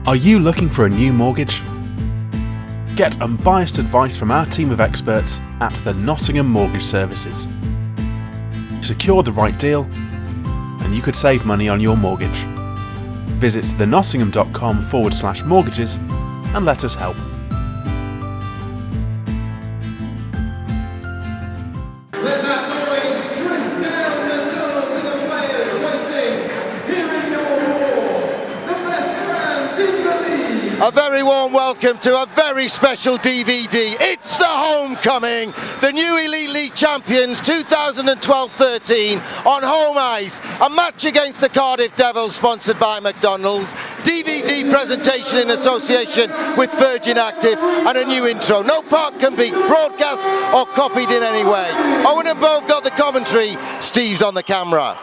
Are you looking for a new mortgage? Get unbiased advice from our team of experts at the Nottingham Mortgage Services. Secure the right deal, and you could save money on your mortgage. Visit thenottingham.com/mortgages and let us help. Let that noise drift down the tunnel to the players waiting, hearing your roar, the best fans in the league. A very warm welcome to a very special DVD. It's the homecoming, the new Elite League champions 2012-13 on home ice. A match against the Cardiff Devils sponsored by McDonald's. DVD presentation in association with Virgin Active and a new intro. No part can be broadcast or copied in any way. Owen and Bo have got the commentary. Steve's on the camera.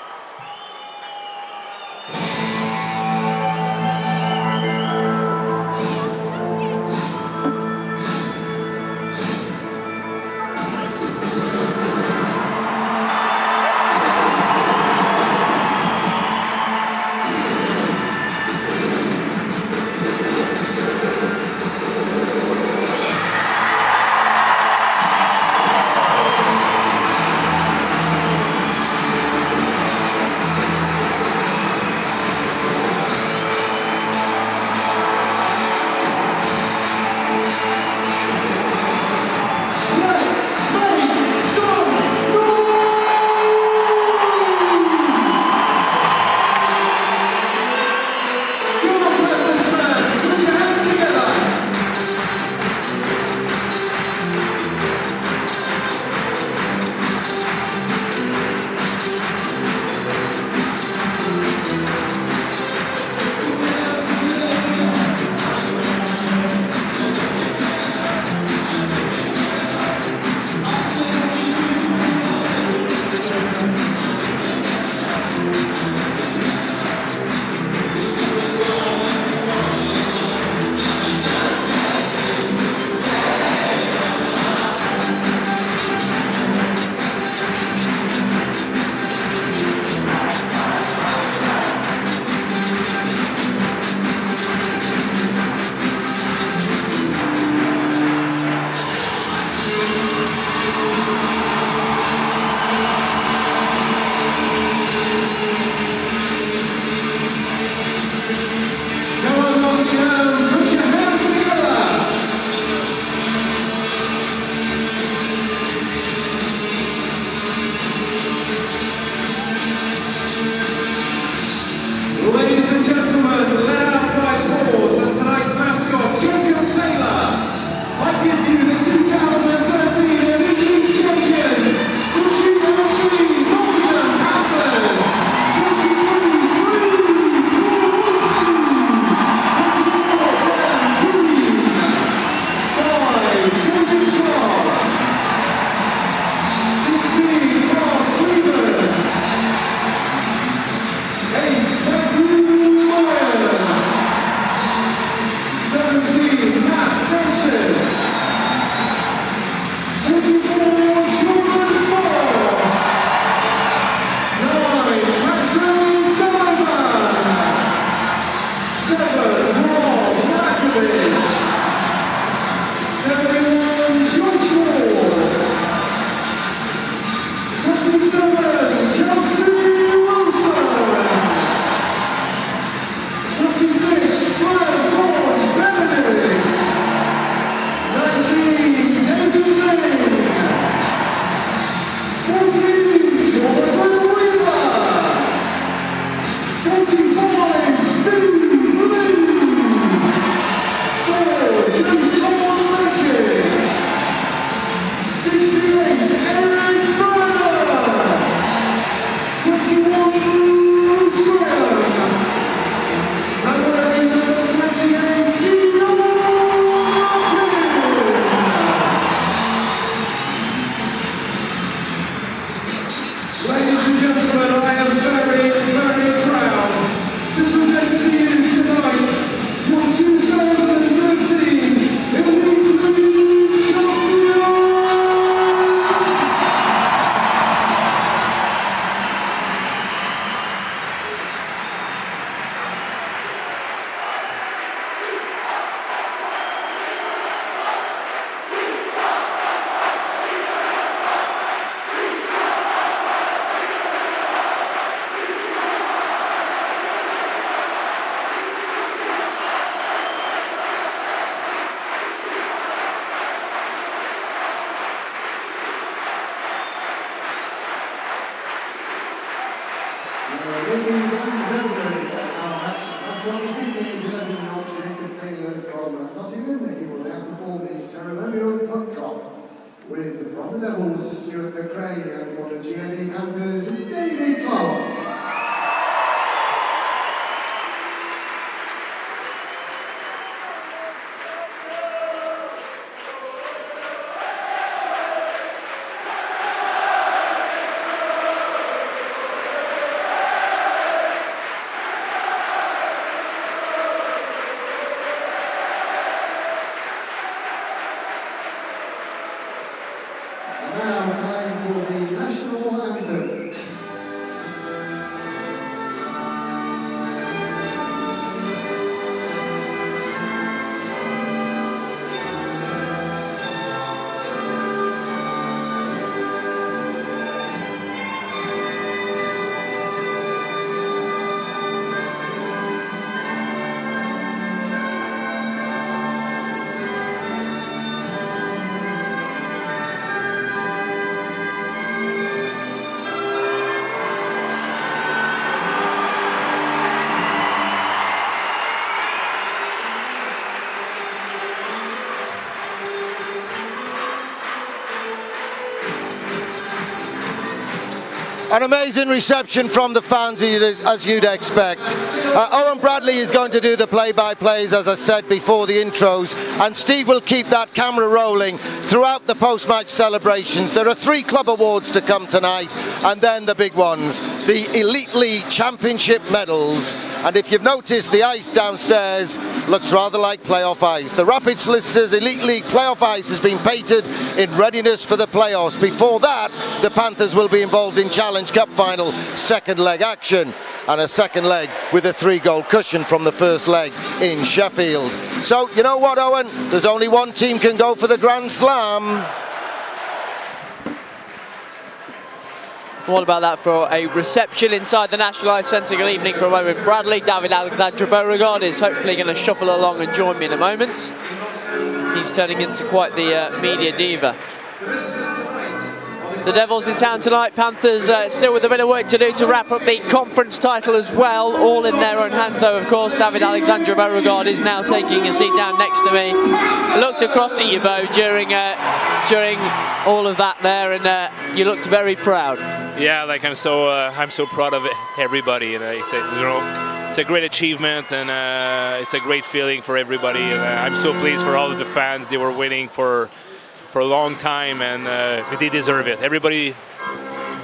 evening is 11-year-old Jacob Taylor from Nottingham. He will now perform the ceremonial puck drop with, from the Devils, Stuart McRae, and from the GME Panthers, David Clark. Now time for the national anthem. An amazing reception from the fans, as you'd expect. Owen Bradley is going to do the play-by-plays, as I said before the intros, and Steve will keep that camera rolling throughout the post-match celebrations. There are 3 club awards to come tonight, and then the big ones, the Elite League Championship medals. And if you've noticed, the ice downstairs looks rather like playoff ice. The Rapid Solicitors Elite League playoff ice has been painted in readiness for the playoffs. Before that, the Panthers will be involved in Challenge Cup final second leg action, and a second leg with a 3-goal cushion from the first leg in Sheffield. So, you know what, Owen? There's only one team can go for the Grand Slam. What about that for a reception inside the National Ice Centre? Good evening from Owen Bradley. David Alexander Beauregard is hopefully going to shuffle along and join me in a moment. He's turning into quite the media diva. The Devils in town tonight. Panthers still with a bit of work to do to wrap up the conference title as well. All in their own hands though, of course. David Alexander Beauregard is now taking a seat down next to me. I looked across at you, Bo, during all of that there, and you looked very proud. Yeah, like I'm so proud of everybody, and it's a great achievement, and it's a great feeling for everybody, and I'm so pleased for all of the fans. They were waiting for a long time, and they deserve it. Everybody,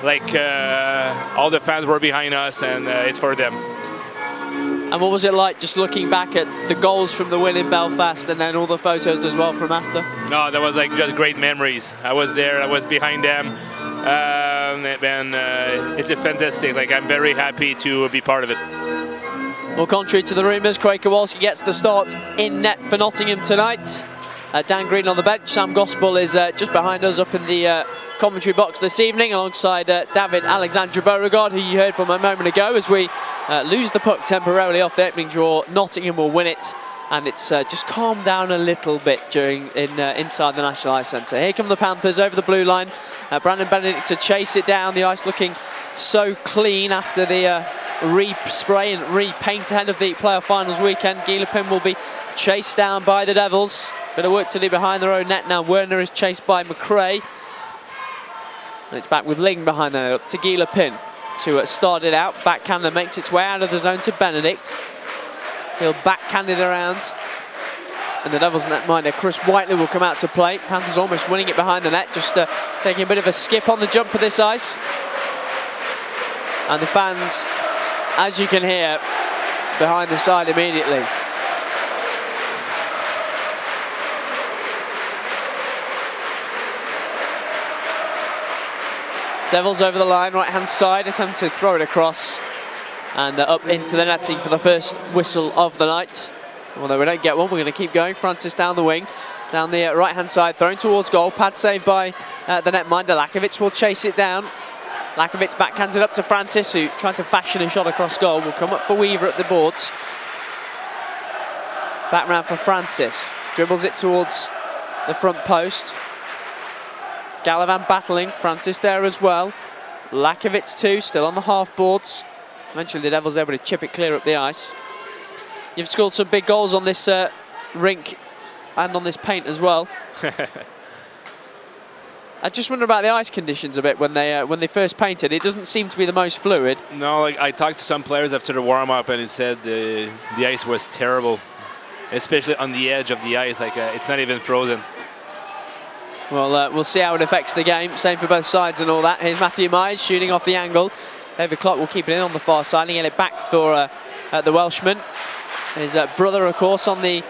all the fans were behind us, and it's for them. And what was it like just looking back at the goals from the win in Belfast, and then all the photos as well from after? No, that was just great memories. I was there, I was behind them, and it's a fantastic. I'm very happy to be part of it. Well, contrary to the rumours, Craig Kowalski gets the start in net for Nottingham tonight. Dan Green on the bench. Sam Gospel is just behind us up in the commentary box this evening, alongside David Alexander Beauregard, who you heard from a moment ago. As we lose the puck temporarily off the opening draw, Nottingham will win it, and it's just calmed down a little bit inside the National Ice Centre. Here come the Panthers over the blue line. Brandon Benedict to chase it down. The ice looking so clean after the re-spray and repaint ahead of the playoff finals weekend. Gielepin will be chased down by the Devils. Bit of work to do behind their own net now. Werner is chased by McRae. And it's back with Ling behind there, up to Gielepin to start it out. Backhander makes its way out of the zone to Benedict. He'll backhand it around. And the Devils netminder Chris Whiteley will come out to play. Panthers almost winning it behind the net, just taking a bit of a skip on the jump of this ice. And the fans, as you can hear, behind the side immediately. Devils over the line, right hand side, attempt to throw it across and up into the netting for the first whistle of the night. Although we don't get one, we're going to keep going. Francis down the wing, down the right hand side, thrown towards goal. Pad saved by the netminder. Lakovic will chase it down. Lakovic backhands it up to Francis, who tried to fashion a shot across goal. Will come up for Weaver at the boards. Back round for Francis. Dribbles it towards the front post. Gallivan battling, Francis there as well. Lakovic too, still on the half boards. Eventually the Devils able to chip it clear up the ice. You've scored some big goals on this rink and on this paint as well. I just wonder about the ice conditions a bit when they first painted. It doesn't seem to be the most fluid. No, like I talked to some players after the warm-up, and it said the ice was terrible, especially on the edge of the ice. Like it's not even frozen. Well, we'll see how it affects the game. Same for both sides and all that. Here's Matthew Myers shooting off the angle. David Clark will keep it in on the far side and get it back for the Welshman. His brother, of course, on the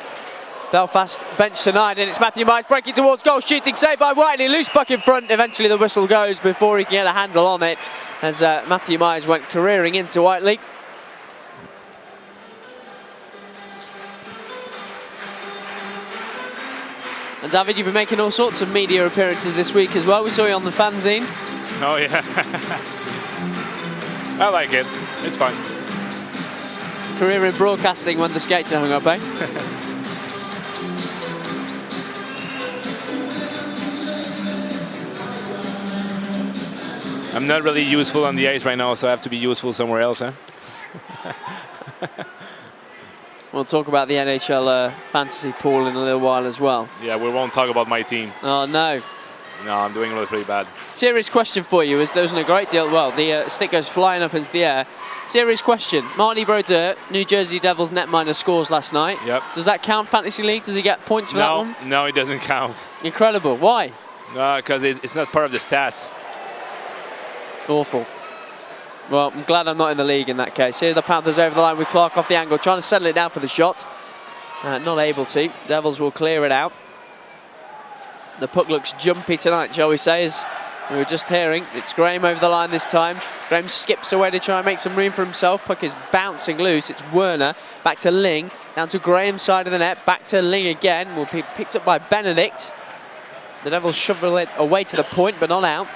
Belfast bench tonight, and it's Matthew Myers breaking towards goal, shooting, saved by Whiteley, loose puck in front. Eventually the whistle goes before he can get a handle on it, as Matthew Myers went careering into Whiteley. And David, you've been making all sorts of media appearances this week as well. We saw you on the fanzine. Oh yeah. I like it. It's fun. Career in broadcasting when the skates are hung up, eh? I'm not really useful on the ice right now, so I have to be useful somewhere else, huh? We'll talk about the NHL fantasy pool in a little while as well. Yeah, we won't talk about my team. Oh, no. No, I'm doing really pretty bad. Serious question for you, as there wasn't a great deal. Well, the stick goes flying up into the air. Serious question. Marty Brodeur, New Jersey Devils netminder, scores last night. Yep. Does that count fantasy league? Does he get points for that one? No, it doesn't count. Incredible. Why? Because it's not part of the stats. Awful. Well, I'm glad I'm not in the league in that case. Here the Panthers over the line with Clark off the angle, trying to settle it down for the shot. Not able to. Devils will clear it out. The puck looks jumpy tonight, shall we say, as we were just hearing. It's Graham over the line this time. Graham skips away to try and make some room for himself. Puck is bouncing loose. It's Werner, back to Ling, down to Graham's side of the net, back to Ling again. Will be picked up by Benedict. The Devils shovel it away to the point, but not out.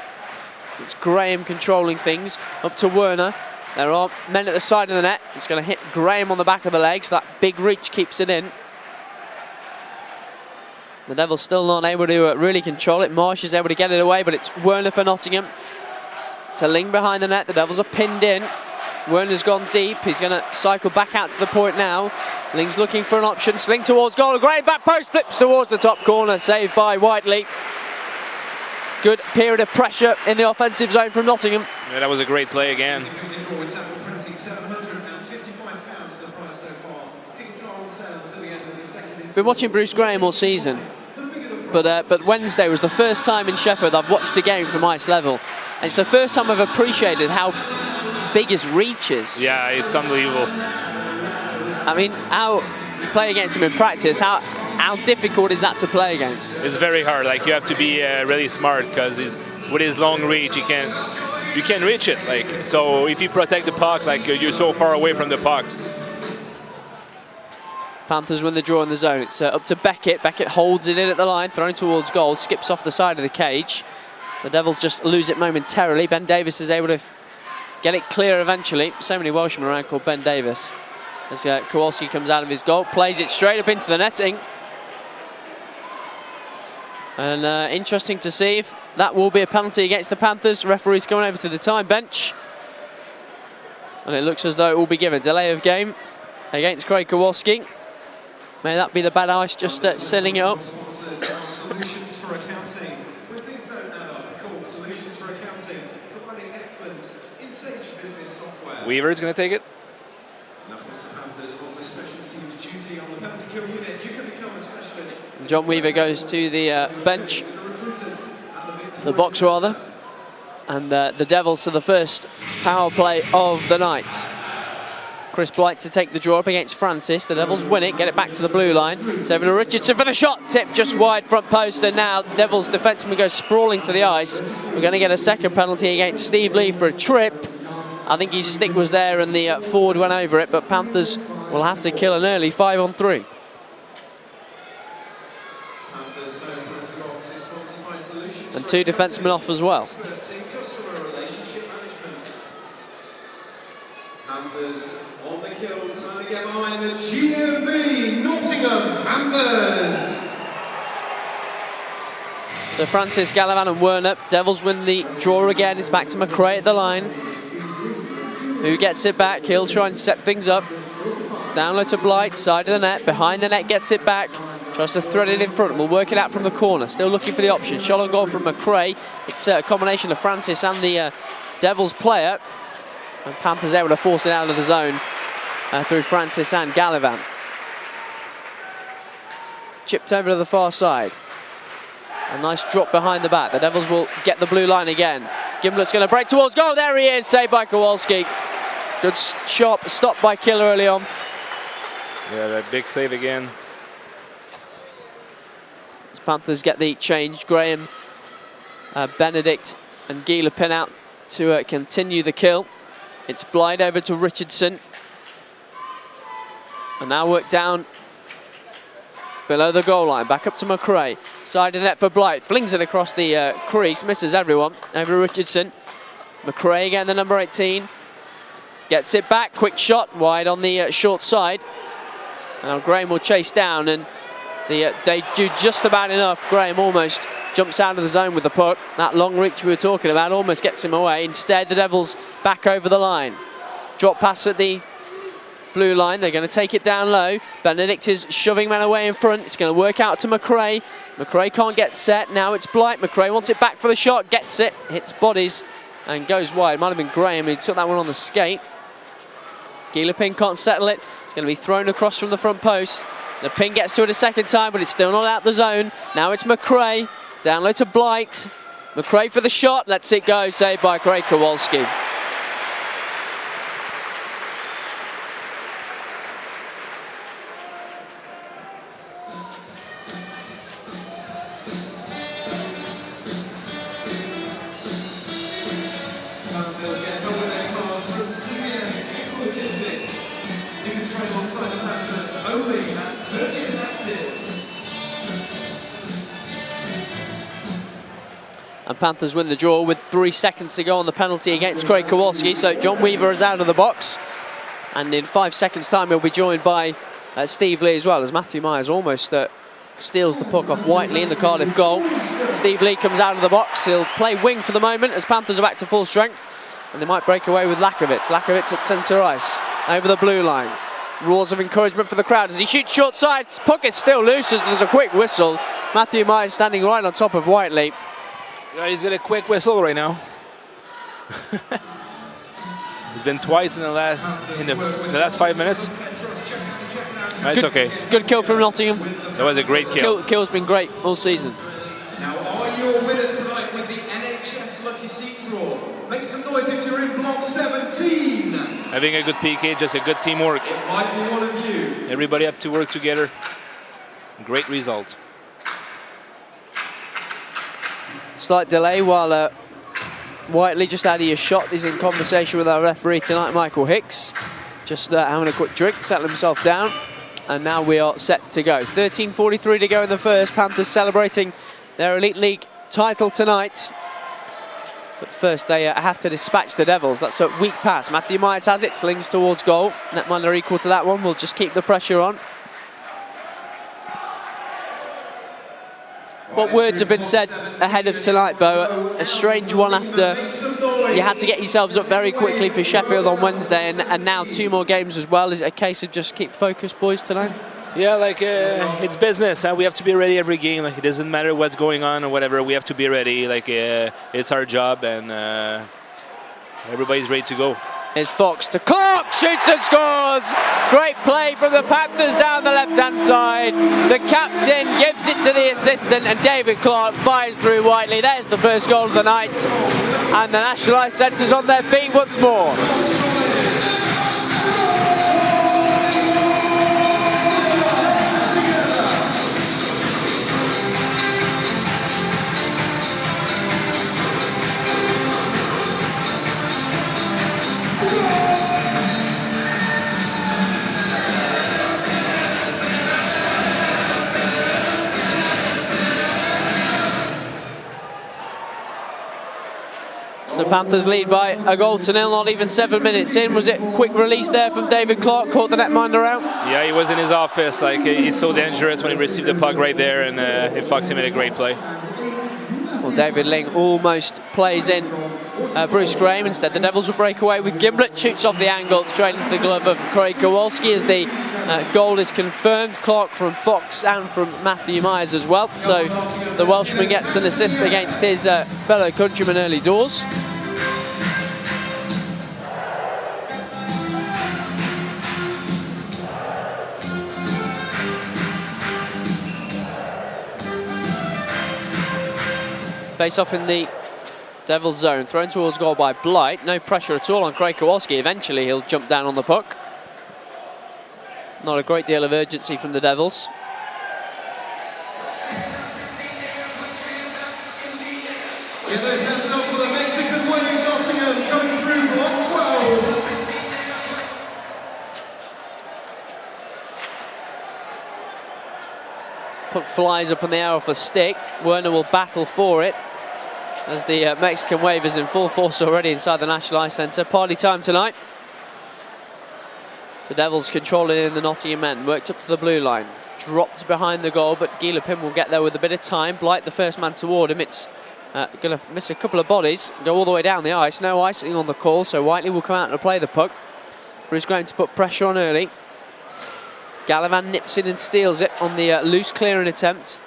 It's Graham controlling things, up to Werner. There are men at the side of the net. It's going to hit Graham on the back of the legs. That big reach keeps it in. The Devils still not able to really control it. Marsh is able to get it away, but it's Werner for Nottingham. To Ling behind the net. The Devils are pinned in. Werner's gone deep. He's going to cycle back out to the point now. Ling's looking for an option. Sling towards goal. Graham back post, flips towards the top corner. Saved by Whiteley. Good period of pressure in the offensive zone from Nottingham. Yeah, that was a great play again. Been watching Bruce Graham all season, but Wednesday was the first time in Sheffield I've watched the game from ice level. And it's the first time I've appreciated how big his reach is. Yeah, it's unbelievable. I mean, how you play against him in practice, how difficult is that to play against? It's very hard. Like, you have to be really smart, because with his long reach, you can't reach it. Like, so if you protect the puck, like, you're so far away from the puck. Panthers win the draw in the zone. It's up to Beckett. Beckett holds it in at the line, thrown towards goal, skips off the side of the cage. The Devils just lose it momentarily. Ben Davis is able to get it clear eventually. So many Welshmen around called Ben Davis. As Kowalski comes out of his goal, plays it straight up into the netting. And interesting to see if that will be a penalty against the Panthers. Referee's going over to the time bench. And it looks as though it will be given. Delay of game against Craig Kowalski. May that be the bad ice just sealing it up. Weaver's going to take it. John Weaver goes to the bench, the box rather, and the Devils to the first power play of the night. Chris Blight to take the draw up against Francis. The Devils win it, get it back to the blue line. It's over to Richardson for the shot, tipped just wide front post, and now Devils defenseman goes sprawling to the ice. We're going to get a second penalty against Steve Lee for a trip. I think his stick was there and the forward went over it, but Panthers will have to kill an early 5-on-3. And two defensemen off as well. Panthers on the kill, trying to get behind the GMB Nottingham Panthers. So Francis, Gallivan and Werner. Devils win the draw again. It's back to McRae at the line. Who gets it back? He'll try and set things up. down low to Blight, side of the net, behind the net, gets it back. Tries to thread it in front, and will work it out from the corner. Still looking for the option. Shot on goal from McRae. It's a combination of Francis and the Devils player. And Panthers able to force it out of the zone through Francis and Gallivan. Chipped over to the far side. A nice drop behind the back. The Devils will get the blue line again. Gimblet's going to break towards goal. There he is, saved by Kowalski. Good sharp stop by Killer early on. Yeah, that big save again. As Panthers get the change, Graham, Benedict and Gila pin out to continue the kill. It's Blythe over to Richardson. And now work down below the goal line, back up to McRae. Side of the net for Blight, flings it across the crease, misses everyone. Over to Richardson. McRae again, the number 18. Gets it back, quick shot, wide on the short side. Now Graham will chase down, and they do just about enough. Graham almost jumps out of the zone with the puck. That long reach we were talking about almost gets him away. Instead, the Devils back over the line. Drop pass at the blue line. They're going to take it down low. Benedict is shoving man away in front. It's going to work out to McRae. McRae can't get set. Now it's Blight. McRae wants it back for the shot. Gets it. Hits bodies and goes wide. Might have been Graham who took that one on the skate. Gilapin can't settle it. It's going to be thrown across from the front post. The pin gets to it a second time, but it's still not out the zone. Now it's McRae. Down low to Blight. McRae for the shot. Lets it go. Saved by Craig Kowalski. And Panthers win the draw with 3 seconds to go on the penalty against Craig Kowalski. So John Weaver is out of the box. And in 5 seconds' time, he'll be joined by Steve Lee as well, as Matthew Myers almost steals the puck off Whiteley in the Cardiff goal. Steve Lee comes out of the box. He'll play wing for the moment as Panthers are back to full strength. And they might break away with Lakovitz. Lakovitz at centre ice, over the blue line. Roars of encouragement for the crowd as he shoots short side. Puck is still loose as there's a quick whistle. Matthew Myers standing right on top of Whiteley. Yeah, he's got a quick whistle right now. He's been twice in the last 5 minutes. It's okay. Good kill from Nottingham. That was a great kill. Kill's been great all season. Now, are you a winner tonight with the NHS Lucky Seat Draw? Make some noise if you're in block 17. Having a good PK, just a good teamwork. It might be one of you. Everybody had to work together. Great result. Slight delay while Whiteley just had a shot. He's in conversation with our referee tonight, Michael Hicks. Just having a quick drink, settling himself down. And now we are set to go. 13:43 to go in the first. Panthers celebrating their Elite League title tonight. But first they have to dispatch the Devils. That's a weak pass. Matthew Myers has it, slings towards goal. Netminder equal to that one. We'll just keep the pressure on. What words have been said ahead of tonight, Bo? A strange one after you had to get yourselves up very quickly for Sheffield on Wednesday, and now 2 more games as well. Is it a case of just keep focused, boys, tonight? Yeah, like it's business. We have to be ready every game. Like it doesn't matter what's going on or whatever. We have to be ready. Like it's our job, and everybody's ready to go. Here's Fox to Clark, shoots and scores! Great play from the Panthers down the left-hand side. The captain gives it to the assistant, and David Clark fires through Whiteley. There's the first goal of the night. And the National Ice Centre's on their feet once more. So Panthers lead by a goal to nil, not even 7 minutes in. Was it a quick release there from David Clark, caught the netminder out? Yeah, he was in his office. Like he's so dangerous when he received the puck right there, and Foxy made a great play. Well, David Ling almost plays in Bruce Graham. Instead, the Devils will break away with Gimlet. Shoots off the angle straight into the glove of Craig Kowalski as the goal is confirmed. Clark from Fox and from Matthew Myers as well. So the Welshman gets an assist against his fellow countryman early doors. Face off in the Devils zone, thrown towards goal by Blight. No pressure at all on Craig Kowalski. Eventually he'll jump down on the puck. Not a great deal of urgency from the Devils. Get those hands up for the Mexican wave, Nottingham coming through block 12. Puck flies up in the air off a stick. Werner will battle for it as the Mexican wave is in full force already inside the National Ice Centre. Party time tonight. The Devils control it in the Nottingham end. Worked up to the blue line. Dropped behind the goal, but Guy Lepin will get there with a bit of time. Blight, the first man toward him. It's going to miss a couple of bodies. Go all the way down the ice. No icing on the call, so Whiteley will come out and play the puck. Bruce Graham to put pressure on early. Gallivan nips in and steals it on the loose clearing attempt.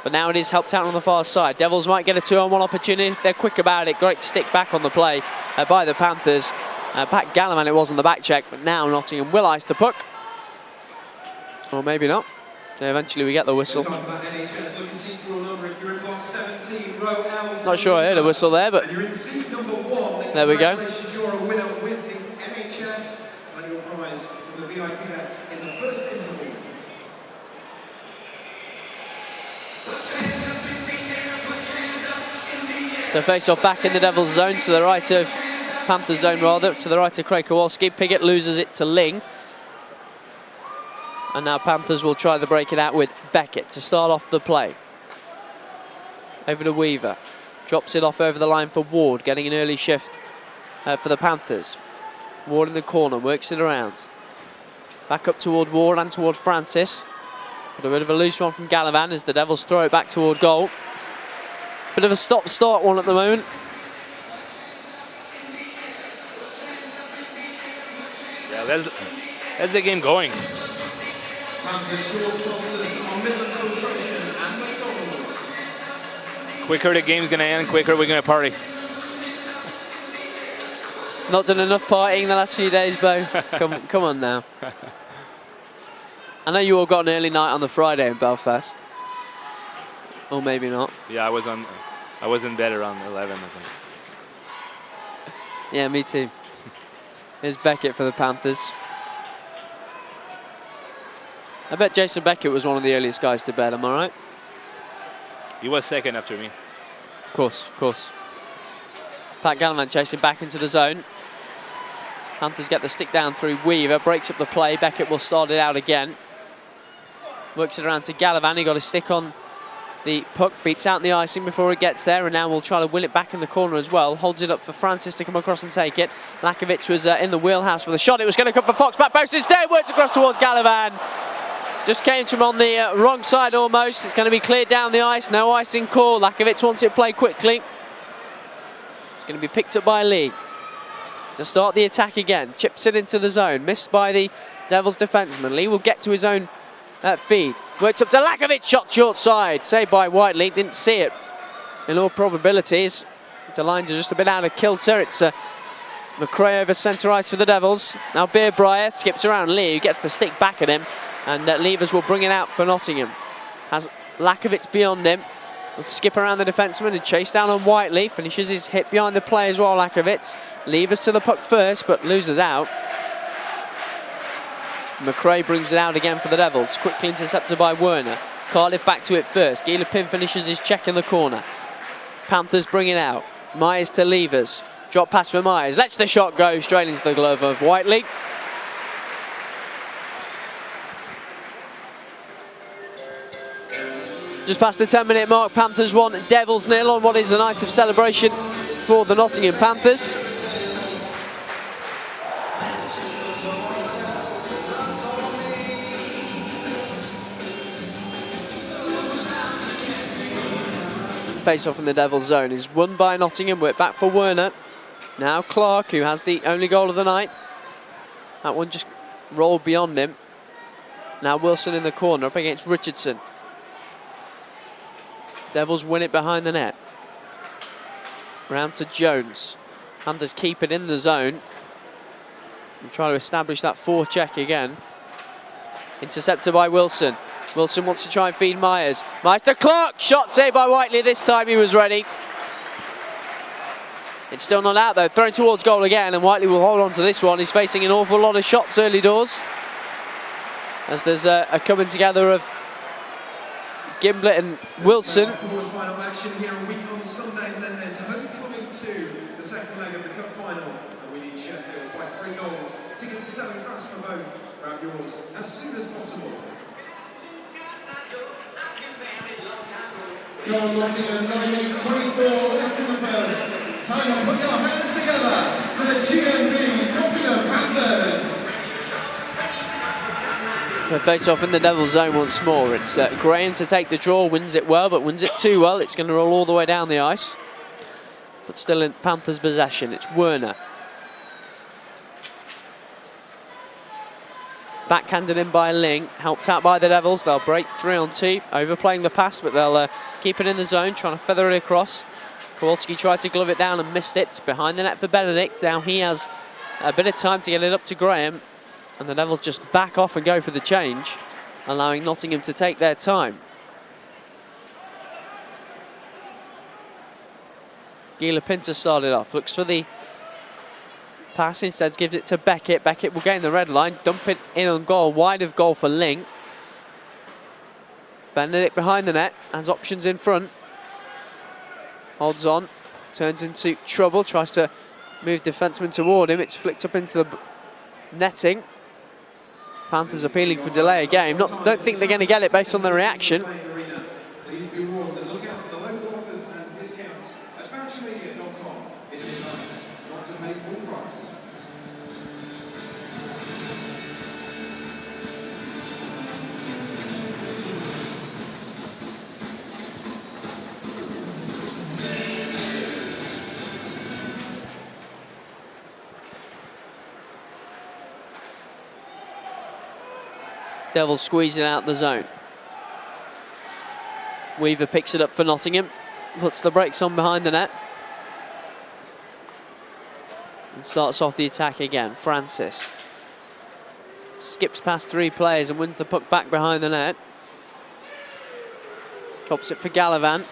But now it is helped out on the far side. Devils might get a 2-on-1 opportunity if they're quick about it. Great stick back on the play by the Panthers. Pat Gallivan it was on the back check, but now Nottingham will ice the puck. Or maybe not. Eventually we get the whistle. Not sure I heard a whistle there, but there we go. So face off back in the Devils zone to the right of Panthers zone rather, to the right of Craig Kowalski. Piggott loses it to Ling. And now Panthers will try to break it out with Beckett to start off the play. Over to Weaver. Drops it off over the line for Ward, getting an early shift for the Panthers. Ward in the corner, works it around. Back up toward Ward and toward Francis. But a bit of a loose one from Gallivan as the Devils throw it back toward goal. Bit of a stop-start one at the moment. Yeah, that's the game going. Quicker the game's gonna end, quicker we're gonna party. Not done enough partying the last few days, Bo. Come on now. I know you all got an early night on the Friday in Belfast. Or maybe not. Yeah, I was in bed around 11, I think. Yeah, me too. Here's Beckett for the Panthers. I bet Jason Beckett was one of the earliest guys to bed, am I right? He was second after me. Of course, of course. Pat Gallivan chasing back into the zone. Panthers get the stick down through Weaver, breaks up the play. Beckett will start it out again. Works it around to Gallivan. He got a stick on the puck, beats out the icing before it gets there, and now we'll try to win it back in the corner as well. Holds it up for Francis to come across and take it. Lakovic was in the wheelhouse for the shot. It was going to come for Fox. Back post instead. Works across towards Gallivan. Just came to him on the wrong side almost. It's going to be cleared down the ice. No icing call. Lakovic wants it played quickly. It's going to be picked up by Lee to start the attack again. Chips it into the zone. Missed by the Devils defenseman. Lee will get to his own feed. Worked up to Lakovic. Shot short side. Saved by Whiteley. Didn't see it. In all probabilities, the lines are just a bit out of kilter. It's McRae over centre ice for the Devils. Now Beerbrier skips around Lee, who gets the stick back at him. And Levers will bring it out for Nottingham. Has Lakovic beyond him. Will skip around the defenseman and chase down on Whiteley. Finishes his hit behind the play as well, Lakovic. Levers to the puck first, but loses out. McRae brings it out again for the Devils. Quickly intercepted by Werner. Cardiff back to it first. Guy Lepin finishes his check in the corner. Panthers bring it out. Myers to Levers. Drop pass for Myers. Lets the shot go straight into the glove of Whiteley. Just past the 10-minute mark, Panthers 1, Devils 0 on what is a night of celebration for the Nottingham Panthers. face-off in the Devils' zone is won by Nottingham. We're back for Werner. Now Clark, who has the only goal of the night. That one just rolled beyond him. Now Wilson in the corner up against Richardson. Devils win it behind the net. Round to Jones. Panthers keep it in the zone. And try to establish that forecheck again. Intercepted by Wilson. Wilson wants to try and feed Myers. Myers to Clark. Shot saved by Whiteley. This time he was ready. It's still not out though. Thrown towards goal again, and Whiteley will hold on to this one. He's facing an awful lot of shots early doors, as there's a coming together of Gimblett and Wilson. Final action here a week on Sunday, and then there's homecoming to the second leg of the cup final. And we need Sheffield by 3 goals. Tickets are selling fast for both. Grab yours as soon as possible. Come on, Nottingham, 9 minutes 24 left in the first. Time to put your hands together for the GMB Nottingham Panthers. So face off in the Devils' zone once more. It's Graham to take the draw, wins it well, but wins it too well. It's going to roll all the way down the ice. But still in Panthers' possession. It's Werner. Backhanded in by Ling, helped out by the Devils. They'll break 3 on 2, overplaying the pass, but they'll keep it in the zone, trying to feather it across. Kowalski tried to glove it down and missed it. It's behind the net for Benedict. Now he has a bit of time to get it up to Graham, and the Devils just back off and go for the change, allowing Nottingham to take their time. Gila Pinter started off, looks for the pass, instead gives it to Beckett. Beckett will gain the red line, dump it in on goal, wide of goal for Ling. Benedict behind the net, has options in front. Holds on, turns into trouble, tries to move defenseman toward him. It's flicked up into the netting. Panthers appealing for delay of game. Don't think they're going to get it based on the reaction. Please be warned and look out for the local offers and discounts at vouchermedia.com. It's advised not to pay full price. Devils squeezing out the zone. Weaver picks it up for Nottingham, puts the brakes on behind the net, and starts off the attack again. Francis skips past 3 players and wins the puck back behind the net. Drops it for Gallivan.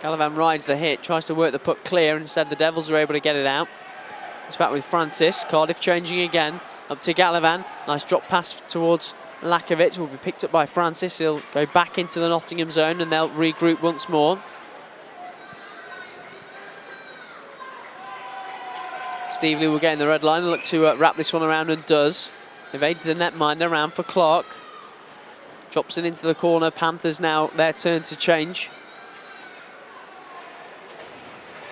Gallivan rides the hit, tries to work the puck clear. Instead, the Devils are able to get it out. It's back with Francis. Cardiff changing again. Up to Gallivan. Nice drop pass towards Lakovic, will be picked up by Francis. He'll go back into the Nottingham zone and they'll regroup once more. Steve Lee will gain the red line and look to wrap this one around, and does. Evades the netminder, around for Clark. Drops it into the corner. Panthers now their turn to change.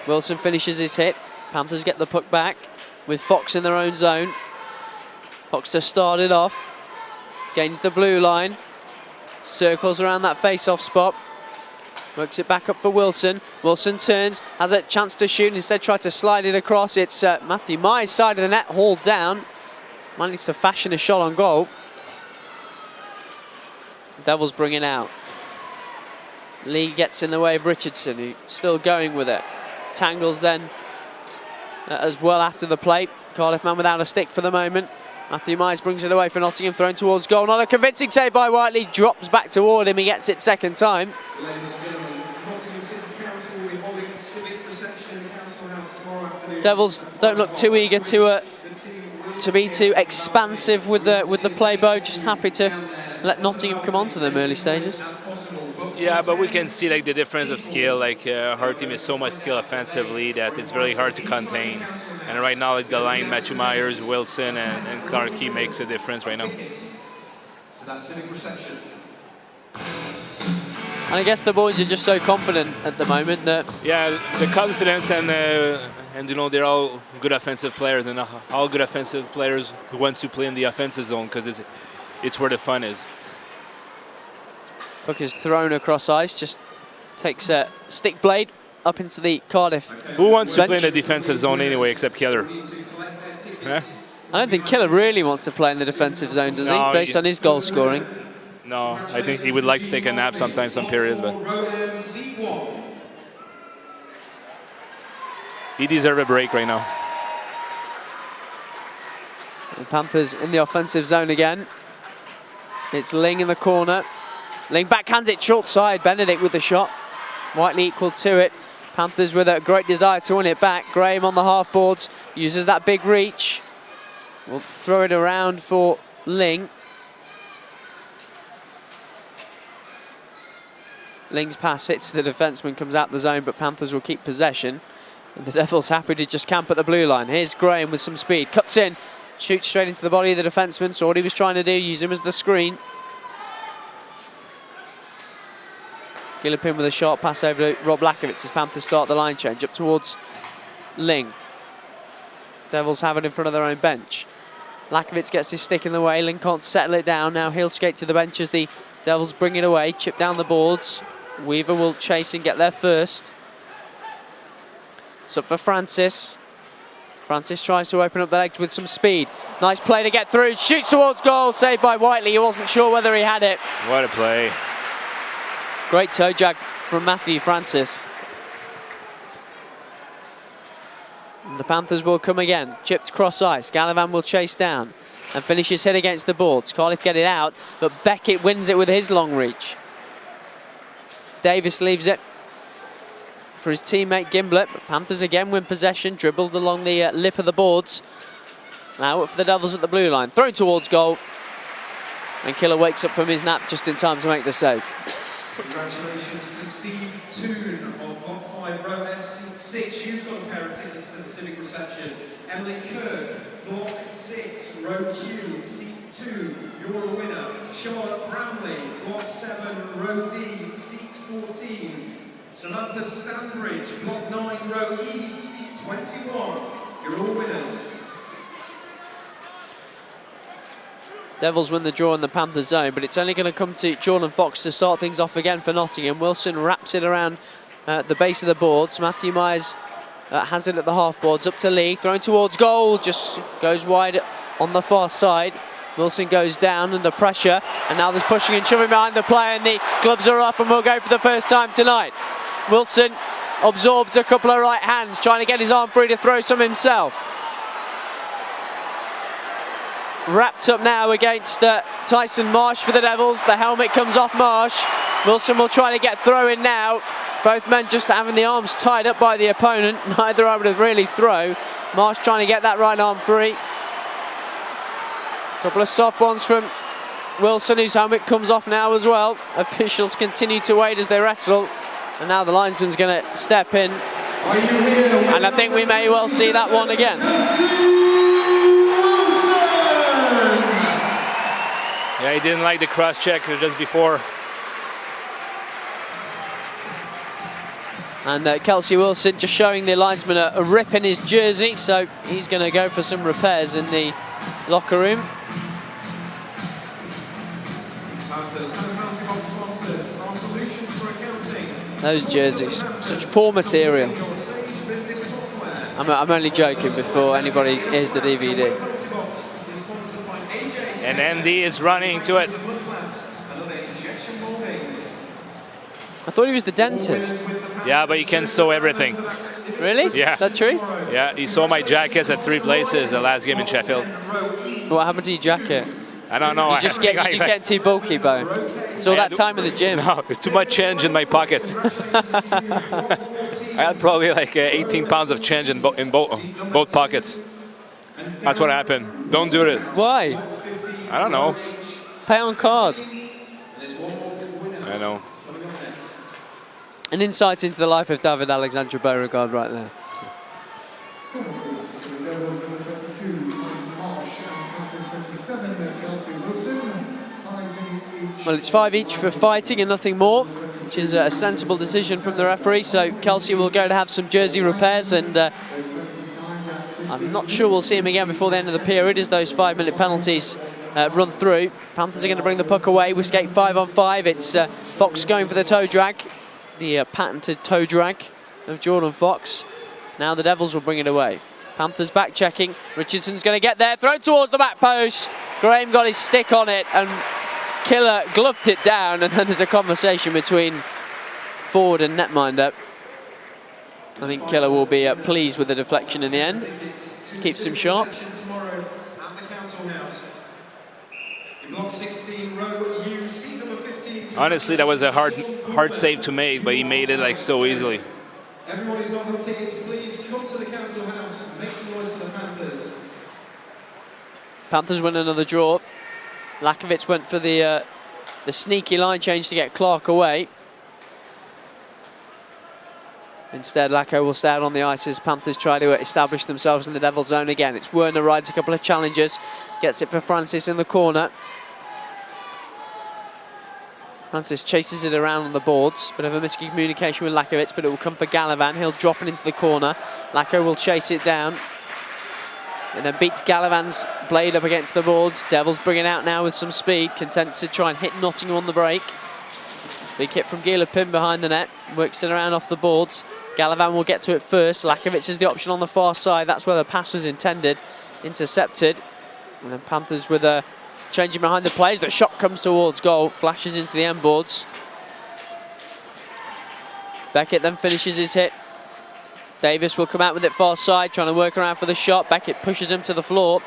Wilson finishes his hit. Panthers get the puck back with Fox in their own zone. Fox to start it off. Gains the blue line, circles around that face-off spot, works it back up for Wilson. Wilson turns, has a chance to shoot, instead tried to slide it across. It's Matthew Myers' side of the net, hauled down, managed to fashion a shot on goal. Devils bring it out. Lee gets in the way of Richardson, who's still going with it. Tangles then as well after the play. Cardiff man without a stick for the moment. Matthew Myers brings it away for Nottingham, thrown towards goal. Not a convincing save by Whiteley, drops back toward him, he gets it second time. Ladies and gentlemen, Nottingham City Council will be holding a civic reception in the Council House tomorrow afternoon. Devils don't look too eager to be too expansive with the play, Bo. Just happy to let Nottingham come on to them early stages. Yeah, but we can see like the difference of skill. Like our team is so much skill offensively that it's very hard to contain. And right now, like the line, Matthew Myers, Wilson, and Clark, he makes a difference right now. To that civic reception. And I guess the boys are just so confident at the moment that yeah, the confidence and you know they're all good offensive players, and all good offensive players who wants to play in the offensive zone because it's where the fun is. puck is thrown across ice, just takes a stick blade up into the Cardiff Who wants to bench. play in the defensive zone anyway, except Keller? Huh? I don't think Killer really wants to play in the defensive zone, does No, he? Based on his goal scoring. No, I think he would like to take a nap sometimes, some periods, but he deserves a break right now. The Panthers in the offensive zone again. It's Ling in the corner. Ling backhands it short side. Benedict with the shot. Whiteley equal to it. Panthers with a great desire to win it back. Graham on the half boards. Uses that big reach. We'll throw it around for Ling. Ling's pass hits the defenseman, comes out the zone, but Panthers will keep possession. And the Devils happy to just camp at the blue line. Here's Graham with some speed. Cuts in. Shoots straight into the body of the defenseman. Saw what he was trying to do. Use him as the screen. Gillipin with a sharp pass over to Rob Lakovitz as Panthers start the line change up towards Ling. Devils have it in front of their own bench. Lakovitz gets his stick in the way. Ling can't settle it down. Now he'll skate to the bench as the Devils bring it away. Chip down the boards. Weaver will chase and get there first. It's up for Francis. Francis tries to open up the legs with some speed. Nice play to get through. Shoots towards goal. Saved by Whiteley. He wasn't sure whether he had it. What a play. Great toe jag from Matthew Francis. And the Panthers will come again. Chipped cross ice. Gallivan will chase down and finish his hit against the boards. Cardiff get it out, but Beckett wins it with his long reach. Davis leaves it for his teammate Gimblett. But Panthers again win possession. Dribbled along the lip of the boards. Now up for the Devils at the blue line. Thrown towards goal. And Killer wakes up from his nap just in time to make the save. Congratulations to Steve Toon of Block 5 Row F6. You've got a pair of tickets to the civic reception. Emily Kirk, Block 6, Row Q, Seat 2. You're a winner. Charlotte Brownlee, Block 7, Row D, Seat 14. Samantha Stanbridge, Block 9, Row E, Seat 21. You're all winners. Devils win the draw in the Panthers zone, but it's only going to come to Jordan Fox to start things off again for Nottingham. Wilson wraps it around the base of the boards. Matthew Myers has it at the half boards. Up to Lee, thrown towards goal, just goes wide on the far side. Wilson goes down under pressure, and now there's pushing and shoving behind the player, and the gloves are off, and will go for the first time tonight. Wilson absorbs a couple of right hands, trying to get his arm free to throw some himself. Wrapped up now against Tyson Marsh for the Devils. The helmet comes off Marsh. Wilson will try to get throw in now. Both men just having the arms tied up by the opponent. Neither able to really throw. Marsh trying to get that right arm free. Couple of soft ones from Wilson, whose helmet comes off now as well. Officials continue to wait as they wrestle. And now the linesman's going to step in. And I think we may well see that one again. Yeah, he didn't like the cross check just before. And Kelsey Wilson just showing the linesman a rip in his jersey, so he's going to go for some repairs in the locker room. Those jerseys, such poor material. I'm only joking before anybody hears the DVD. And Andy is running to it. I thought he was the dentist. Yeah, but he can sew everything. Really? Yeah. Is that true? Yeah, he saw my jackets at 3 places the last game in Sheffield. What happened to your jacket? I don't know. You just get too bulky, Bo. It's all that time in the gym. No, there's too much change in my pocket. I had probably like 18 pounds of change in both pockets. That's what happened. Don't do this. Why? I don't know. Pay on card. I know. An insight into the life of David Alexandra Beauregard right there. Well, it's 5 each for fighting and nothing more, which is a sensible decision from the referee. So Kelsey will go to have some jersey repairs, and I'm not sure we'll see him again before the end of the period as those 5-minute penalties run through. Panthers are going to bring the puck away. We skate 5-on-5. It's Fox going for the toe drag. the patented toe drag of Jordan Fox. Now the Devils will bring it away. Panthers back checking. Richardson's going to get there. Thrown towards the back post. Graham got his stick on it and Killer gloved it down. And then there's a conversation between forward and netminder. I think Killer will be pleased with the deflection in the end. Keeps him sharp. Honestly, that was a hard save to make, but he made it like so easily. Everyone who's on the tickets, please come to the council house and make some noise for the Panthers. Panthers win another draw. Lakovic went for the sneaky line change to get Clark away. Instead, Lacko will stay out on the ice as Panthers try to establish themselves in the Devil's zone again. It's Werner rides a couple of challenges, gets it for Francis in the corner. Francis chases it around on the boards. Bit of a miscommunication with Lakovic, but it will come for Gallivan. He'll drop it into the corner. Lacko will chase it down. And then beats Gallivan's blade up against the boards. Devils bring it out now with some speed. Content to try and hit Nottingham on the break. Big hit from Gilapin behind the net. Works it around off the boards. Gallivan will get to it first. Lakovic is the option on the far side. That's where the pass was intended. Intercepted. And then Panthers with a changing behind the plays. The shot comes towards goal. Flashes into the end boards. Beckett then finishes his hit. Davis will come out with it far side. Trying to work around for the shot. Beckett pushes him to the floor.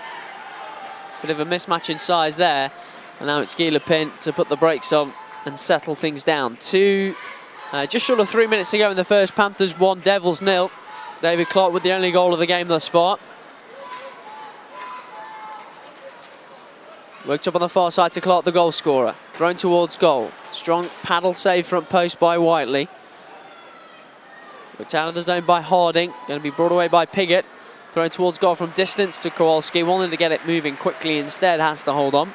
Bit of a mismatch in size there. And now it's Gilapin to put the brakes on and settle things down. Just short of 3 minutes to go in the first. Panthers 1, Devils 0. David Clark with the only goal of the game thus far. Worked up on the far side to Clark, the goal scorer. Thrown towards goal. Strong paddle save front post by Whiteley. Worked out of the zone by Harding. Going to be brought away by Piggott. Thrown towards goal from distance to Kowalski. Wanted to get it moving quickly, instead has to hold on.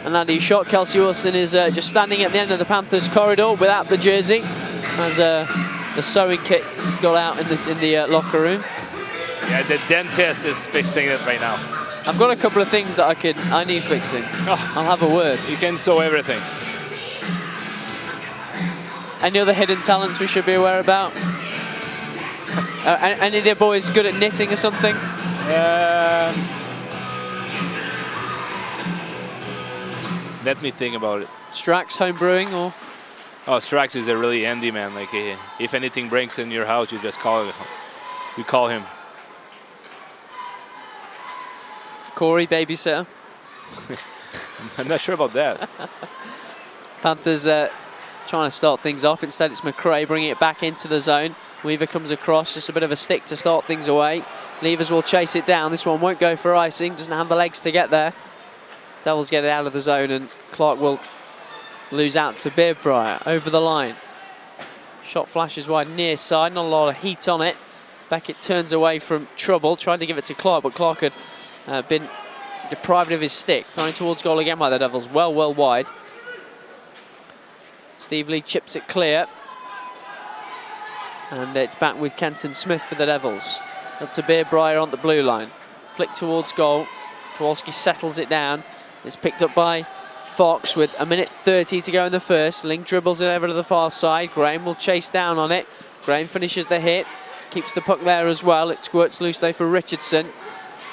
And that is shot. Kelsey Wilson is just standing at the end of the Panthers corridor without the jersey, as the sewing kit has got out in the locker room. Yeah, the dentist is fixing it right now. I've got a couple of things that I need fixing. Oh, I'll have a word. you can sew everything. Any other hidden talents we should be aware about? Any of the boys good at knitting or something? Let me think about it. Strax home brewing or? Oh, Strax is a really handy man. Like, if anything breaks in your house, you just call him. You call him. Corey, babysitter. I'm not sure about that. Panthers trying to start things off. Instead, it's McRae bringing it back into the zone. Weaver comes across, just a bit of a stick to start things away. Levers will chase it down. This one won't go for icing. Doesn't have the legs to get there. Devils get it out of the zone and Clark will lose out to Beardbrier over the line. Shot flashes wide near side, not a lot of heat on it. Beckett turns away from trouble, tried to give it to Clark, but Clark had been deprived of his stick. Thrown towards goal again by the Devils, well wide. Steve Lee chips it clear. And it's back with Kenton Smith for the Devils. Up to Beardbrier on the blue line. Flick towards goal. Kowalski settles it down. It's picked up by Fox with 1:30 to go in the first. Ling dribbles it over to the far side. Graham will chase down on it. Graham finishes the hit. Keeps the puck there as well. It squirts loose though for Richardson.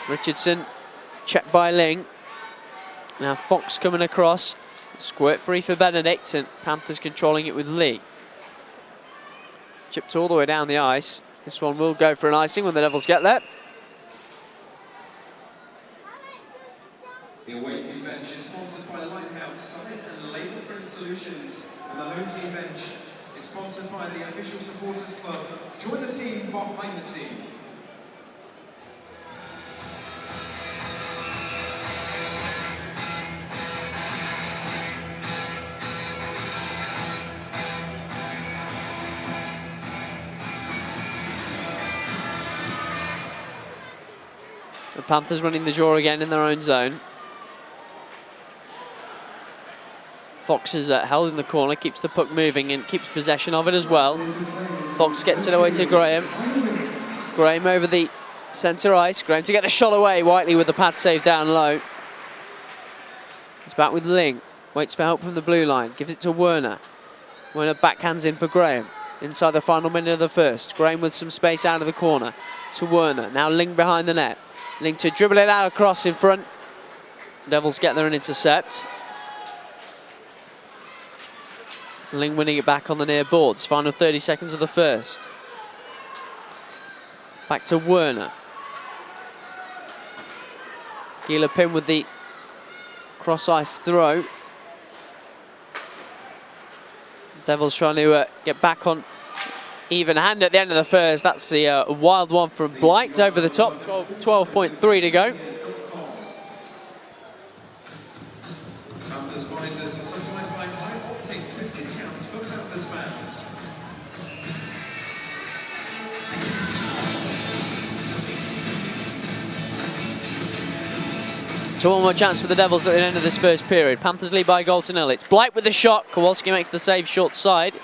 Richardson checked by Ling. Now Fox coming across. Squirt free for Benedict and Panthers controlling it with Lee. Chipped all the way down the ice. This one will go for an icing when the Devils get there. The away team bench is sponsored by Lighthouse Sign and Label Print Solutions, and the home team bench is sponsored by the official supporters club. Join the team behind the team. The Panthers running the draw again in their own zone. Fox is held in the corner, keeps the puck moving and keeps possession of it as well. Fox gets it away to Graham. Graham over the centre ice. Graham to get the shot away. Whiteley with the pad save down low. It's back with Ling. Waits for help from the blue line. Gives it to Werner. Werner backhands in for Graham. Inside the final minute of the first. Graham with some space out of the corner to Werner. Now Ling behind the net. Ling to dribble it out across in front. Devils get there and intercept. Ling winning it back on the near boards. Final 30 seconds of the first. Back to Werner. Gilipin with the cross ice throw. Devils trying to get back on even hand at the end of the first. That's the wild one from Blight over the top. 12.3 to go. Panthers visors are supplied by EIHL with discounts for Panthers fans. So one more chance for the Devils at the end of this first period. Panthers lead by a goal to nil. It's Blight with the shot. Kowalski makes the save short side.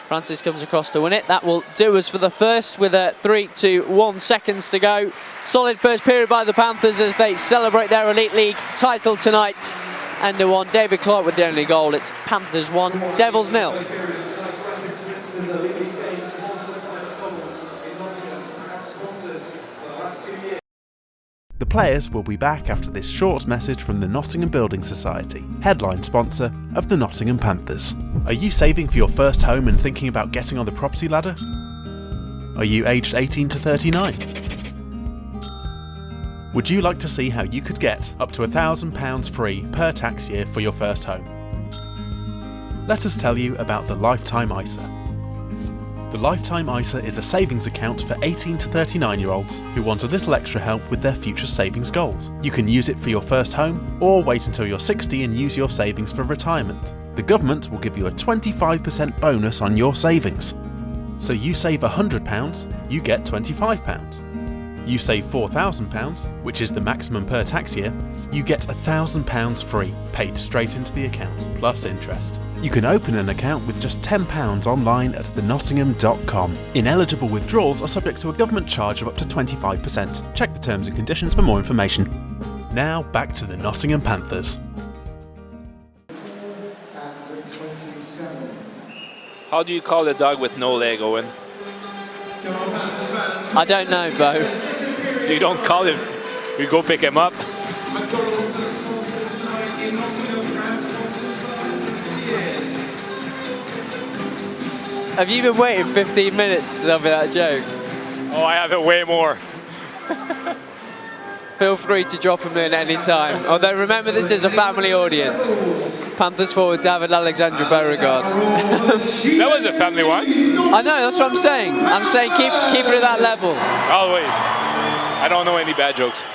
Francis comes across to win it. That will do us for the first with 3 to 1 seconds to go. Solid first period by the Panthers as they celebrate their Elite League title tonight. And the one, David Clark with the only goal. It's Panthers 1, Devils 0. The players will be back after this short message from the Nottingham Building Society, headline sponsor of the Nottingham Panthers. Are you saving for your first home and thinking about getting on the property ladder? Are you aged 18 to 39? Would you like to see how you could get up to £1,000 free per tax year for your first home? Let us tell you about the Lifetime ISA. The Lifetime ISA is a savings account for 18 to 39-year-olds who want a little extra help with their future savings goals. You can use it for your first home or wait until you're 60 and use your savings for retirement. The government will give you a 25% bonus on your savings. So you save £100, you get £25. You save £4,000, which is the maximum per tax year, you get £1,000 free, paid straight into the account, plus interest. You can open an account with just £10 online at thenottingham.com. Ineligible withdrawals are subject to a government charge of up to 25%. Check the terms and conditions for more information. Now back to the Nottingham Panthers. And 27. How do you call a dog with no leg, Owen? I don't know, Bo. You don't call him. You go pick him up. Have you been waiting 15 minutes to tell me that joke? Oh, I have it way more. Feel free to drop them in any time. Although remember, this is a family audience. Panthers forward David Alexander Beauregard. That was a family one. I know, that's what I'm saying. I'm saying keep it at that level. Always. I don't know any bad jokes.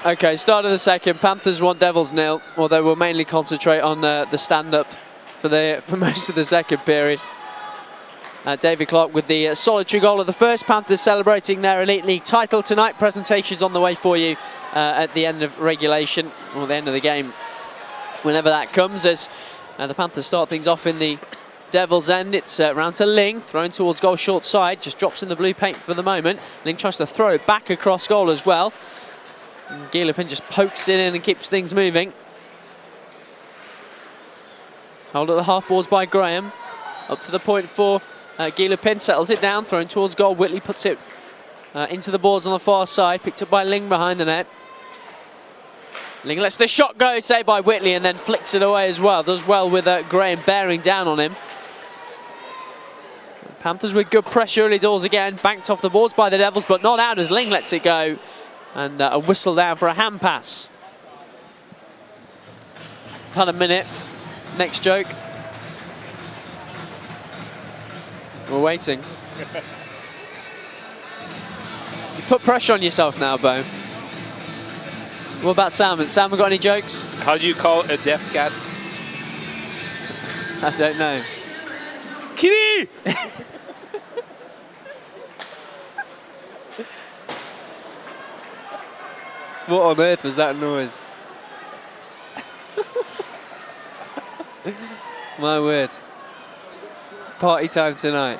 Okay, start of the second. Panthers 1, Devils 0. Although we'll mainly concentrate on the stand-up for most of the second period. David Clark with the solitary goal of the first. Panthers celebrating their Elite League title tonight. Presentations on the way for you at the end of regulation, or the end of the game, whenever that comes, as the Panthers start things off in the Devils' end. It's round to Ling, thrown towards goal short side, just drops in the blue paint for the moment. Ling tries to throw it back across goal as well. Gilipin just pokes it in and keeps things moving. Hold at the half boards by Graham. Up to the point for Gilipin, settles it down, thrown towards goal. Whitley puts it into the boards on the far side, picked up by Ling behind the net. Ling lets the shot go, saved by Whitley, and then flicks it away as well. Does well with Graham bearing down on him. Panthers with good pressure early doors again, banked off the boards by the Devils, but not out as Ling lets it go. And a whistle down for a hand pass. About a minute. Next joke. We're waiting. You put pressure on yourself now, Bo. What about Sam? Has Sam got any jokes? How do you call a deaf cat? I don't know. Kitty! What on earth was that noise? My word. Party time tonight.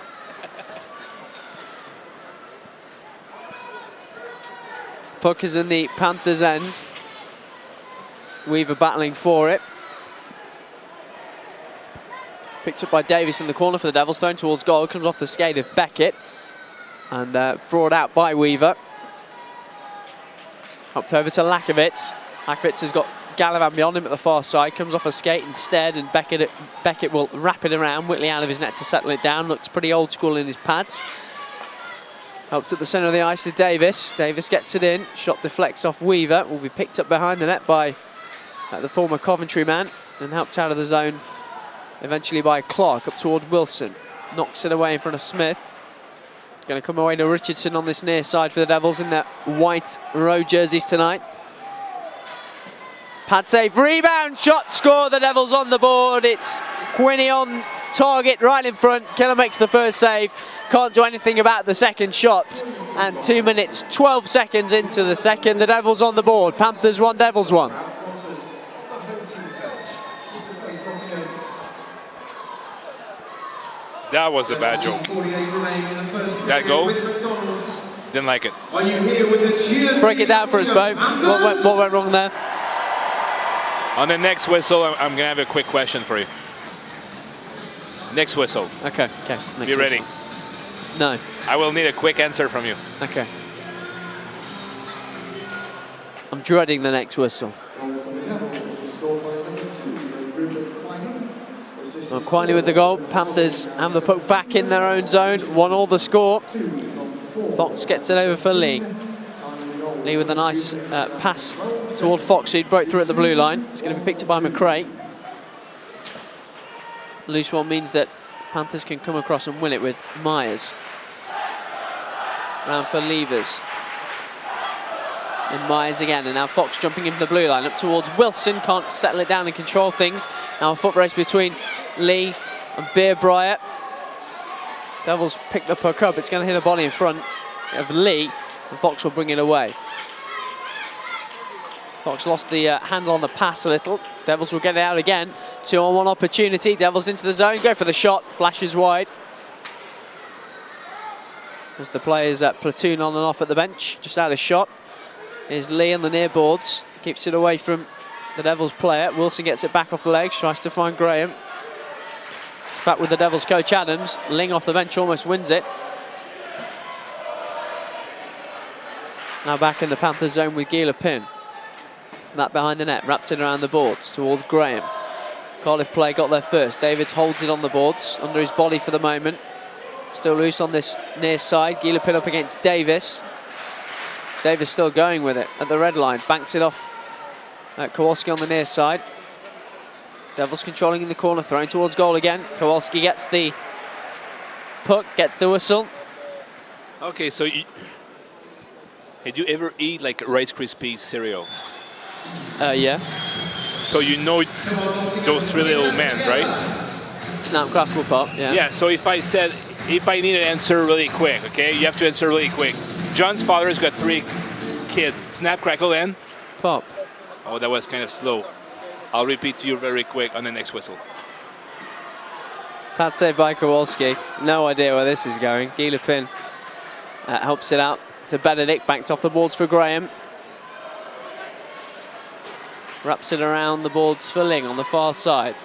Puck is in the Panthers' end. Weaver battling for it. Picked up by Davis in the corner for the Devils, thrown towards goal. Comes off the skate of Beckett and brought out by Weaver. Up over to Lakovic. Lakovic has got Gallivan beyond him at the far side. Comes off a skate instead, and Beckett will wrap it around. Whitley out of his net to settle it down. Looks pretty old school in his pads. Helps at the centre of the ice to Davis. Davis gets it in. Shot deflects off Weaver. Will be picked up behind the net by the former Coventry man and helped out of the zone eventually by Clark up toward Wilson. Knocks it away in front of Smith. Going to come away to Richardson on this near side for the Devils in their white row jerseys tonight. Pad save, rebound, shot, score. The Devils on the board. It's Quinney on target right in front. Keller makes the first save. Can't do anything about the second shot. And 2 minutes, 12 seconds into the second. The Devils on the board. Panthers 1, Devils 1. That was a bad joke. That goal? Didn't like it. Break it down for us, Bo. What went wrong there? On the next whistle, I'm going to have a quick question for you. Next whistle. Okay. Be ready. No. I will need a quick answer from you. Okay. I'm dreading the next whistle. Well, Quiney with the goal. Panthers have the puck back in their own zone. 1-1 the score. Fox gets it over for Lee. Lee with a nice pass toward Fox, who broke through at the blue line. It's going to be picked up by McRae. Loose one means that Panthers can come across and win it with Myers. Round for Levers. And Myers again, and now Fox jumping into the blue line up towards Wilson. Can't settle it down and control things. Now a foot race between Lee and Beerbrier. Devils pick the puck up. It's going to hit the body in front of Lee, and Fox will bring it away. Fox lost the handle on the pass a little. Devils will get it out again. 2-on-1 opportunity. Devils into the zone. Go for the shot. Flashes wide. As the players platoon on and off at the bench. Just out of shot is Lee on the near boards. Keeps it away from the Devils player. Wilson gets it back off the legs. Tries to find Graham. It's back with the Devils coach Adams. Ling off the bench almost wins it. Now back in the Panthers zone with Gila Pin. That behind the net, wraps it around the boards toward Graham. Cardiff play got there first. Davids holds it on the boards, under his body for the moment. Still loose on this near side. Gila Pin up against Davis. Davis still going with it at the red line. Banks it off at Kowalski on the near side. Devils controlling in the corner, throwing towards goal again. Kowalski gets the puck, gets the whistle. Okay, so did you ever eat like Rice Krispies cereals? Yeah. So you know those three little men, right? Snap, crackle, pop, yeah. Yeah, so if I need an answer really quick, okay? You have to answer really quick. John's father's got 3 kids. Snap, crackle, and? Pop. Oh, that was kind of slow. I'll repeat to you very quick on the next whistle. Pad save by Kowalski. No idea where this is going. Gila Pin helps it out to Benedict. Backed off the boards for Graham. Wraps it around the boards for Ling on the far side.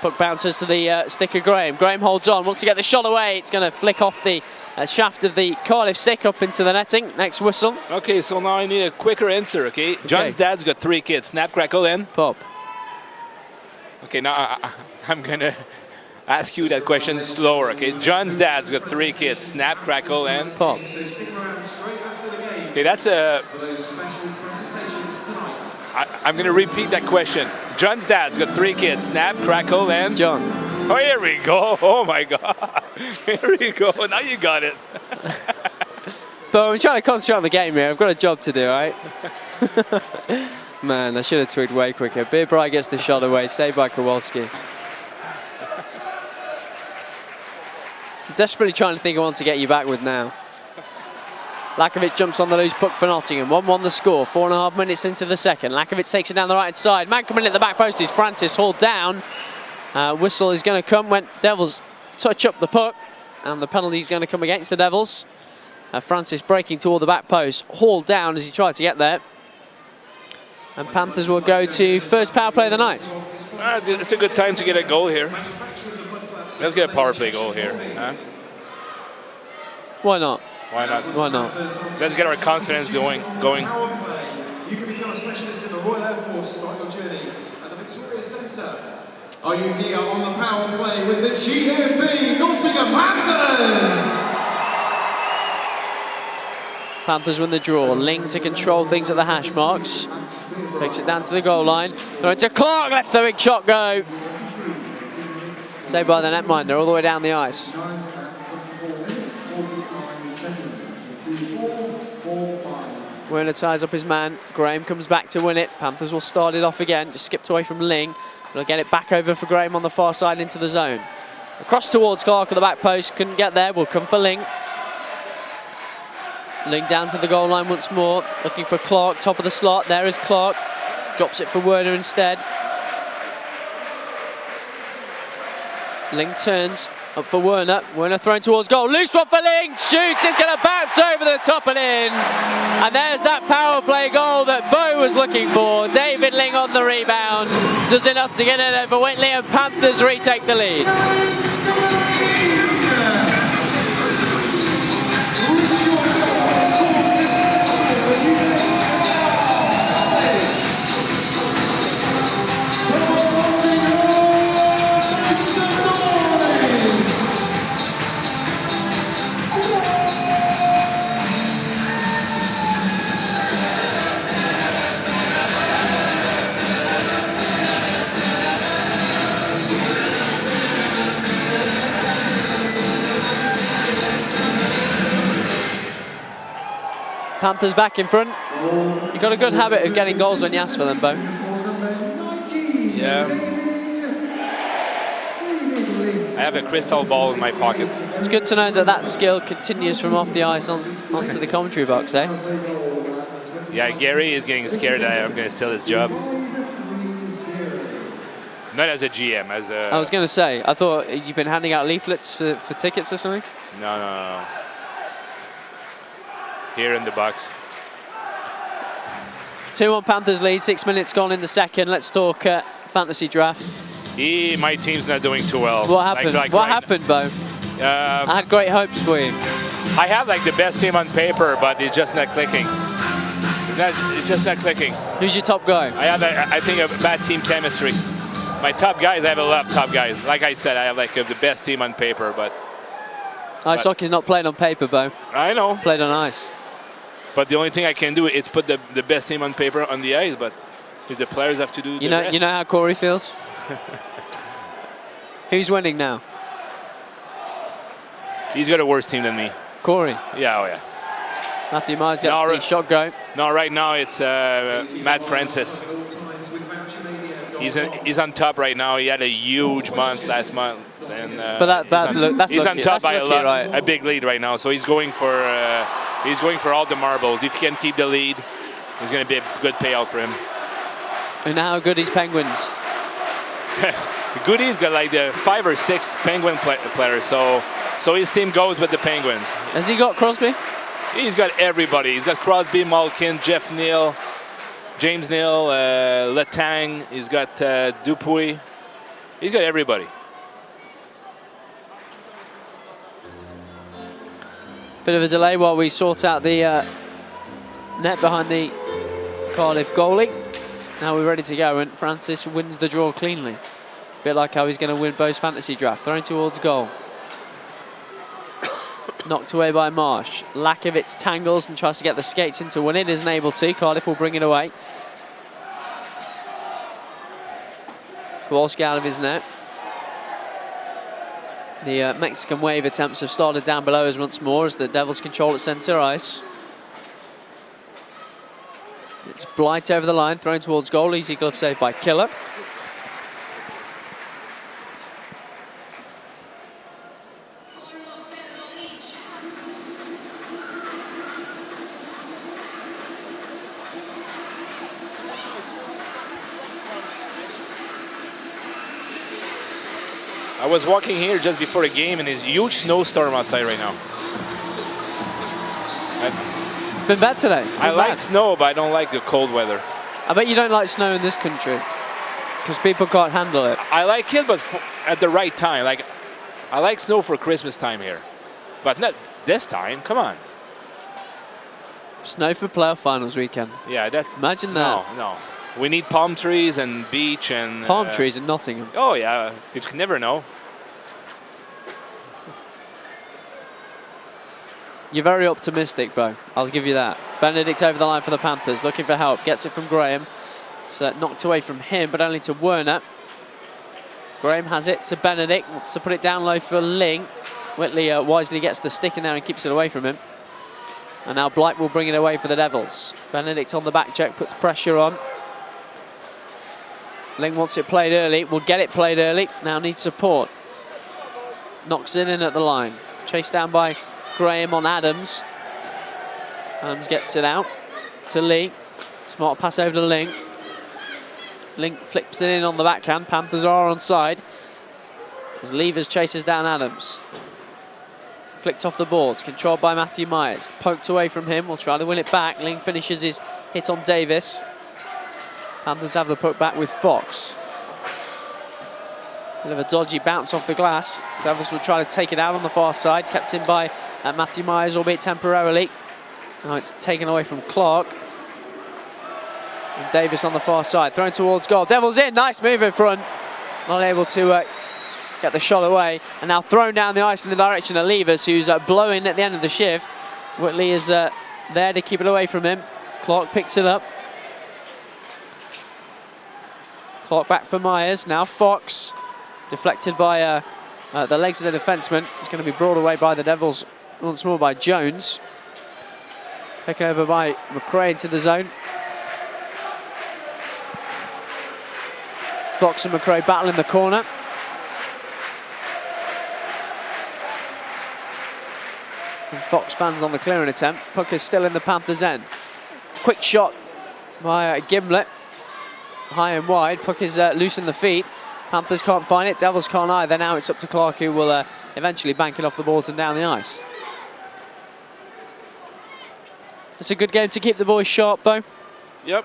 Puck bounces to the stick of Graham. Graham holds on, wants to get the shot away. It's going to flick off the shaft of the Cardiff stick up into the netting. Next whistle. Okay, so now I need a quicker answer, okay? John's dad's got 3 kids. Snap, crackle, and? Pop. Okay, now I'm going to ask you that question slower, okay? John's dad's got 3 kids. Snap, crackle, and? Pop. Okay, that's a... I'm going to repeat that question. John's dad's got 3 kids. Snap, crackle, and? John. Oh, here we go. Oh, my God. Here we go. Now you got it. But I'm trying to concentrate on the game here. I've got a job to do, right? Man, I should have twigged way quicker. Beerbright gets the shot away. Saved by Kowalski. Desperately trying to think of one to get you back with now. Lakovic jumps on the loose puck for Nottingham. 1-1 the score. 4.5 minutes into the second. Lakovic takes it down the right side. Man coming in at the back post is Francis, hauled down. Whistle is going to come when Devils touch up the puck. And the penalty is going to come against the Devils. Francis breaking toward the back post, hauled down as he tried to get there. And Panthers will go to first power play of the night. It's a good time to get a goal here. Let's get a power play goal here. Huh? Why not? Why not? Why not? Let's get our confidence going. You can become a specialist in the Royal Air Force. Start your journey at the Victoria Centre. Are you here on the power play with the GMB Nottingham Panthers? Panthers win the draw. Ling to control things at the hash marks. Takes it down to the goal line. Throw to Clark, lets the big shot go. Saved by the netminder all the way down the ice. Werner ties up his man. Graham comes back to win it. Panthers will start it off again. Just skipped away from Ling. They'll get it back over for Graham on the far side into the zone. Across towards Clark at the back post. Couldn't get there. Will come for Ling. Ling down to the goal line once more. Looking for Clark. Top of the slot. There is Clark. Drops it for Werner instead. Ling turns up for Werner. Werner thrown towards goal. Loose one for Ling. Shoots. It's going to bounce over the top and in. And there's that power play goal that Bo was looking for. David Ling on the rebound. Does enough to get it over Whitley, and Panthers retake the lead. Panthers back in front. You've got a good habit of getting goals when you ask for them, Bo. Yeah. I have a crystal ball in my pocket. It's good to know that that skill continues from off the ice onto the commentary box, eh? Yeah, Gary is getting scared that I'm going to steal his job. Not as a GM, as a... I was going to say, I thought you've been handing out leaflets for tickets or something? No. Here in the box. 2-1 Panthers lead, 6 minutes gone in the second. Let's talk fantasy draft. My team's not doing too well. What happened? What happened, Bo? I had great hopes for you. I have like the best team on paper, but it's just not clicking. It's just not clicking. Who's your top guy? I have, I think, a bad team chemistry. My top guys, I have a lot of top guys. Like I said, I have like the best team on paper, but... Ice hockey's not played on paper, Bo. I know. Played on ice. But the only thing I can do is put the best team on paper on the ice, but the players have to do the rest. You know how Corey feels? Who's winning now? He's got a worse team than me. Corey? Yeah, oh yeah. Matthew Myers gets the shot go. No, right now it's Matt Francis. He's on top right now. He had a huge month last month. And, but that's he's lucky. on top by Right. a big lead right now. So he's going for all the marbles. If he can keep the lead, it's going to be a good payout for him. And how good is Penguins? Goody's got like the 5 or 6 Penguin players, so his team goes with the Penguins. Has he got Crosby? He's got everybody. He's got Crosby, Malkin, Jeff Neal, James Neal, Letang. He's got Dupuis. He's got everybody. Bit of a delay while we sort out the net behind the Cardiff goalie. Now we're ready to go, and Francis wins the draw cleanly. A bit like how he's going to win Bo's fantasy draft. Thrown towards goal. Knocked away by Marsh. Lakovitz tangles and tries to get the skates in to win it. Isn't able to. Cardiff will bring it away. Kowalski out of his net. The Mexican wave attempts have started down below us once more as the Devils control at centre ice. It's Blight over the line, thrown towards goal. Easy glove save by Killer. I was walking here just before the game, and there's a huge snowstorm outside right now. It's been bad today. I like snow, but I don't like the cold weather. I bet you don't like snow in this country because people can't handle it. I like it, but at the right time. Like, I like snow for Christmas time here, but not this time. Come on. Snow for playoff finals weekend. Yeah, that's... Imagine that. No. We need palm trees and beach and... Palm trees in Nottingham. Oh, yeah. You can never know. You're very optimistic, Bo. I'll give you that. Benedict over the line for the Panthers, looking for help. Gets it from Graham. It's knocked away from him, but only to Werner. Graham has it to Benedict. Wants to put it down low for Ling. Whitley wisely gets the stick in there and keeps it away from him. And now Blight will bring it away for the Devils. Benedict on the back check, puts pressure on. Ling wants it played early. Will get it played early. Now needs support. Knocks it in at the line. Chased down by Graham on Adams. Adams gets it out to Lee. Smart pass over to Ling. Ling flips it in on the backhand. Panthers are on side as Levers chases down Adams. Flicked off the boards, controlled by Matthew Myers. Poked away from him, will try to win it back. Ling finishes his hit on Davis. Panthers have the puck back with Fox. Bit of a dodgy bounce off the glass. Devils will try to take it out on the far side. Kept in by Matthew Myers, albeit temporarily. Now it's taken away from Clark. And Davis on the far side, thrown towards goal. Devils in, nice move in front. Not able to get the shot away. And now thrown down the ice in the direction of Levers, who's blowing at the end of the shift. Whitley is there to keep it away from him. Clark picks it up. Clark back for Myers, now Fox. Deflected by the legs of the defenseman. It's going to be brought away by the Devils once more by Jones. Taken over by McRae into the zone. Fox and McRae battle in the corner. And Fox fans on the clearing attempt. Puck is still in the Panthers' end. Quick shot by Gimlet. High and wide. Puck is loose in the feet. Panthers can't find it. Devils can't either. Now it's up to Clark, who will eventually bank it off the boards and down the ice. It's a good game to keep the boys sharp, Bo. Yep.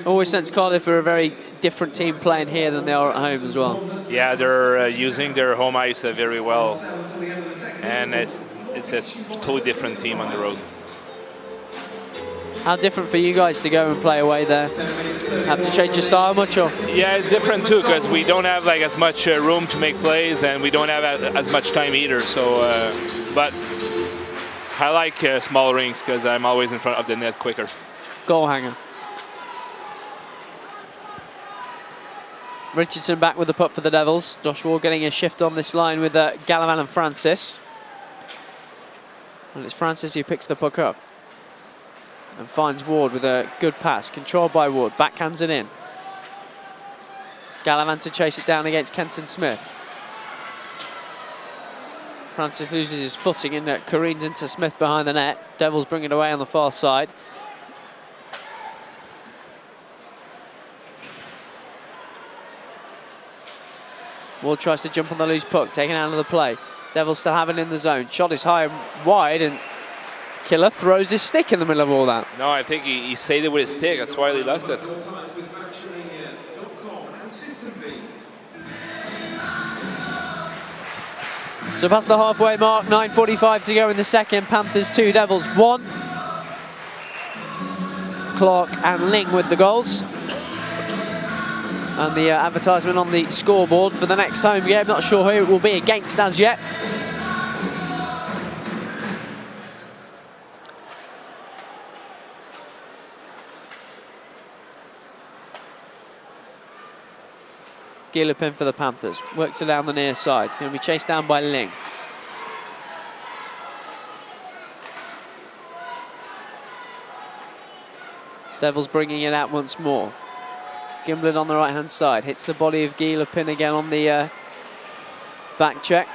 Always sense Cardiff are a very different team playing here than they are at home as well. Yeah, they're using their home ice very well, and it's a totally different team on the road. How different for you guys to go and play away there? Have to change your style much, or? Yeah, it's different too, because we don't have like as much room to make plays, and we don't have as much time either. So, but I like small rinks because I'm always in front of the net quicker. Goal hanger. Richardson back with the puck for the Devils. Josh Ward getting a shift on this line with Gallivan and Francis. And it's Francis who picks the puck up and finds Ward with a good pass, controlled by Ward, backhands it in. Gallivan to chase it down against Kenton Smith. Francis loses his footing and careens into Smith behind the net. Devils bring it away on the far side. Ward tries to jump on the loose puck, taken out of the play. Devils still have it in the zone. Shot is high and wide, and Killer throws his stick in the middle of all that. No, I think he saved it with his stick. That's why he lost it. So past the halfway mark, 9:45 to go in the second. Panthers 2, Devils 1. Clark and Ling with the goals. And the advertisement on the scoreboard for the next home game. Not sure who it will be against as yet. Gillipin for the Panthers. Works it down the near side. It's going to be chased down by Ling. Devils bringing it out once more. Gimblin on the right-hand side. Hits the body of Gillipin again on the back check.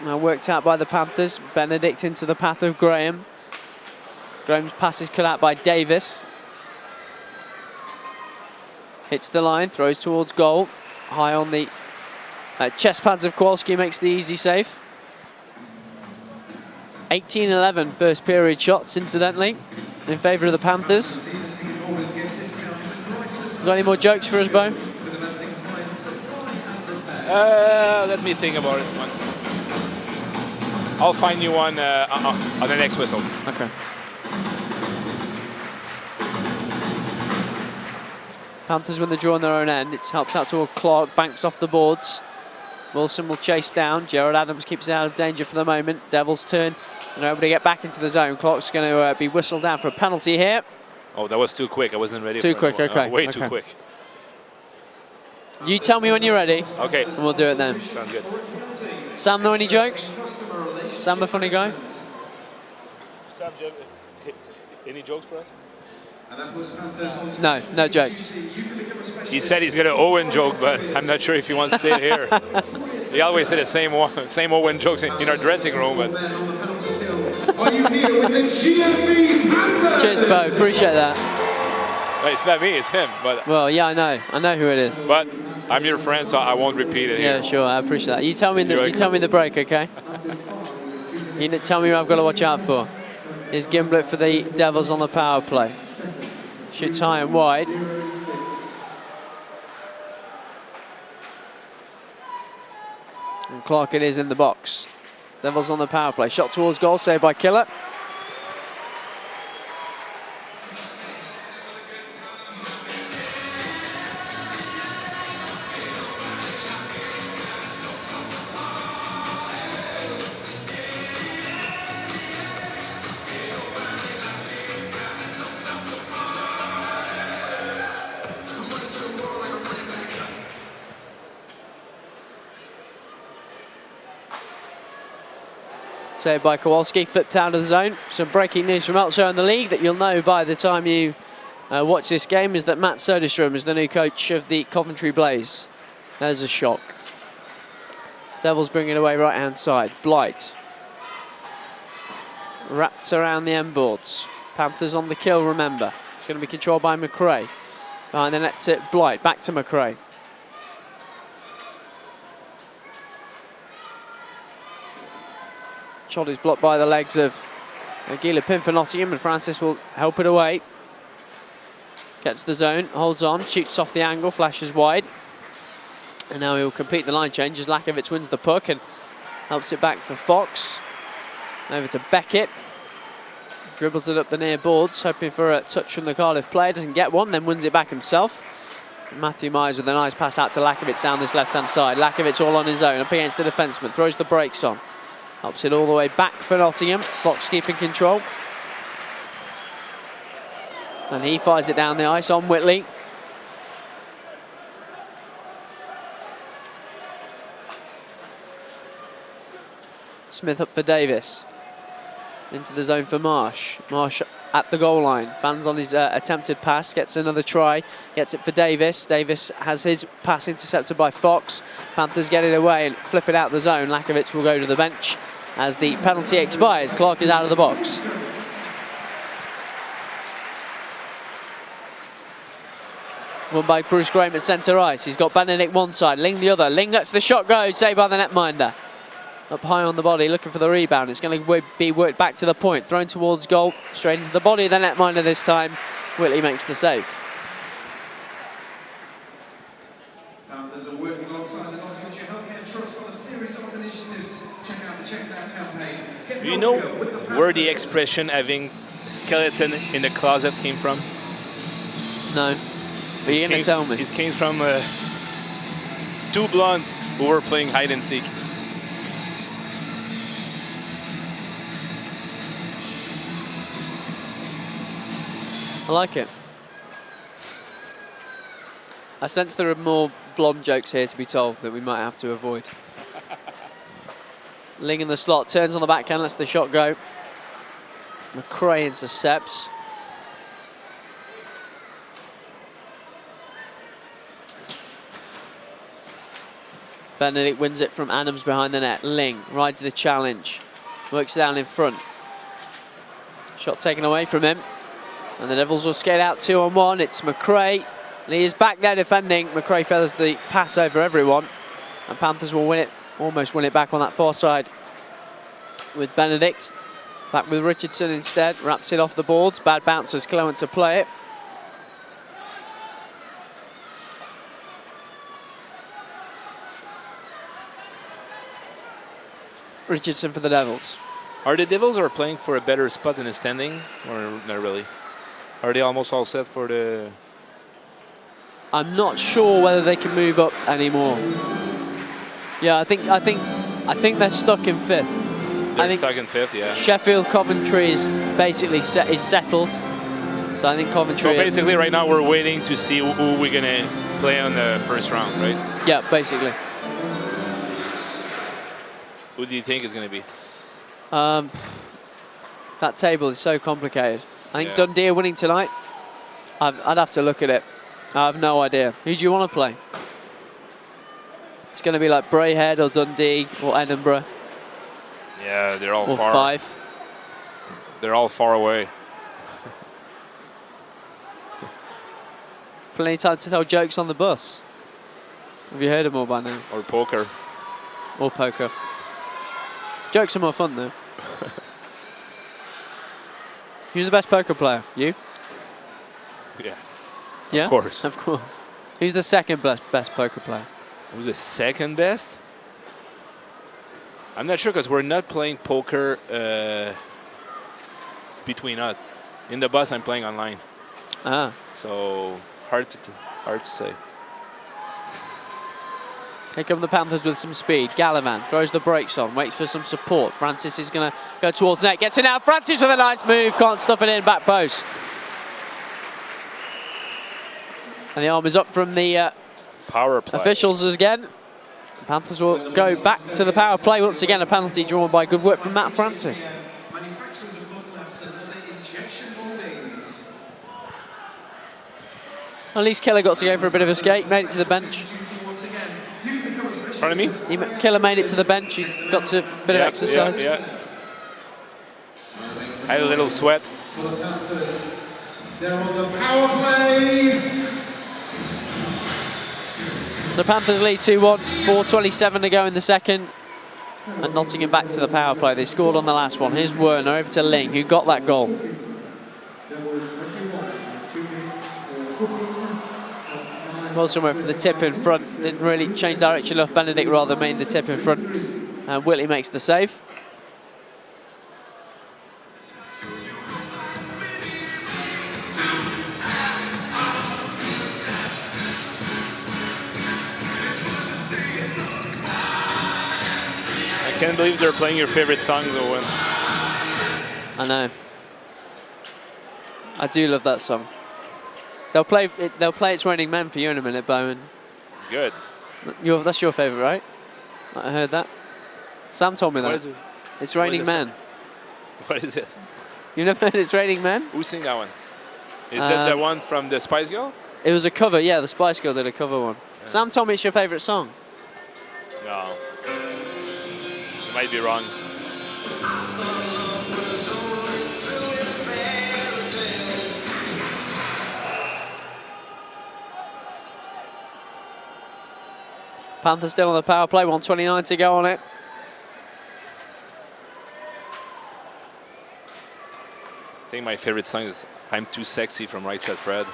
Now worked out by the Panthers. Benedict into the path of Graham. Graham's pass is cut out by Davis. Hits the line, throws towards goal. High on the chest pads of Kowalski, makes the easy save. 18-11 first period shots, incidentally, in favour of the Panthers. Got any more jokes for us, Bo? Let me think about it. I'll find you one on the next whistle. Okay. Panthers win the draw on their own end. It's helped out to Clark, banks off the boards. Wilson will chase down. Gerald Adams keeps it out of danger for the moment. Devils turn and are able to get back into the zone. Clark's going to be whistled down for a penalty here. Oh, that was too quick. I wasn't ready. Too for quick, it. okay. Way okay. too quick. You tell me when you're ready. Okay. And we'll do it then. Sounds good. Sam, know any jokes? Sam, the funny guy? Sam, any jokes for us? No, no jokes. He said he's going to Owen joke, but I'm not sure if he wants to say it here. He always said the same Owen jokes in our dressing room. But Are you here with the GMB Panthers? Cheers, Bo. Appreciate that. it's not me, it's him. But Well, yeah, I know who it is. But I'm your friend, so I won't repeat it here. Yeah, sure. I appreciate that. You tell me in the break, okay? You tell me who I've got to watch out for. Here's Gimblett for the Devils on the power play. Shoots high and wide. And Clark it is in the box. Devils on the power play. Shot towards goal, saved by Killer. Saved by Kowalski, flipped out of the zone. Some breaking news from elsewhere in the league that you'll know by the time you watch this game is that Matt Soderstrom is the new coach of the Coventry Blaze. There's a shock. Devils bring it away right hand side. Blight wraps around the end boards. Panthers on the kill, remember. It's going to be controlled by McRae. Behind the net's it, Blight, back to McRae. Shot is blocked by the legs of Gila Pym for Nottingham, and Francis will help it away. Gets the zone, holds on, shoots off the angle, flashes wide. And now he'll complete the line change as Lakovic wins the puck and helps it back for Fox. Over to Beckett. Dribbles it up the near boards, hoping for a touch from the Cardiff player. Doesn't get one, then wins it back himself. Matthew Myers with a nice pass out to Lakovic down this left-hand side. Lakovic all on his own, up against the defenseman, throws the brakes on. Helps it all the way back for Nottingham. Fox keeping control. And he fires it down the ice on Whitley. Smith up for Davis. Into the zone for Marsh. Marsh at the goal line. Fans on his attempted pass. Gets another try. Gets it for Davis. Davis has his pass intercepted by Fox. Panthers get it away and flip it out the zone. Lakovic will go to the bench as the penalty expires. Clark is out of the box. Won by Bruce Graham at centre ice. He's got Benedict one side, Ling the other. Ling lets the shot go, saved by the netminder. Up high on the body, looking for the rebound. It's going to be worked back to the point. Thrown towards goal, straight into the body of the netminder this time. Whitley makes the save. There's a working alongside the Nottinghamshire Healthcare Trust on a series of initiatives. Check out the Check It Out campaign. Do you know where the expression having skeleton in the closet came from? No. But you're going to tell me. It came from two blondes who were playing hide and seek. I like it. I sense there are more blonde jokes here to be told that we might have to avoid. Ling in the slot, turns on the backhand, lets the shot go. McRae intercepts. Benedict wins it from Adams behind the net. Ling rides the challenge, works down in front. Shot taken away from him. And the Devils will skate out 2-on-1. It's McRae. Lee is back there defending. McRae feathers the pass over everyone. And Panthers will win it, almost win it back on that far side with Benedict. Back with Richardson instead, wraps it off the boards. Bad bounce as Clement to play it. Richardson for the Devils. Are the Devils are playing for a better spot in the standing, or not really? Are they almost all set for the? I'm not sure whether they can move up anymore. Yeah, I think they're stuck in 5th. They're stuck in 5th, yeah. Sheffield, Coventry is basically settled. So I think Coventry. So basically, right now we're waiting to see who we're gonna play on the first round, right? Yeah, basically. Who do you think is gonna be? That table is so complicated. I think Yeah. Dundee are winning tonight. I'd have to look at it. I have no idea. Who do you want to play? It's going to be like Braehead or Dundee or Edinburgh. Yeah, they're all or far. Fife. They're all far away. Plenty of time to tell jokes on the bus. Have you heard them all by now? Or poker. Or poker. Jokes are more fun though. Who's the best poker player? You? Yeah. Yeah? Of course. Of course. Who's the second best poker player? Who's the second best? I'm not sure because we're not playing poker between us. In the bus, I'm playing online. Ah. So hard to say. Here come the Panthers with some speed. Gallivan throws the brakes on, waits for some support. Francis is going to go towards net, gets it out. Francis with a nice move, can't stuff it in, back post. And the arm is up from the Power play. officials again. The Panthers will go back to the power play. Once again, a penalty drawn by good work from Matt Francis. Manufacturers of blood flaps and other injection moldings. At least Killer got to go for a bit of escape, made it to the bench. Pardon me? Killer made it to the bench, he got to a bit of exercise. Yeah. Had a little sweat. For the Panthers, they're on the power play. So Panthers lead 2-1, 4:27 to go in the second. And Nottingham back to the power play. They scored on the last one. Here's Werner over to Ling, who got that goal. Wilson went for the tip in front. Didn't really change direction enough. Benedict rather made the tip in front. And Whitley makes the save. I can't believe they're playing your favorite song, though. I know. I do love that song. They'll play It's Raining Men for you in a minute, Bowen. Good. That's your favourite, right? I heard that. Sam told me that. What is it? It's Raining Men. What is it? You never heard It's Raining Men? Who sang that one? Is it the one from the Spice Girl? It was a cover, yeah, the Spice Girl did a cover one. Yeah. Sam told me it's your favourite song. No. You might be wrong. Panthers still on the power play, 1:29 to go on it. I think my favorite song is I'm Too Sexy from Right Said Fred.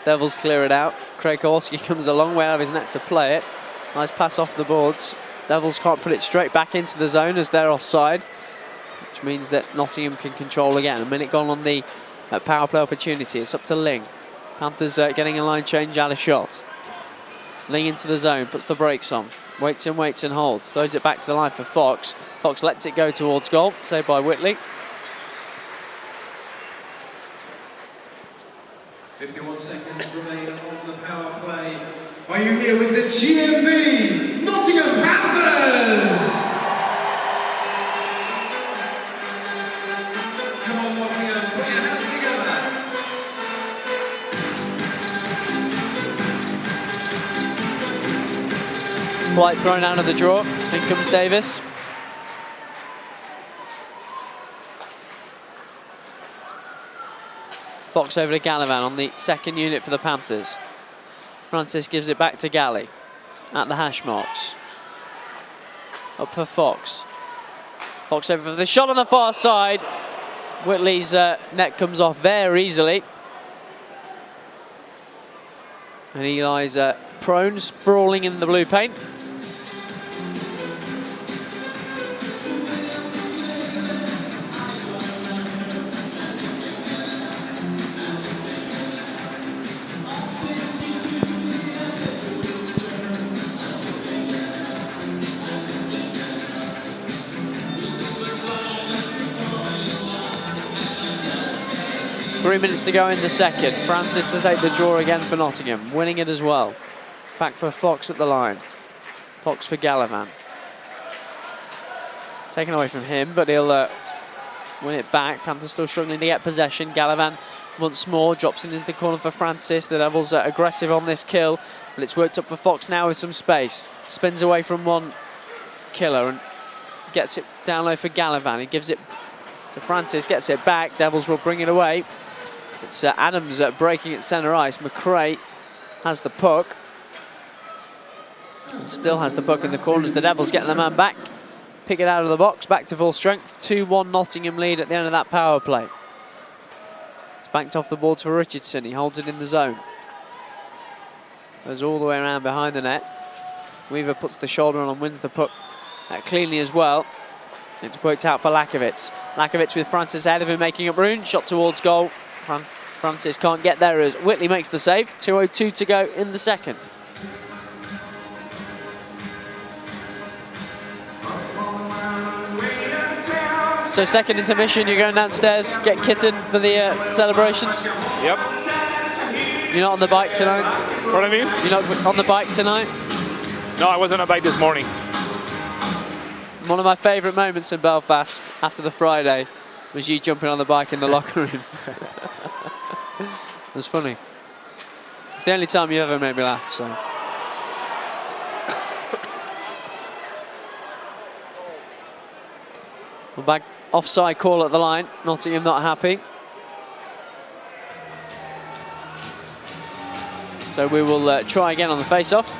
Devils clear it out. Craig Kowalski comes a long way out of his net to play it. Nice pass off the boards. Devils can't put it straight back into the zone as they're offside, which means that Nottingham can control again. A minute gone on the power play opportunity. It's up to Ling. Panthers getting a line change out of shot. Ling into the zone, puts the brakes on. Waits and holds. Throws it back to the line for Fox. Fox lets it go towards goal. Saved by Whitley. 51 seconds remain on the power play. Are you here with the GMB Nottingham Panthers? Come on, Nottingham, put your hands together. Blight thrown out of the draw. In comes Davis. Fox over to Gallivan on the second unit for the Panthers. Francis gives it back to Galley at the hash marks. Up for Fox. Fox over for the shot on the far side. Whitley's net comes off very easily. And he lies prone, sprawling in the blue paint. Three minutes to go in the second. Francis to take the draw again for Nottingham, winning it as well. Back for Fox at the line. Fox for Gallivan. Taken away from him, but he'll win it back. Panthers still struggling to get possession. Gallivan once more drops it into the corner for Francis. The Devils are aggressive on this kill, but it's worked up for Fox now with some space. Spins away from one killer and gets it down low for Gallivan. He gives it to Francis, gets it back. Devils will bring it away. It's Adams breaking at centre ice. McRae has the puck. And still has the puck in the corners. The Devils getting the man back. Pick it out of the box. Back to full strength. 2-1 Nottingham lead at the end of that power play. It's banked off the boards for Richardson. He holds it in the zone. Goes all the way around behind the net. Weaver puts the shoulder on and wins the puck cleanly as well. It's worked out for Lakovitz. Lakovitz with Francis ahead of him, making up room. Shot towards goal. Francis can't get there as Whitley makes the save. 2:02 to go in the second. So second intermission, you're going downstairs, get kitted for the celebrations? Yep. You're not on the bike tonight? Pardon me? You're not on the bike tonight? No, I wasn't on a bike this morning. One of my favourite moments in Belfast after the Friday was you jumping on the bike in the locker room. It was funny. It's the only time you ever made me laugh, so. We're back, offside call at the line. Nottingham not happy. So we will try again on the face-off.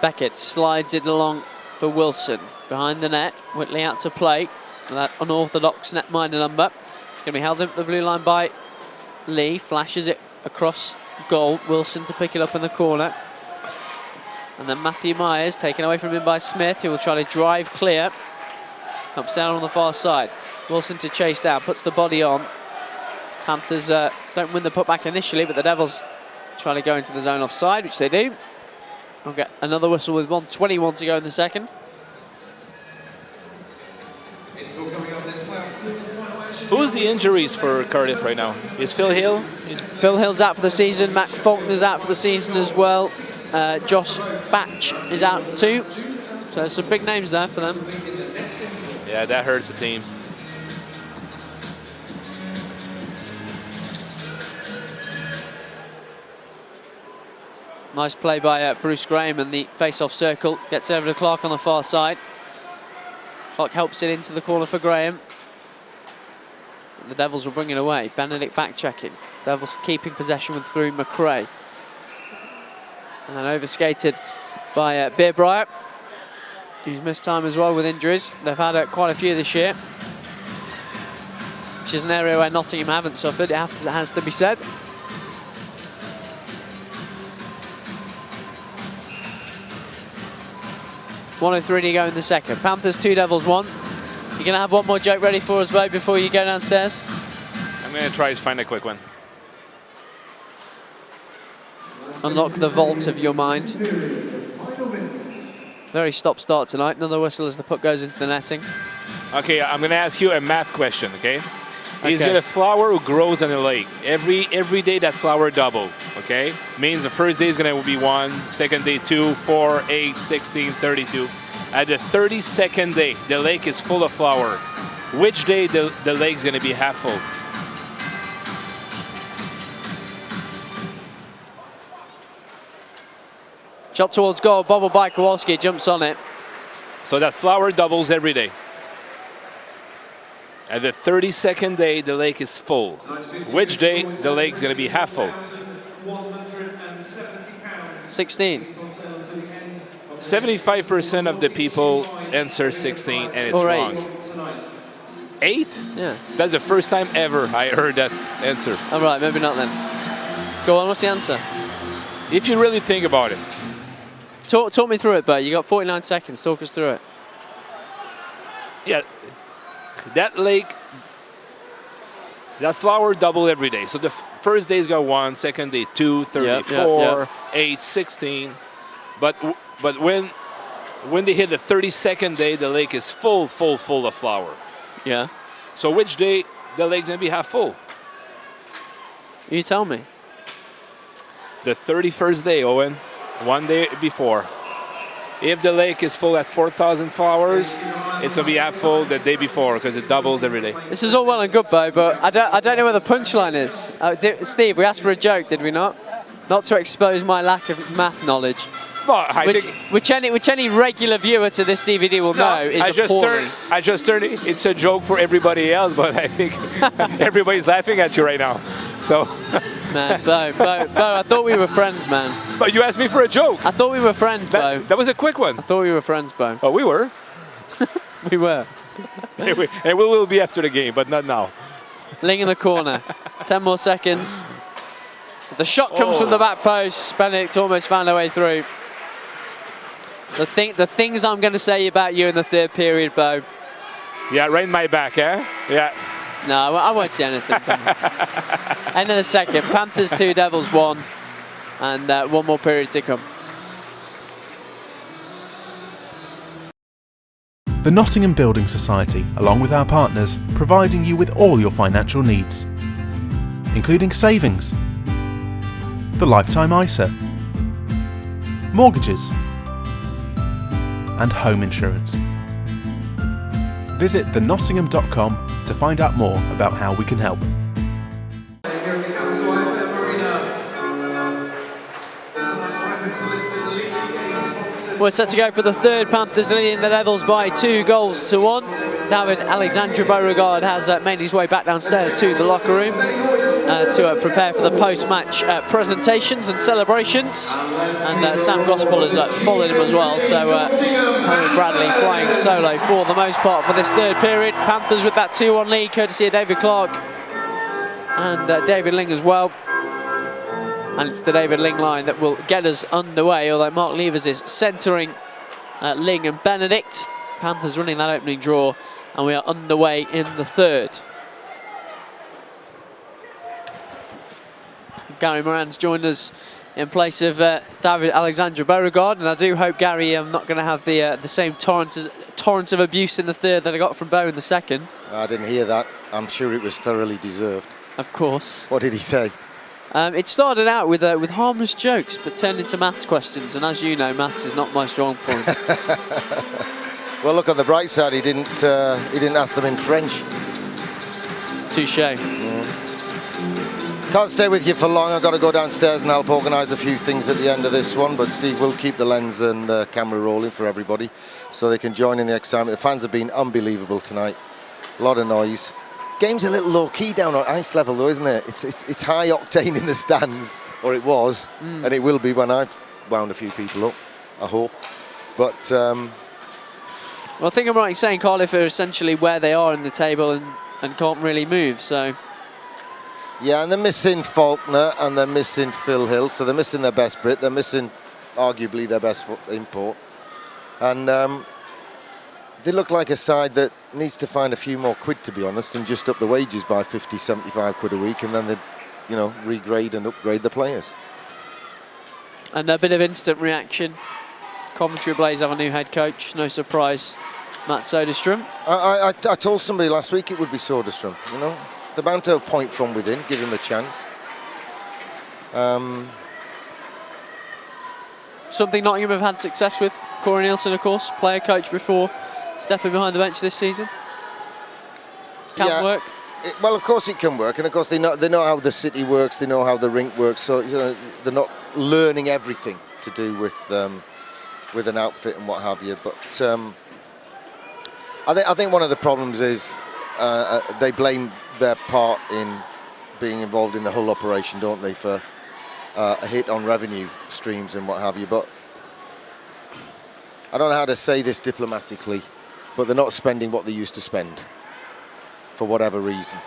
Beckett slides it along for Wilson. Behind the net, Whitley out to play. That unorthodox netminder number. It's going to be held up the blue line by Lee. Flashes it across goal. Wilson to pick it up in the corner. And then Matthew Myers taken away from him by Smith, who will try to drive clear. Comes down on the far side. Wilson to chase down, puts the body on. Panthers don't win the putback initially, but the Devils try to go into the zone offside, which they do. We'll get another whistle with 1:21 to go in the second. Who's the injuries for Cardiff right now? Is Phil Hill? Phil Hill's out for the season. Matt Faulkner's out for the season as well. Josh Batch is out too. So there's some big names there for them. Yeah, that hurts the team. Nice play by Bruce Graham, and the face-off circle gets over to Clark on the far side. Clark helps it into the corner for Graham. The Devils will bring it away. Benedict back checking. Devils keeping possession with through McRae. And then overskated by Beerbrier, who's missed time as well with injuries. They've had quite a few this year, which is an area where Nottingham haven't suffered, it has to be said. .103 to go in the second. Panthers 2, Devils 1. You're going to have one more joke ready for us, babe, before you go downstairs? I'm going to try to find a quick one. Unlock the vault of your mind. Very stop-start tonight. Another whistle as the puck goes into the netting. Okay, I'm going to ask you a math question, okay? Is it a flower who grows on a lake? Every day that flower double, okay? Means the first day is going to be 1, second day 2, 4, 8, 16, 32. At the 32nd day, the lake is full of flower. Which day the lake's going to be half full? Shot towards goal, bobbled by Kowalski, jumps on it. So that flower doubles every day. At the 32nd day, the lake is full. Which day the lake's going to be half full? 16. 75% of the people answer 16, and it's or wrong. 8? Yeah. That's the first time ever I heard that answer. All right, maybe not then. Go on, what's the answer? If you really think about it. Talk me through it, Bo. You got 49 seconds. Talk us through it. Yeah, that lake, that flower double every day. So the first day's got 1, second day 2, 34, 8, 16. But when they hit the 32nd day, the lake is full of flower. Yeah. So which day the lake's gonna be half full? You tell me. The 31st day, Owen. 1 day before. If the lake is full at 4,000 flowers, it's gonna be half full the day before because it doubles every day. This is all well and good, Bo, but I don't know where the punchline is. Steve, we asked for a joke, did we not? Not to expose my lack of math knowledge. Well, which any regular viewer to this DVD will know is appalling. I just turned it. It's a joke for everybody else, but I think everybody's laughing at you right now. So. Man, Bo, I thought we were friends, man. But you asked me for a joke. I thought we were friends, Bo. That was a quick one. I thought we were friends, Bo. Oh, we were. We were. And we will be after the game, but not now. Ling in the corner. 10 more seconds. The shot comes from the back post. Benedict almost found their way through. The things I'm going to say about you in the third period, Bo. Yeah, right in my back, eh? Yeah. No, I won't say anything. End of the second. Panthers 2, Devils 1. And 1 more period to come. The Nottingham Building Society, along with our partners, providing you with all your financial needs, including savings, the lifetime ISA, mortgages, and home insurance. Visit thenottingham.com to find out more about how we can help. Here at the Council FM Arena. There's a nice rapid solicitors elite game sponsored. We're set to go for the third. Panthers leading the Devils by 2 goals to 1. David Alexandra Beauregard has made his way back downstairs to the locker room to prepare for the post-match presentations and celebrations. And Sam Gospel has followed him as well. So Owen Bradley flying solo for the most part for this third period. Panthers with that 2-1 lead, courtesy of David Clark and David Ling as well. And it's the David Ling line that will get us underway, although Mark Levers is centering Ling and Benedict. Panthers running that opening draw, and we are underway in the third. Gary Moran's joined us in place of David Alexandra Beauregard, and I do hope, Gary, I'm not going to have the same torrent of abuse in the third that I got from Bo in the second. I didn't hear that. I'm sure it was thoroughly deserved. Of course. What did he say? It started out with harmless jokes, but turned into maths questions, and as you know, maths is not my strong point. Well, look on the bright side. He didn't ask them in French. Touché. Can't stay with you for long. I've got to go downstairs and help organise a few things at the end of this one. But Steve will keep the lens and the camera rolling for everybody, so they can join in the excitement. The fans have been unbelievable tonight. A lot of noise. Game's a little low-key down on ice level, though, isn't it? It's high octane in the stands, or it was, and it will be when I've wound a few people up. I hope. But. Well, I think I'm right in saying Cardiff are essentially where they are in the table and can't really move, so... Yeah, and they're missing Faulkner and they're missing Phil Hill, so they're missing their best Brit, they're missing arguably their best import. And they look like a side that needs to find a few more quid, to be honest, and just up the wages by 50, 75 quid a week, and then they, regrade and upgrade the players. And a bit of instant reaction. Coventry Blaze have a new head coach, no surprise, Matt Soderstrom. I told somebody last week it would be Soderstrom, They're bound to a point from within, give him a chance. Something Nottingham have had success with. Corey Nielsen, of course, player coach before stepping behind the bench this season. Can work. Well, of course it can work, and of course they know how the city works, they know how the rink works, so they're not learning everything to do with an outfit and what have you. But I think one of the problems is they blame their part in being involved in the Hull operation, don't they, for a hit on revenue streams and what have you. But I don't know how to say this diplomatically, but they're not spending what they used to spend for whatever reason.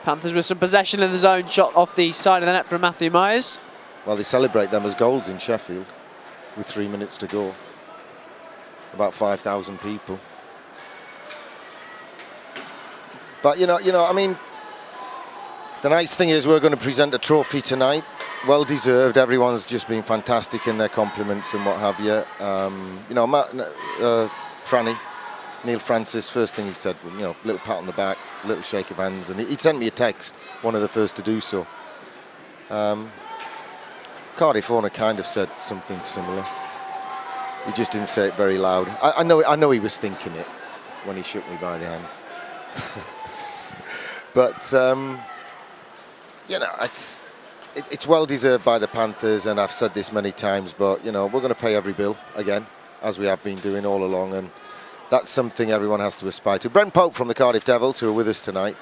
Panthers with some possession in the zone, shot off the side of the net from Matthew Myers. Well, they celebrate them as goals in Sheffield with 3 minutes to go. About 5,000 people. But you know, I mean, the nice thing is we're going to present a trophy tonight. Well deserved. Everyone's just been fantastic in their compliments and what have you. You know, Franny, Neil Francis, first thing he said, you know, little pat on the back, little shake of hands, and he sent me a text, one of the first to do so. Cardiff owner kind of said something similar. He just didn't say it very loud. I know he was thinking it when he shook me by the hand. But you know, it's well deserved by the Panthers, and I've said this many times, but you know, we're going to pay every bill again, as we have been doing all along, and that's something everyone has to aspire to. Brent Pope from the Cardiff Devils, who are with us tonight.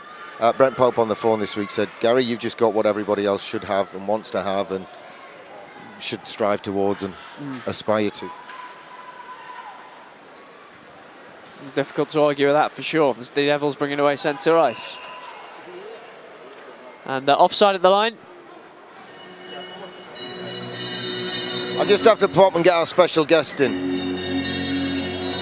Brent Pope on the phone this week said, Gary, you've just got what everybody else should have and wants to have and should strive towards and aspire to. Difficult to argue with that for sure. As the Devils bringing away centre ice. And offside at the line. I'll just have to pop and get our special guest in.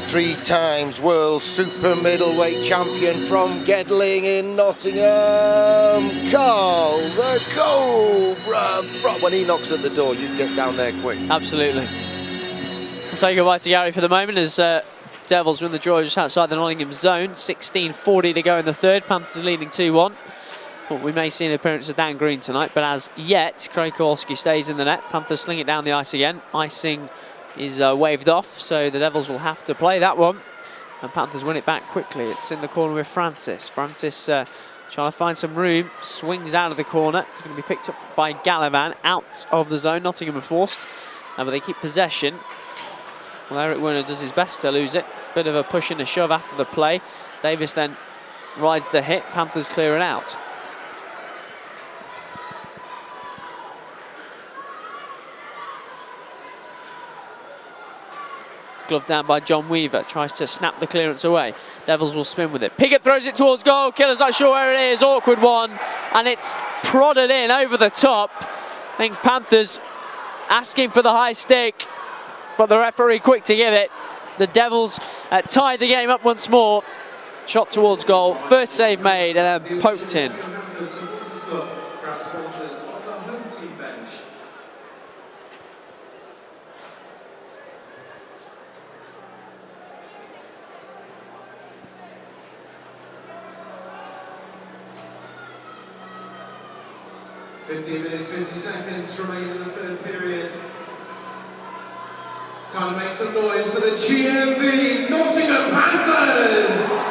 3 times world super middleweight champion from Gedling in Nottingham, Carl the Cobra. When he knocks at the door, you get down there quick. Absolutely. I'll say goodbye to Gary for the moment as Devils win the draw just outside the Nottingham zone. 16:40 to go in the third. Panthers leading 2-1. Well, we may see an appearance of Dan Green tonight, but as yet, Craig Kowalski stays in the net. Panthers sling it down the ice again. Icing is waved off, so the Devils will have to play that one. And Panthers win it back quickly. It's in the corner with Francis. Francis trying to find some room, swings out of the corner. It's going to be picked up by Gallivan, out of the zone. Nottingham are forced, but they keep possession. Well, Eric Werner does his best to lose it. Bit of a push and a shove after the play. Davis then rides the hit. Panthers clear it out. Glove down by John Weaver, tries to snap the clearance away. Devils will spin with it. Piggott throws it towards goal. Killer's not sure where it is. Awkward one, and it's prodded in over the top. I think Panthers asking for the high stick, but the referee quick to give it. The Devils tied the game up once more. Shot towards goal. First save made and then poked in. 15 minutes, 50 seconds remain in the third period. Time to make some noise for the GMB Nottingham Panthers!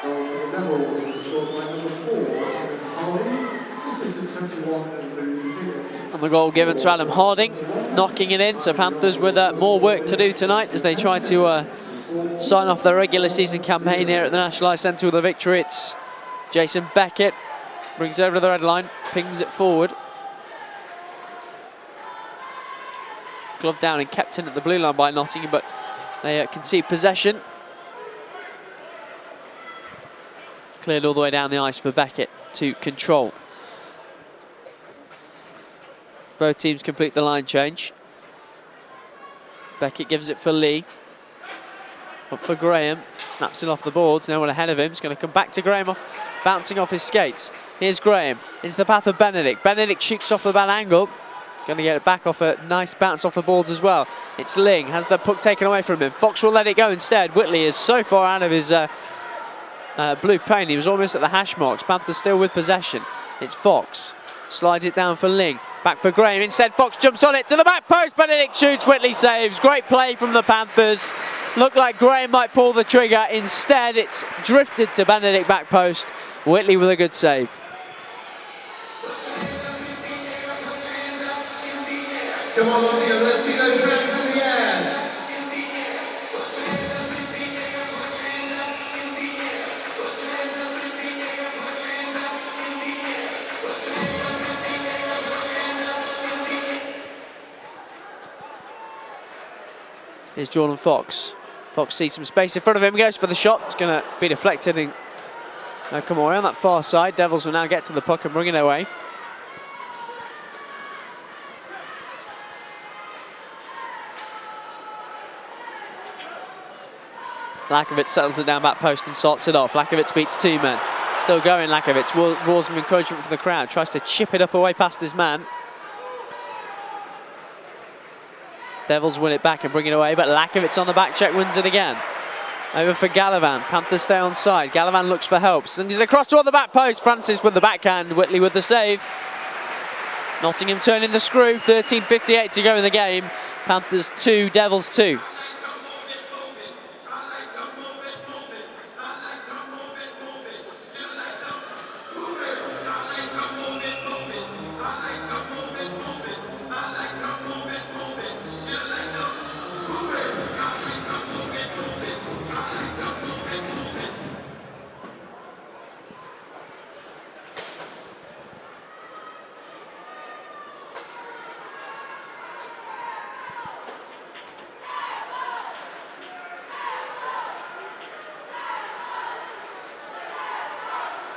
Goal for the Devils, scored by number 4, Adam Harding. Assistant 21, and Lou Piggott. And the goal given to Adam Harding, knocking it in. So Panthers with more work to do tonight as they try to sign off their regular season campaign here at the National Ice Centre with a victory. It's Jason Beckett, brings it over to the red line, pings it forward. Glove down and kept in at the blue line by Nottingham, but they concede possession. Cleared all the way down the ice for Beckett to control. Both teams complete the line change. Beckett gives it for Lee. Up for Graham. Snaps it off the boards. No one ahead of him. It's going to come back to Graham, bouncing off his skates. Here's Graham. Into the path of Benedict. Benedict shoots off the bad angle. Going to get it back off a nice bounce off the boards as well. It's Ling. Has the puck taken away from him. Fox will let it go instead. Whitley is so far out of his blue paint. He was almost at the hash marks. Panthers still with possession. It's Fox. Slides it down for Ling. Back for Graham. Instead, Fox jumps on it to the back post. Benedict shoots. Whitley saves. Great play from the Panthers. Looked like Graham might pull the trigger. Instead, it's drifted to Benedict back post. Whitley with a good save. Come on, Nottingham, let's see those hands in the air. Here's Jordan Fox. Fox sees some space in front of him, goes for the shot. It's going to be deflected and come around that far side. Devils will now get to the puck and bring it away. Lakovic settles it down back post and sorts it off. Lakovic beats two men. Still going, Lakovic. Roars of encouragement for the crowd. Tries to chip it up away past his man. Devils win it back and bring it away, but Lakovic on the back check wins it again. Over for Gallivan. Panthers stay on side. Gallivan looks for help. Sends it across toward the back post. Francis with the backhand. Whitley with the save. Nottingham turning the screw. 13:58 to go in the game. Panthers 2, Devils 2.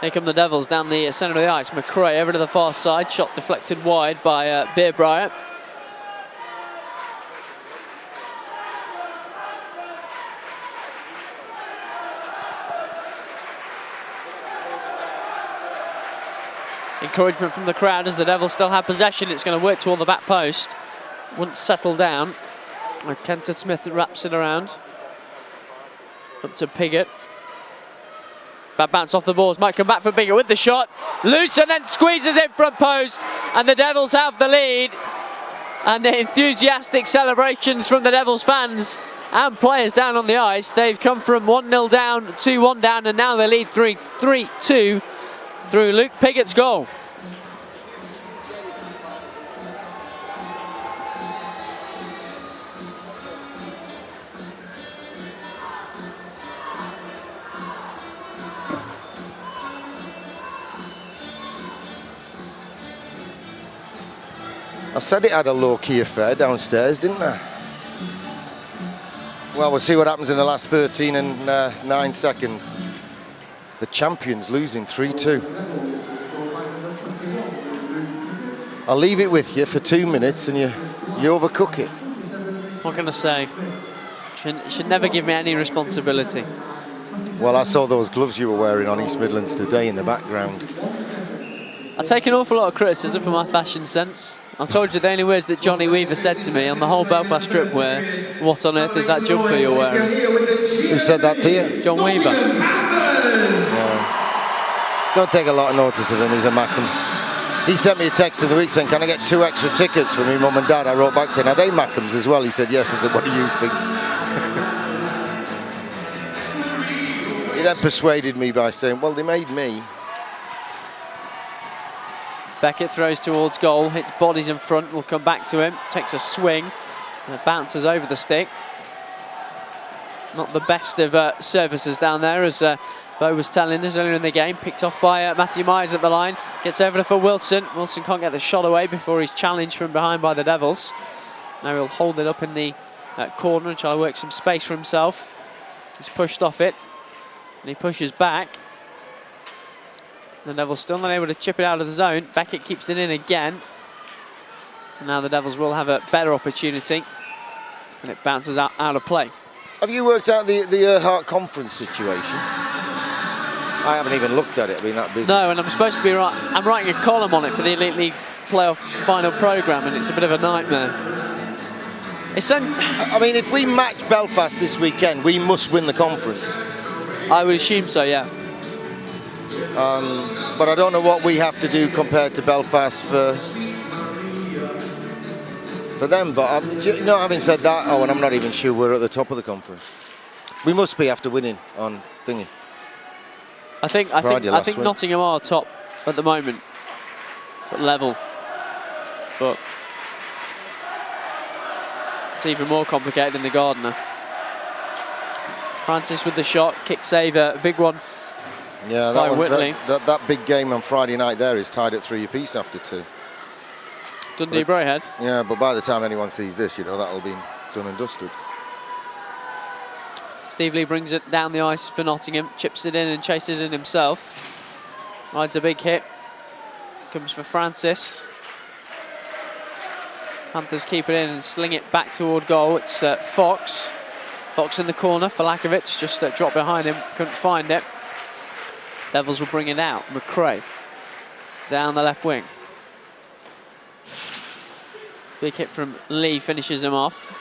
Here come the Devils down the centre of the ice. McRae over to the far side. Shot deflected wide by Beerbreyer. Encouragement from the crowd as the Devils still have possession. It's going to work toward the back post. Wouldn't settle down. Kenta Smith wraps it around. Up to Piggott. Bad bounce off the balls. Might come back for Piggott with the shot. Loose and then squeezes in front post. And the Devils have the lead. And the enthusiastic celebrations from the Devils fans and players down on the ice. They've come from 1-0 down, 2-1 down, and now they lead 3-2 through Luke Piggott's goal. I said it had a low-key affair downstairs, didn't I? Well, we'll see what happens in the last 13 and 9 seconds. The champions losing 3-2. I'll leave it with you for 2 minutes and you overcook it. What can I say? Should never give me any responsibility. Well, I saw those gloves you were wearing on East Midlands today in the background. I take an awful lot of criticism for my fashion sense. I told you the only words that Johnny Weaver said to me on the whole Belfast trip were, "What on earth is that jumper you're wearing?" Who said that to you? John Weaver. Don't take a lot of notice of him, he's a Mackem. He sent me a text in the week saying, "Can I get 2 extra tickets for me, Mum and Dad?" I wrote back saying, "Are they Mackems as well?" He said, "Yes." I said, "What do you think?" He then persuaded me by saying, "Well, they made me." Beckett throws towards goal, hits bodies in front, will come back to him, takes a swing, and it bounces over the stick. Not the best of services down there, as Bo was telling us earlier in the game. Picked off by Matthew Myers at the line, gets over for Wilson. Wilson can't get the shot away before he's challenged from behind by the Devils. Now he'll hold it up in the corner and try to work some space for himself. He's pushed off it, and he pushes back. The Devils still not able to chip it out of the zone. Beckett keeps it in again. And now the Devils will have a better opportunity. And it bounces out of play. Have you worked out the Earhart Conference situation? I haven't even looked at it, I've been that busy. No, and I'm supposed to be I'm writing a column on it for the Elite League playoff final programme, and it's a bit of a nightmare. I mean, if we match Belfast this weekend, we must win the conference. I would assume so, yeah. But I don't know what we have to do compared to Belfast for them. But you know, having said that, and I'm not even sure we're at the top of the conference. We must be after winning on thingy. I think Nottingham are top at the moment, at level. But it's even more complicated in the Gardiner. Francis with the shot, kick save, a big one. Yeah, by Whitley. That big game on Friday night there is tied at 3 apiece after 2. Dundee Braehead. Yeah, but by the time anyone sees this, you know, that'll be done and dusted. Steve Lee brings it down the ice for Nottingham, chips it in and chases it in himself. Rides a big hit. Comes for Francis. Panthers keep it in and sling it back toward goal. It's Fox. Fox in the corner for lack of it. Just dropped behind him, couldn't find it. Devils will bring it out. McRae down the left wing. Big hit from Lee finishes him off.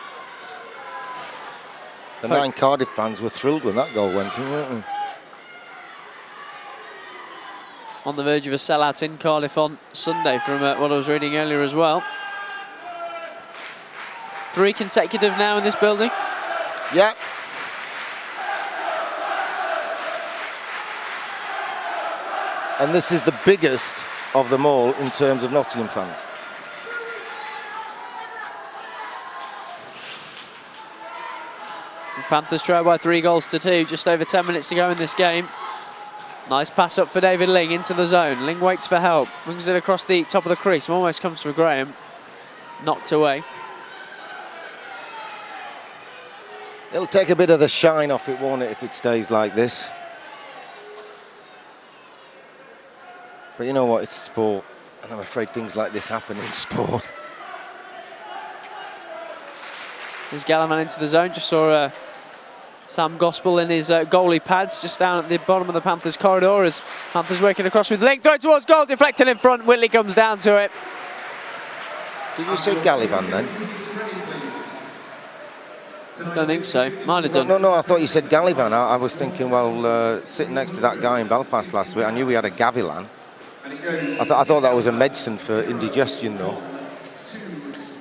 The 9 Cardiff fans were thrilled when that goal went in, weren't they? On the verge of a sellout in Cardiff on Sunday from what I was reading earlier as well. 3 consecutive now in this building. Yeah. And this is the biggest of them all in terms of Nottingham fans. The Panthers trail by 3-2, just over 10 minutes to go in this game. Nice pass up for David Ling into the zone. Ling waits for help, brings it across the top of the crease, almost comes for Graham. Knocked away. It'll take a bit of the shine off it, won't it, if it stays like this? But you know what, it's sport, and I'm afraid things like this happen in sport. There's Gallivan into the zone, just saw Sam Gospel in his goalie pads, just down at the bottom of the Panthers corridor as Panthers working across with Ling, throw it towards goal, deflected in front, Whitley comes down to it. Did you say Gallivan then? Don't think so, might have done. No, I thought you said Gallivan. I was thinking, well, sitting next to that guy in Belfast last week, I knew we had a Gavilan. I thought that was a medicine for indigestion, though.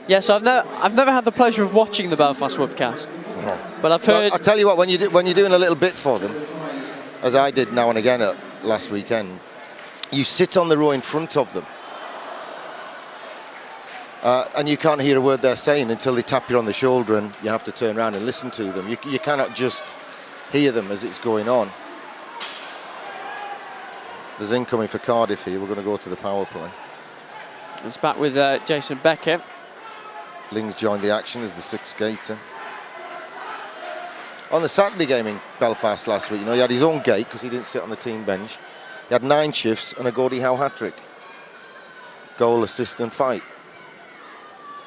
Yes, I've never had the pleasure of watching the Belfast webcast, but I've heard. Well, I'll tell you what, when you're doing a little bit for them, as I did now and again last weekend, you sit on the row in front of them, and you can't hear a word they're saying until they tap you on the shoulder, and you have to turn around and listen to them. You cannot just hear them as it's going on. There's incoming for Cardiff here. We're going to go to the power play. It's back with Jason Beckett. Ling's joined the action as the 6th skater. On the Saturday game in Belfast last week, you know, he had his own gate because he didn't sit on the team bench. He had 9 shifts and a Gordie Howe hat-trick. Goal, assist and fight.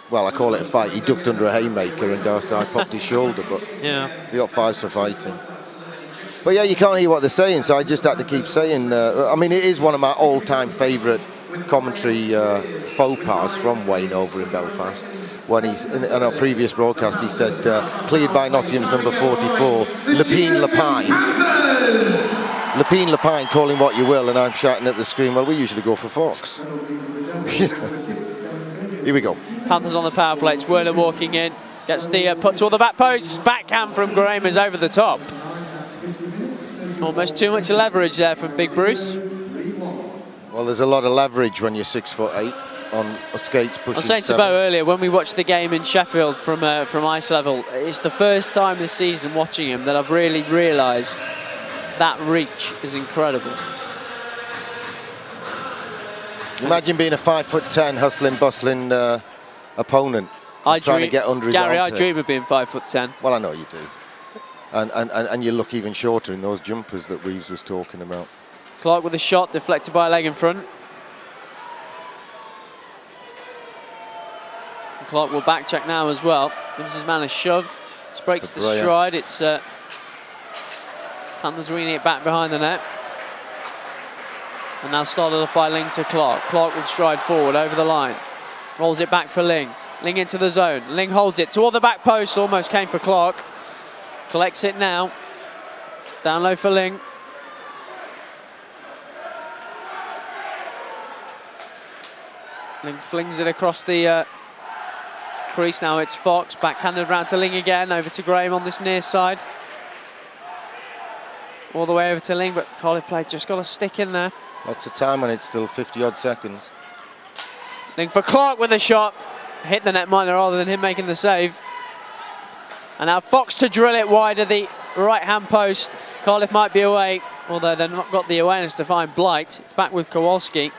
Well, I call it a fight. He ducked under a haymaker and Garside popped his shoulder, but yeah, he got 5s for fighting. But yeah, you can't hear what they're saying, so I just had to keep saying. I mean, it is one of my all-time favourite commentary faux pas from Wayne over in Belfast. When he's in our previous broadcast, he said, cleared by Nottingham's number 44, Lepine Lepine. Lepine Lepine, call him what you will, and I'm shouting at the screen, well, we usually go for Fox. Here we go. Panthers on the power play. It's Werner walking in, gets the put toward the back post. Backhand from Graham is over the top. Almost too much leverage there from Big Bruce. Well, there's a lot of leverage when you're 6'8" on skates pushing. I was saying to Bo earlier, when we watched the game in Sheffield from ice level, it's the first time this season watching him that I've really realised that reach is incredible. Imagine being a 5'10" hustling, bustling opponent, trying to get under his Gary, armpit. I dream of being 5'10". Well, I know you do. And you look even shorter in those jumpers that Reeves was talking about. Clark with a shot, deflected by a leg in front. And Clark will back check now as well. Gives his man a shove. Just breaks the stride. It's Panthers weaning it back behind the net. And now started off by Ling to Clark. Clark will stride forward over the line. Rolls it back for Ling. Ling into the zone. Ling holds it toward the back post. Almost came for Clark. Collects it now. Down low for Ling. Ling flings it across the crease. Now it's Fox, backhanded round to Ling again, over to Graham on this near side. All the way over to Ling, but Cardiff play just got a stick in there. Lots of time and it's still 50-odd seconds. Ling for Clark with a shot. Hit the netminder rather than him making the save. And now Fox to drill it wide of the right-hand post. Cardiff might be away, although they've not got the awareness to find Blight. It's back with Kowalski,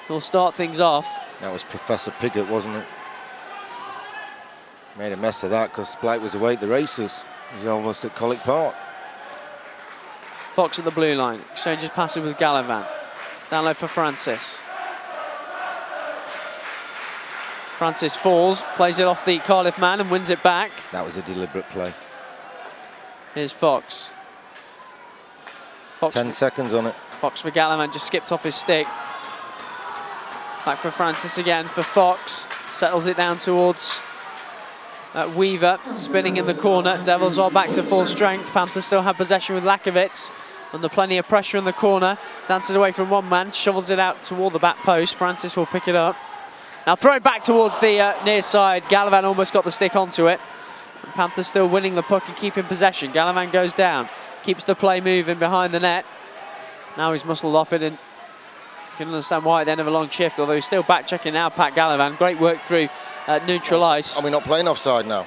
who'll start things off. That was Professor Piggott, wasn't it? Made a mess of that because Blight was away at the races. He was almost at Collick Park. Fox at the blue line, exchanges passing with Gallivan. Down low for Francis. Francis falls, plays it off the Cardiff man and wins it back. That was a deliberate play. Here's Fox. 10 seconds on it. Fox for Gallivan, just skipped off his stick. Back for Francis again for Fox. Settles it down towards Weaver, spinning in the corner. Devils are back to full strength. Panthers still have possession with Lakovic. Under plenty of pressure in the corner. Dances away from one man, shovels it out toward the back post. Francis will pick it up. Now throw it back towards the near side. Gallivan almost got the stick onto it. And Panthers still winning the puck and keeping possession. Gallivan goes down, keeps the play moving behind the net. Now he's muscled off it, and you can understand why at the end of a long shift, although he's still back checking now, Pat Gallivan. Great work through neutral ice. Are we not playing offside now?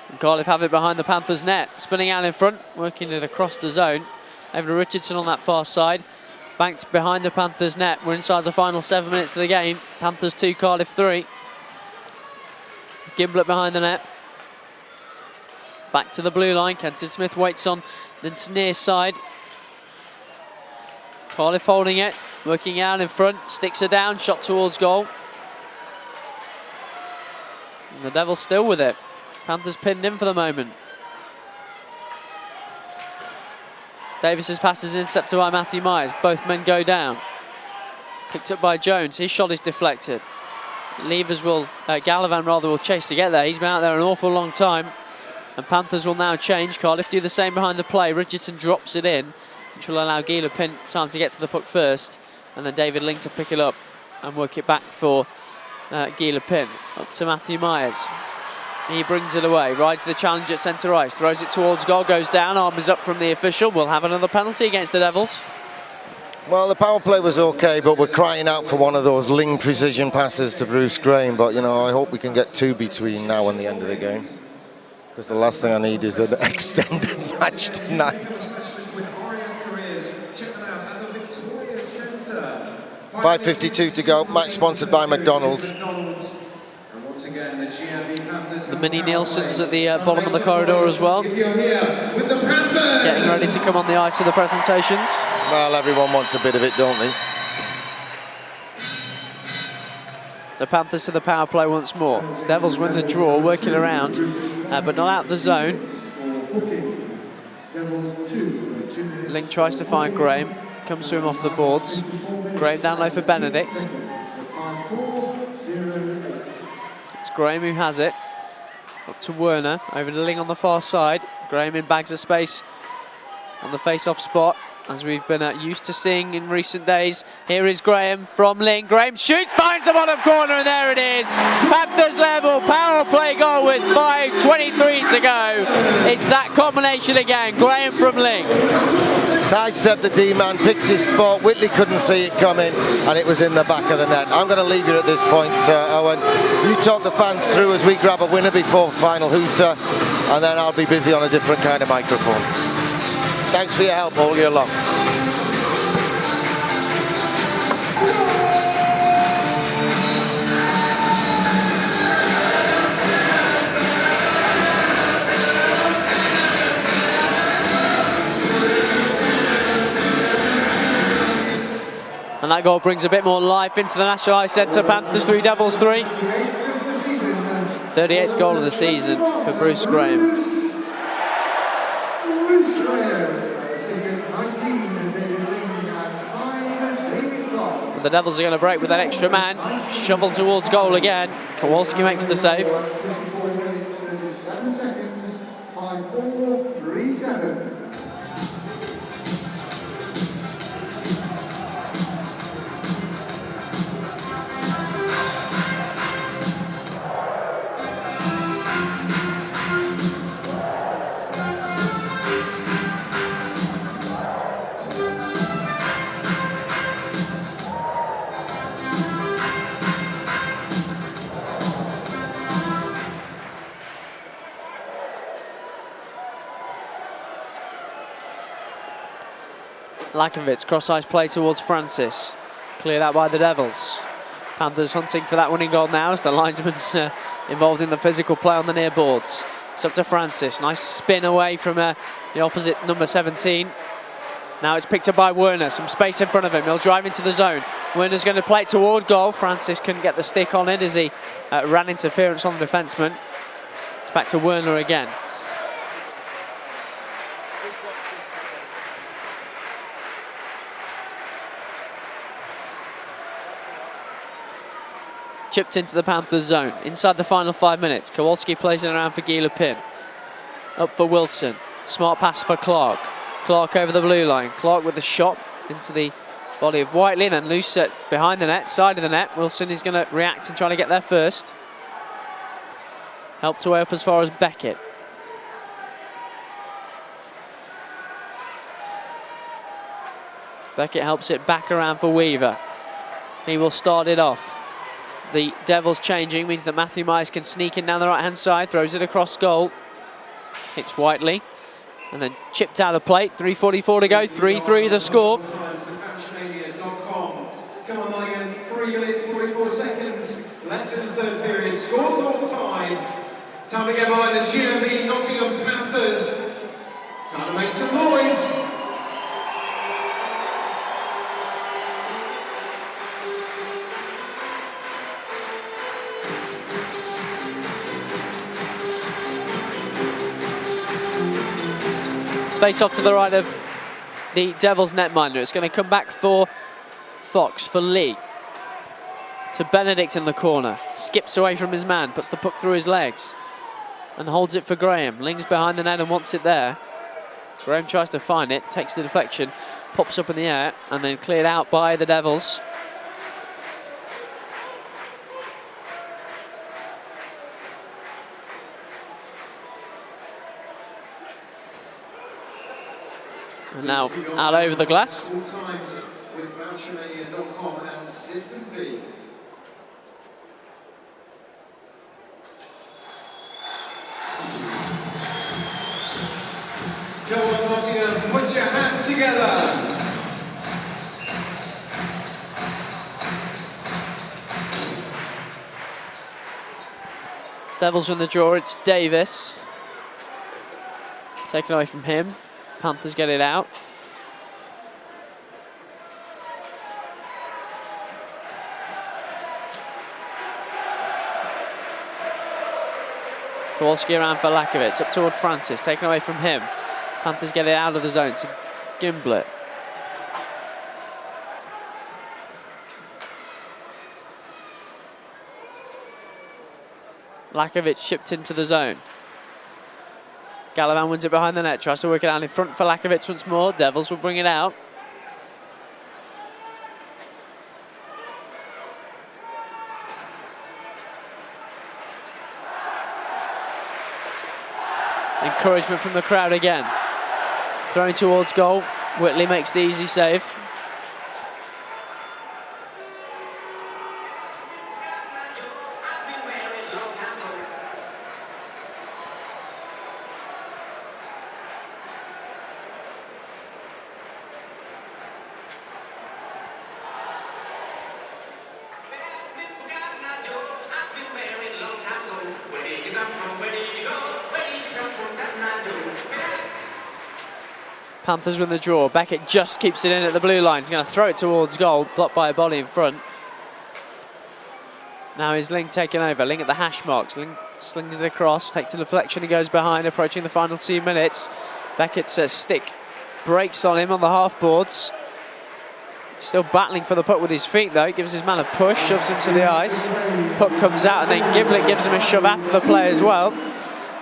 And Cardiff have it behind the Panthers net. Spinning out in front, working it across the zone. Over to Richardson on that far side. Banked behind the Panthers net. We're inside the final 7 minutes of the game. Panthers 2, Cardiff 3. Gimblett behind the net. Back to the blue line. Kenton Smith waits on the near side. Cardiff holding it, working out in front. Sticks her down, shot towards goal. And the Devils still with it. Panthers pinned in for the moment. Davis's pass is intercepted by Matthew Myers. Both men go down. Picked up by Jones. His shot is deflected. Levers will, Gallivan rather, will chase to get there. He's been out there an awful long time. And Panthers will now change. Cardiff do the same behind the play. Richardson drops it in, which will allow Gila Pin time to get to the puck first. And then David Ling to pick it up and work it back for Gila Pin. Up to Matthew Myers. He brings it away, rides the challenge at centre ice, throws it towards goal, goes down, arm is up from the official. We'll have another penalty against the Devils. Well, the power play was okay, but we're crying out for one of those Ling precision passes to Bruce Graham. But, you know, I hope we can get two between now and the end of the game, because the last thing I need is an extended match tonight. 5:52 to go, match sponsored by McDonald's. The mini Nielsen's at the bottom of the corridor as well. Getting ready to come on the ice for the presentations. Well, everyone wants a bit of it, don't they? The Panthers to the power play once more. Devils win the draw, working around, but not out the zone. Ling tries to find Graham, comes to him off the boards. Graham down low for Benedict. It's Graham who has it. Up to Werner, over to Ling on the far side. Graham in bags of space on the face-off spot, as we've been used to seeing in recent days. Here is Graham from Ling. Graham shoots, finds the bottom corner, and there it is. Panthers level, power play goal with 5:23 to go. It's that combination again, Graham from Ling. Sidestepped the D-man, picked his spot. Whitley couldn't see it coming, and it was in the back of the net. I'm going to leave you at this point, Owen. You talk the fans through as we grab a winner before final hooter, and then I'll be busy on a different kind of microphone. Thanks for your help all year long. And that goal brings a bit more life into the National Ice Centre. Panthers 3, Devils 3. 38th goal of the season for Bruce Graham. The Devils are going to break with that extra man. Shovel towards goal again. Kowalski makes the save. 54 minutes, 37 seconds, 5-4-3-7. Lakovic, cross-ice play towards Francis. Cleared out by the Devils. Panthers hunting for that winning goal now as the linesman's involved in the physical play on the near boards. It's up to Francis. Nice spin away from the opposite number 17. Now it's picked up by Werner. Some space in front of him. He'll drive into the zone. Werner's going to play it toward goal. Francis couldn't get the stick on it as he ran interference on the defenseman. It's back to Werner again. Chipped into the Panthers zone. Inside the final 5 minutes. Kowalski plays it around for Guy Lepin. Up for Wilson. Smart pass for Clark. Clark over the blue line. Clark with the shot into the body of Whiteley. Then loose set behind the net, side of the net. Wilson is going to react and try to get there first. Helped away up as far as Beckett. Beckett helps it back around for Weaver. He will start it off. The Devils changing means that Matthew Myers can sneak in down the right-hand side, throws it across goal. Hits Whiteley, and then chipped out of plate. 3:44 to go, 3-3 the score. Come on, Nottingham, 3 minutes, 44 seconds left in the third period. Scores all tied. Time to get by the GMB Nottingham Panthers. Time to make some noise. Face off to the right of the Devils netminder. It's going to come back for Fox, for Lee. To Benedict in the corner. Skips away from his man, puts the puck through his legs. And holds it for Graham. Ling's behind the net and wants it there. Graham tries to find it, takes the deflection, pops up in the air, and then cleared out by the Devils. And now out over the glass. All times with vouchermania.com and System Fee. Come on, Nottingham, put your hands together. Devils win the draw, it's Davis. Taken away from him. Panthers get it out. Kowalski around for Lakovic, up toward Francis, taken away from him. Panthers get it out of the zone to Gimblett. Lakovic shipped into the zone. Galavan wins it behind the net, tries to work it out in front for Lakovic once more. Devils will bring it out. Encouragement from the crowd again. Throwing towards goal. Whitley makes the easy save. Panthers win the draw. Beckett just keeps it in at the blue line. He's going to throw it towards goal, blocked by a body in front. Now is Ling taking over. Ling at the hash marks. Ling slings it across, takes a deflection, he goes behind, approaching the final 2 minutes. Beckett's stick breaks on him on the half boards. Still battling for the puck with his feet though. Gives his man a push, shoves him to the ice. Puck comes out and then Gimblett gives him a shove after the play as well.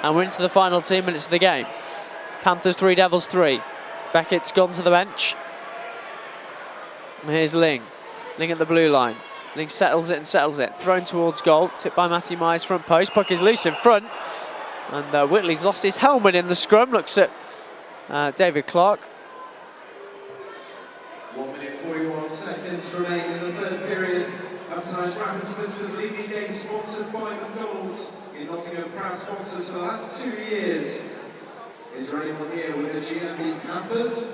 And we're into the final 2 minutes of the game. Panthers 3, Devils 3. Beckett's gone to the bench. Here's Ling. Ling at the blue line. Ling settles it and settles it. Thrown towards goal. Tipped by Matthew Myers front post. Puck is loose in front. And Whitley's lost his helmet in the scrum. Looks at David Clark. 1 minute 41 seconds remain in the third period. That's tonight's Rapids Listeners League game sponsored by McDonald's. In Nottingham, proud sponsors for the last 2 years. Is there anyone here with the GMB Panthers?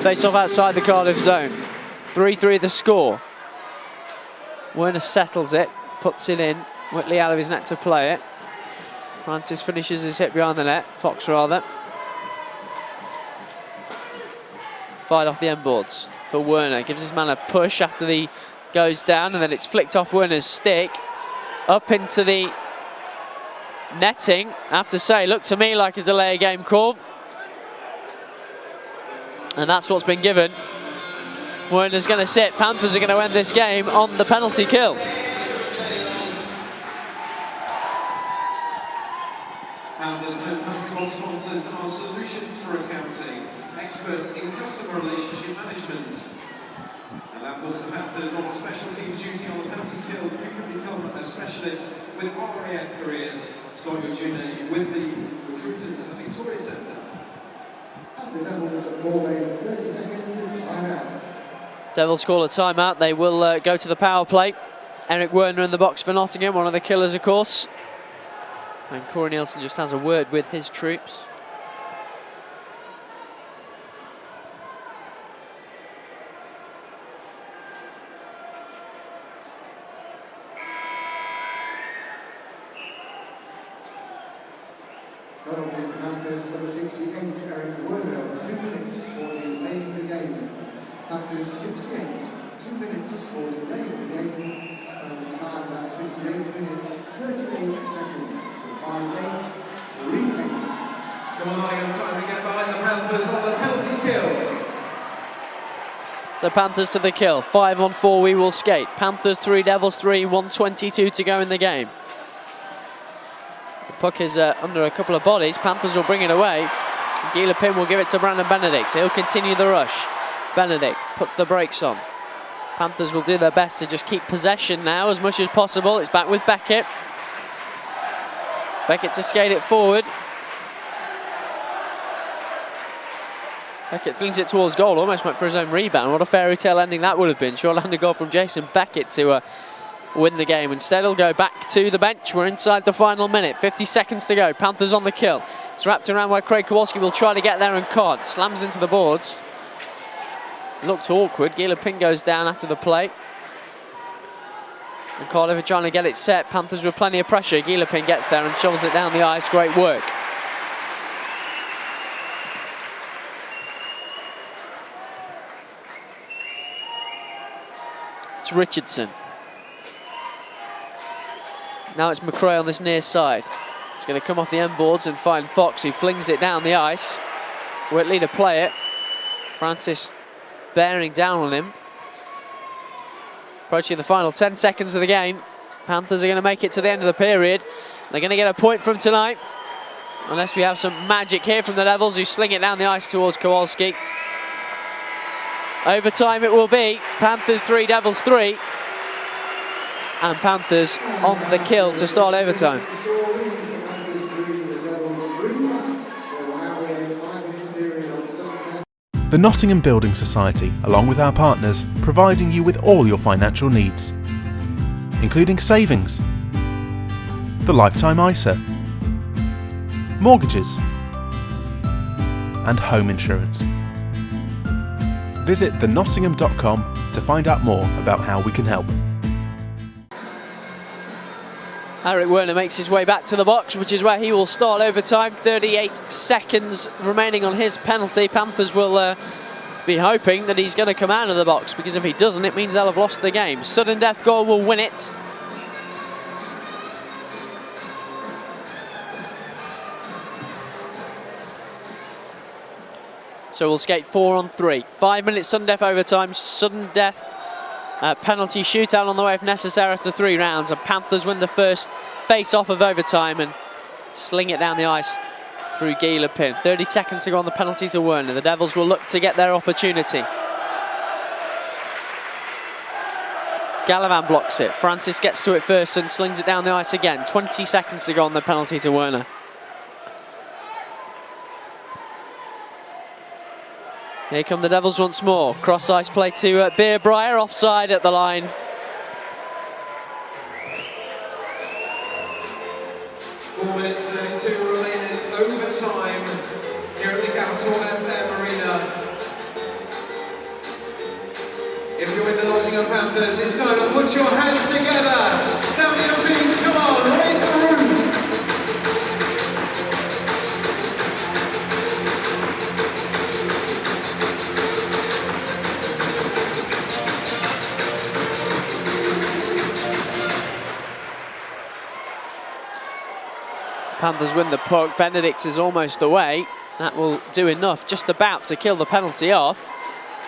Face off outside the Cardiff zone. 3-3 the score. Werner settles it, puts it in. Whitley out of his net to play it. Francis finishes his hit behind the net, Fox rather. Fired off the end boards for Werner. Gives his man a push after the goes down, and then it's flicked off Werner's stick. Up into the netting. I have to say, looked to me like a delay game call. And that's what's been given. Werner's going to sit. Panthers are going to end this game on the penalty kill. Panthers home penalty sponsors are Solutions for Accounting, experts in customer relationship management. And that puts the Panthers on special teams duty on the penalty kill. You can become a specialist with RAF careers. Start your journey with the recruiters at the Victoria Centre. And the Devils call a 30-second timeout. Devils call a timeout. They will go to the power play. Eric Werner in the box for Nottingham, one of the killers, of course. And Corey Nielsen just has a word with his troops. Penalty to Panthers number 68, Eric Werner, 2 minutes for delaying the game. Panthers 68, 2 minutes for delaying the game. Penalty time at 58 minutes, 38 seconds. 5-8, 3-8. Come on, Nottingham time to get behind the Panthers on the penalty kill. So Panthers to the kill. 5-on-4 we will skate. Panthers 3, Devils 3, 1:22 to go in the game. The puck is under a couple of bodies. Panthers will bring it away. Gila Pin will give it to Brandon Benedict. He'll continue the rush. Benedict puts the brakes on. Panthers will do their best to just keep possession now as much as possible. It's back with Beckett. Beckett to skate it forward. Beckett flings it towards goal, almost went for his own rebound. What a fairy tale ending that would have been. Shorthander goal from Jason Beckett to win the game. Instead, he'll go back to the bench. We're inside the final minute. 50 seconds to go. Panthers on the kill. It's wrapped around where Craig Kowalski will try to get there and can't. Slams into the boards. Looked awkward. Gila Pin goes down after the play. And Cardiff are trying to get it set. Panthers with plenty of pressure. Gila Pin gets there and shovels it down the ice. Great work. It's Richardson. Now it's McRae on this near side. It's going to come off the end boards and find Fox, who flings it down the ice. Whitley to play it. Francis bearing down on him. Approaching the final 10 seconds of the game. Panthers are going to make it to the end of the period. They're going to get a point from tonight. Unless we have some magic here from the Devils, who sling it down the ice towards Kowalski. Overtime it will be. Panthers 3, Devils 3. And Panthers on the kill to start overtime. The Nottingham Building Society, along with our partners, providing you with all your financial needs, including savings, the lifetime ISA, mortgages, and home insurance. Visit thenottingham.com to find out more about how we can help. Eric Werner makes his way back to the box, which is where he will start overtime. 38 seconds remaining on his penalty. Panthers will be hoping that he's going to come out of the box, because if he doesn't, it means they'll have lost the game. Sudden death goal will win it. So we'll skate 4-on-3. 5 minutes sudden death overtime. Sudden death penalty shootout on the way if necessary after 3 rounds. And Panthers win the first face-off of overtime and sling it down the ice through Gila Pin. 30 seconds to go on the penalty to Werner. The Devils will look to get their opportunity. Gallivan blocks it. Francis gets to it first and slings it down the ice again. 20 seconds to go on the penalty to Werner. Here come the Devils once more. Cross ice play to Beer-Breyer, offside at the line. Four minutes 32 remaining overtime here at the Capital FM Arena. If you're with the Nottingham Panthers, it's time to put your hands together. Stand on your feet, come on, raise the roof. Panthers win the puck. Benedict is almost away. That will do enough, just about to kill the penalty off.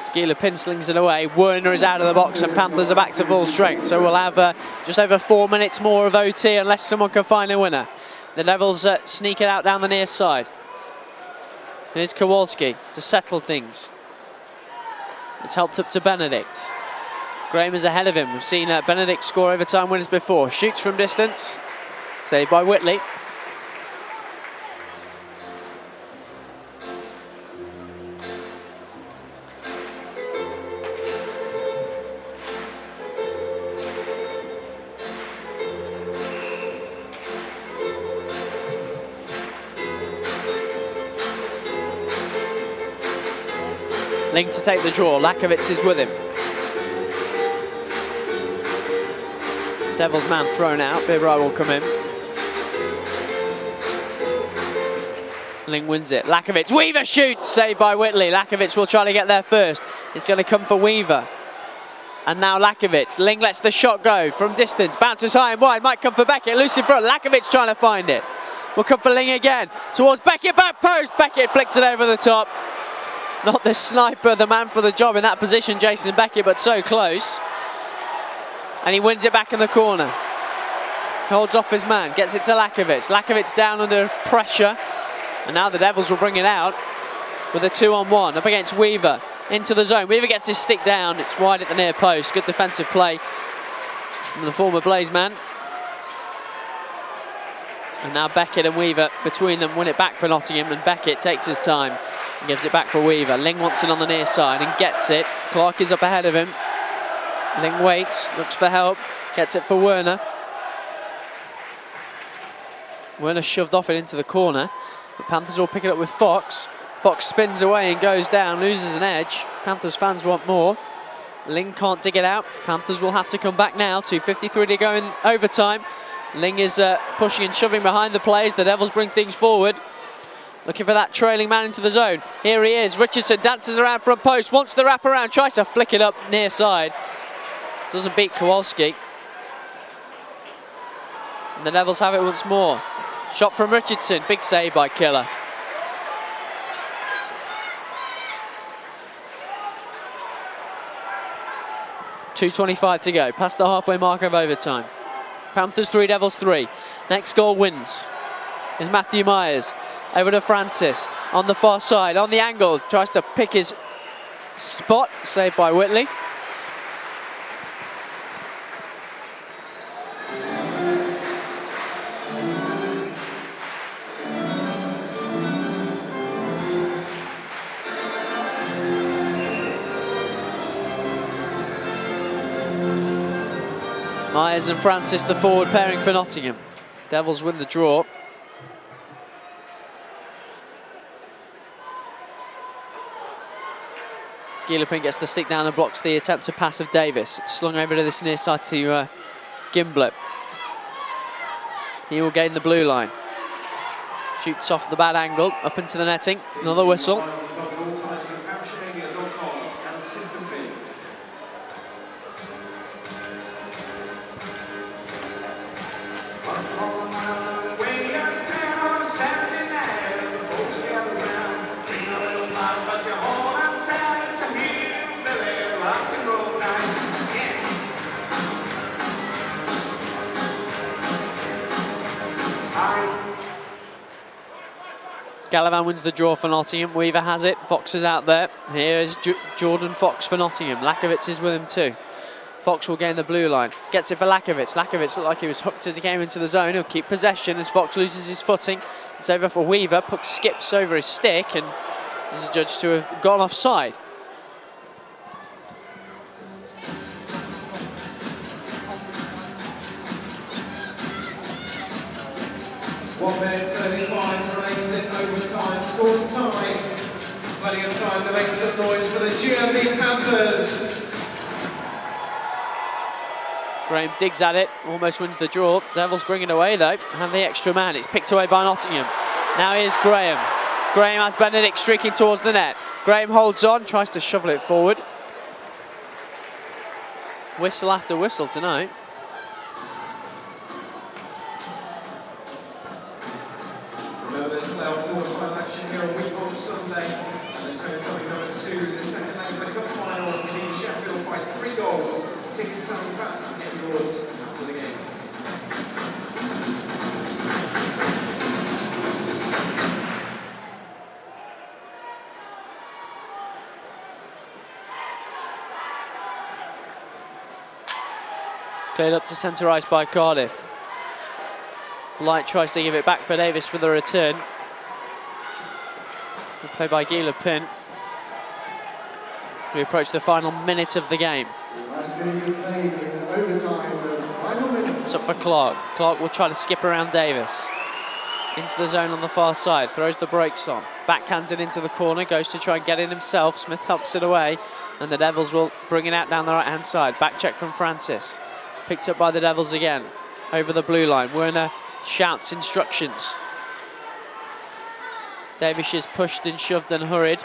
Skeeler pinslings it away. Werner is out of the box and Panthers are back to full strength. So we'll have just over 4 minutes more of OT unless someone can find a winner. The Devils sneak it out down the near side. Here's Kowalski to settle things. It's helped up to Benedict. Graham is ahead of him. We've seen Benedict score overtime winners before. Shoots from distance. Saved by Whitley. Ling to take the draw. Lakovitz is with him. Devils man thrown out. Bibrai will come in. Ling wins it. Lakovitz. Weaver shoots. Saved by Whitley. Lakovitz will try to get there first. It's going to come for Weaver. And now Lakovitz. Ling lets the shot go from distance. Bounces high and wide. Might come for Beckett. Loose in front. Lakovitz trying to find it. Will come for Ling again. Towards Beckett. Back post. Beckett flicks it over the top. Not the sniper, the man for the job in that position, Jason Beckett, but so close. And he wins it back in the corner. Holds off his man, gets it to Lakovitz. Lakovitz down under pressure. And now the Devils will bring it out with a 2-on-1 up against Weaver. Into the zone. Weaver gets his stick down. It's wide at the near post. Good defensive play from the former Blaze man. And now Beckett and Weaver between them win it back for Nottingham, and Beckett takes his time and gives it back for Weaver. Ling wants it on the near side and gets it. Clark is up ahead of him. Ling waits, looks for help, gets it for Werner. Werner shoved off it into the corner. The Panthers will pick it up with Fox. Fox spins away and goes down, loses an edge. Panthers fans want more. Ling can't dig it out. Panthers will have to come back now. 2:53 to go in overtime. Ling is pushing and shoving behind the plays. The Devils bring things forward. Looking for that trailing man into the zone. Here he is. Richardson dances around front post. Wants the wrap around. Tries to flick it up near side. Doesn't beat Kowalski. And the Devils have it once more. Shot from Richardson. Big save by Killer. .225 to go. Past the halfway mark of overtime. Panthers 3, Devils 3. Next goal wins is Matthew Myers. Over to Francis on the far side, on the angle. Tries to pick his spot. Saved by Whitley. Myers and Francis, the forward pairing for Nottingham. Devils win the draw. Gillipin gets the stick down and blocks the attempt to pass of Davis. It's slung over to this near side to Gimblett. He will gain the blue line. Shoots off the bad angle, up into the netting. Another whistle. Gallivan wins the draw for Nottingham. Weaver has it. Fox is out there. Here is Jordan Fox for Nottingham. Lakovitz is with him too. Fox will gain the blue line. Gets it for Lakovitz. Lakovitz looked like he was hooked as he came into the zone. He'll keep possession as Fox loses his footing. It's over for Weaver. Puck skips over his stick and is adjudged to have gone offside. One minute 35 remains in overtime. Scores time. Plenty of time to make some noise for the GMB Panthers. Graham digs at it, almost wins the draw. Devils bring it away though, and the extra man. It's picked away by Nottingham. Now here's Graham. Graham has Benedict streaking towards the net. Graham holds on, tries to shovel it forward. Whistle after whistle tonight. Remember, there's playoff quarter-final action here a week on Sunday, and there's homecoming number 2, the second leg of the cup final. We need Sheffield by 3 goals. Tickets selling fast. Get yours after the game. Cleared up to centre ice by Cardiff. Blight tries to give it back for Davis for the return. Played by Guy Lepin. We approach the final minute of the game. Last minute of play in overtime, the final minute. It's up for Clark. Clark will try to skip around Davis. Into the zone on the far side, throws the brakes on. Backhanded into the corner, goes to try and get in himself. Smith helps it away, and the Devils will bring it out down the right-hand side. Back check from Francis. Picked up by the Devils again. Over the blue line, Werner shouts instructions. Davis is pushed and shoved and hurried.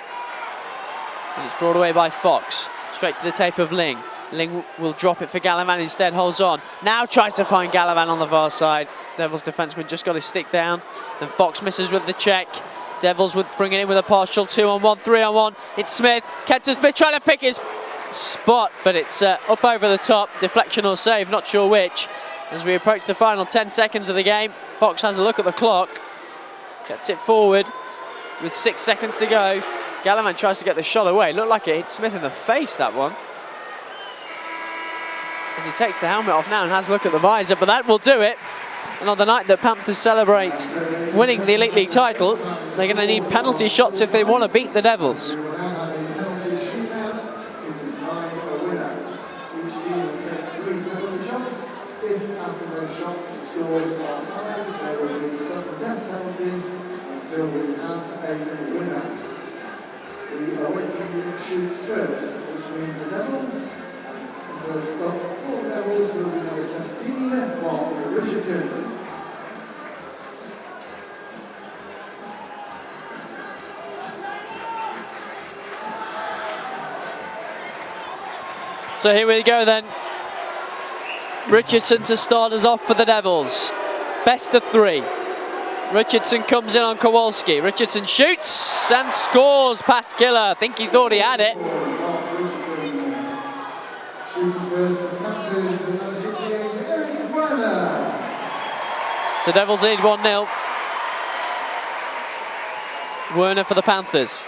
And it's brought away by Fox. Straight to the tape of Ling. Ling will drop it for Gallivan, instead holds on. Now tries to find Gallivan on the far side. Devils defenseman just got his stick down. Then Fox misses with the check. Devils would bring it in with a partial 2-on-1, 3-on-1. It's Smith. Kenton Smith trying to pick his spot, but it's up over the top. Deflection or save, not sure which. As we approach the final 10 seconds of the game, Fox has a look at the clock. Gets it forward with 6 seconds to go. Gallivan tries to get the shot away. Looked like it hit Smith in the face, that one. As he takes the helmet off now and has a look at the visor, but that will do it. And on the night that Panthers celebrate winning the Elite League title, they're going to need penalty shots if they want to beat the Devils. Scores are tied, there will be sudden death penalties until we have a winner. We are waiting shoots first, which means the Devils. First up for the Devils will be number 17, Mark Richardson. So here we go then. Richardson to start us off for the Devils. Best of 3. Richardson comes in on Kowalski. Richardson shoots and scores past Killer. I think he thought he had it. So Devils lead 1-0. Werner for the Panthers.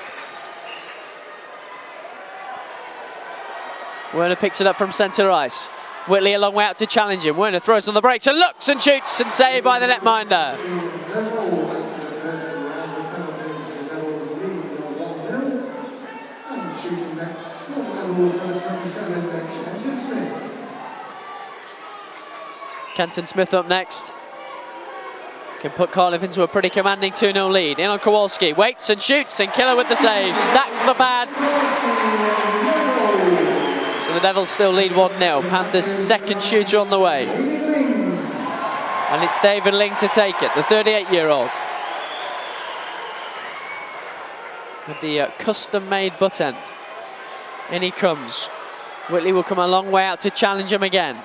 Werner picks it up from centre ice. Whitley a long way out to challenge him. Werner throws on the brakes and looks and shoots and saved by the netminder. Kenton Smith up next. Can put Cardiff into a pretty commanding 2-0 lead. In on Kowalski, waits and shoots, and Killer with the save. Stacks the pads. So the Devils still lead 1-0. Panthers' second shooter on the way. And it's David Ling to take it, the 38-year-old. With the custom-made butt end. In he comes. Whitley will come a long way out to challenge him again.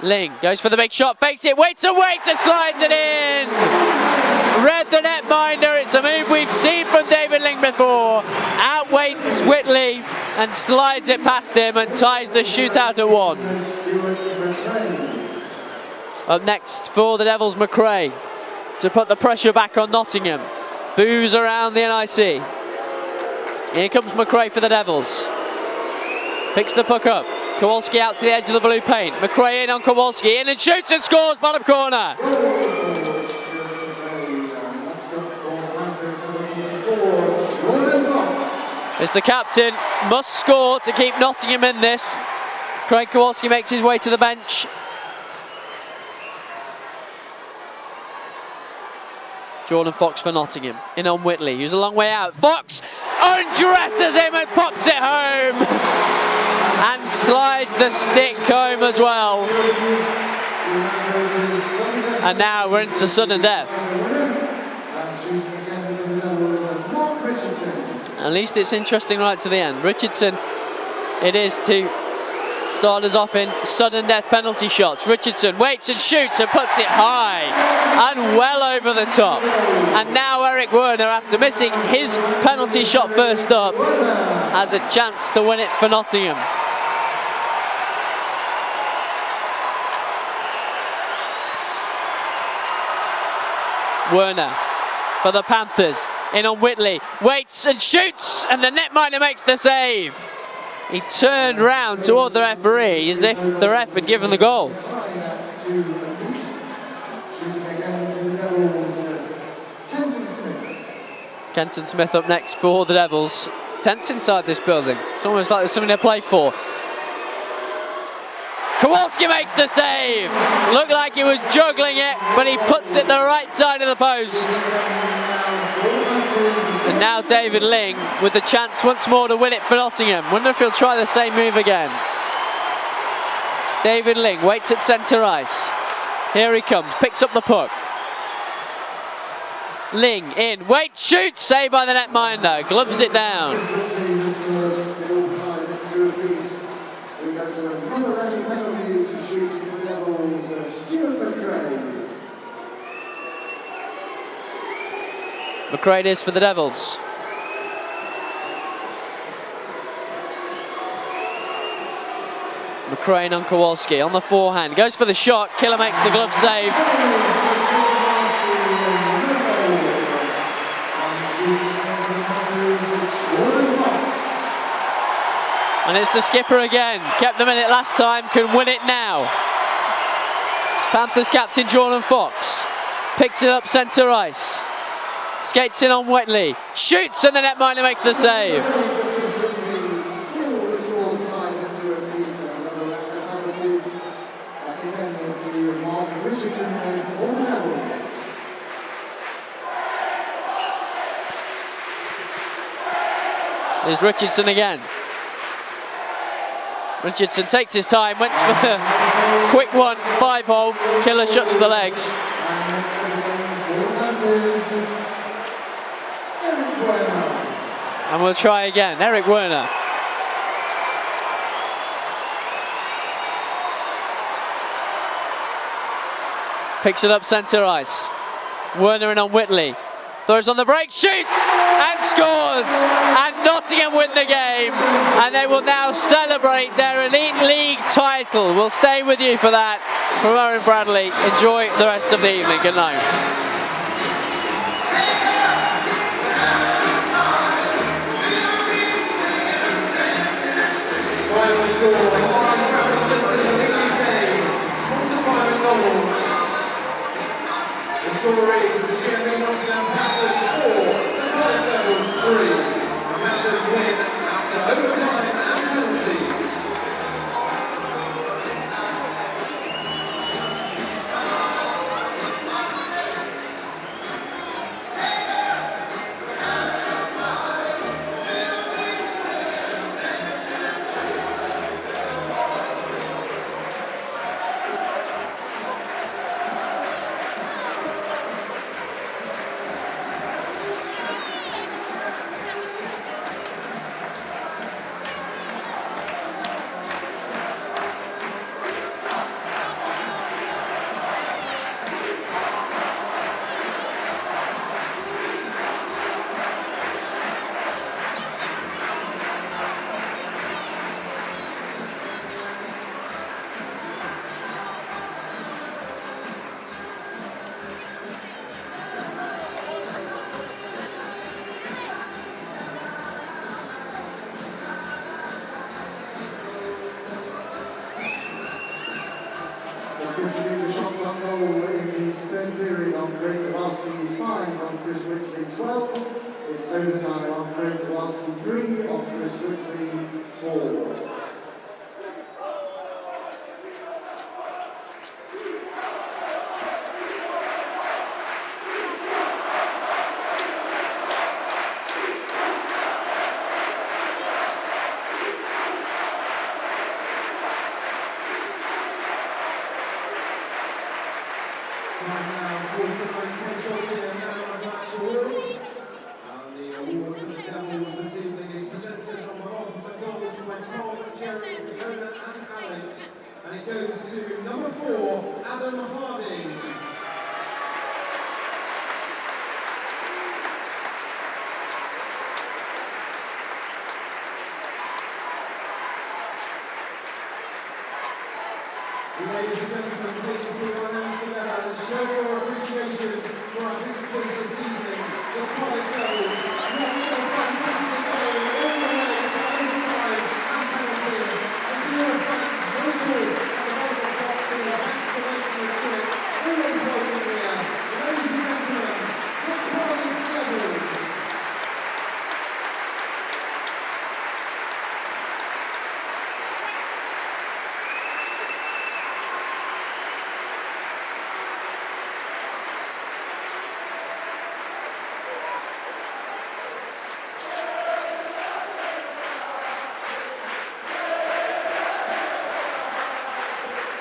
Ling goes for the big shot, fakes it, waits and waits and slides it in! Read the netminder, it's a move we've seen from David Ling before. Outweights Whitley and slides it past him and ties the shootout at 1. Up next for the Devils, McRae to put the pressure back on Nottingham. Boos around the NIC. Here comes McRae for the Devils. Picks the puck up. Kowalski out to the edge of the blue paint. McRae in on Kowalski, in and shoots and scores, bottom corner. It's the captain, must score to keep Nottingham in this. Craig Kowalski makes his way to the bench. Jordan Fox for Nottingham, in on Whitley, who's a long way out. Fox undresses him and pops it home. and slides the stick home as well. And now we're into sudden death. At least it's interesting right to the end. Richardson, it is to start us off in sudden death penalty shots. Richardson waits and shoots and puts it high and well over the top. And now Eric Werner, after missing his penalty shot first up, has a chance to win it for Nottingham. Werner for the Panthers, in on Whitley, waits and shoots, and the netminder makes the save. He turned round toward the referee as if the ref had given the goal. Kenton Smith up next for the Devils. Tense inside this building. It's almost like there's something to play for. Kowalski makes the save. Looked like he was juggling it, but he puts it the right side of the post. And now David Ling with the chance once more to win it for Nottingham. Wonder if he'll try the same move again. David Ling waits at centre ice. Here he comes, picks up the puck. Ling in, waits, shoots, saved by the netminder, gloves it down. McRae is for the Devils. McRae on Kowalski on the forehand, goes for the shot, Killer makes the glove save. And it's the skipper again, kept them in it last time, can win it now. Panthers captain Jordan Fox picks it up centre ice. Skates in on Whitley, shoots, and the netminder makes the save. There's Richardson again. Richardson takes his time, waits for the quick one, 5-hole. Killer shuts the legs. And we'll try again. Eric Werner. Picks it up centre ice. Werner in on Whitley. Throws on the break, shoots and scores. And Nottingham win the game. And they will now celebrate their Elite League title. We'll stay with you for that. From Aaron Bradley, enjoy the rest of the evening. Good night. Final score, sponsored by McDonald's. The score is the GMB Nottingham Panthers 4, the Cardiff Devils 3. The Panthers win after overtime and penalties. The shots on goal in the third period on Craig Kowalski, 5 on Chris Whitley, 12. In overtime on Craig Kowalski, 3 on Chris Whitley, 4. Time now for tonight's head trophy and man of the match awards. And the award for the Devils this evening is presented on behalf of the goals by Tom, Jerry, Fiona and Alex. And it goes to number 4, Adam Harding. Ladies and gentlemen, please put your hands together and show your appreciation for our visitors this evening, the Cardiff Devils. What a fantastic game, all the way to overtime and penalties. And to your fans, local and the local box, thanks for making the trip. Always welcome here. Ladies and gentlemen, the Cardiff Devils.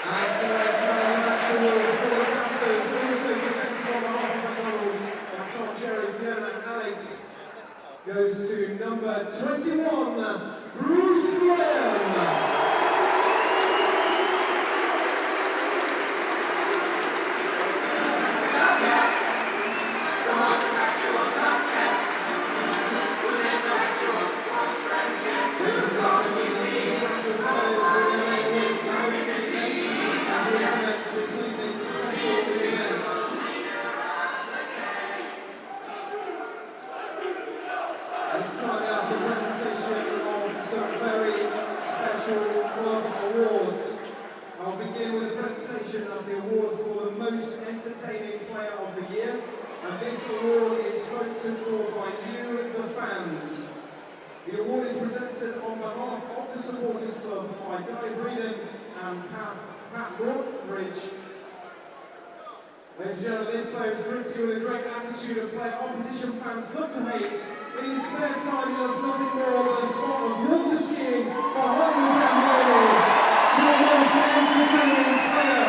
And tonight's man of the match award for the Panthers, also presented on behalf of McDonald's by Tom, Jerry, Fiona and Alex, goes to number 21, Bruce Graham. It's time now for the presentation of some very special club awards. I'll begin with the presentation of the award for the most entertaining player of the year, and this award is voted for by you, the fans. The award is presented on behalf of the supporters club by Di Breeden and Pat Northbridge. Ladies and gentlemen, this player is gritty with a great attitude and player opposition fans love to hate. In his spare time, he loves nothing more than a spot of water skiing behind the Zamboni. Your most entertaining player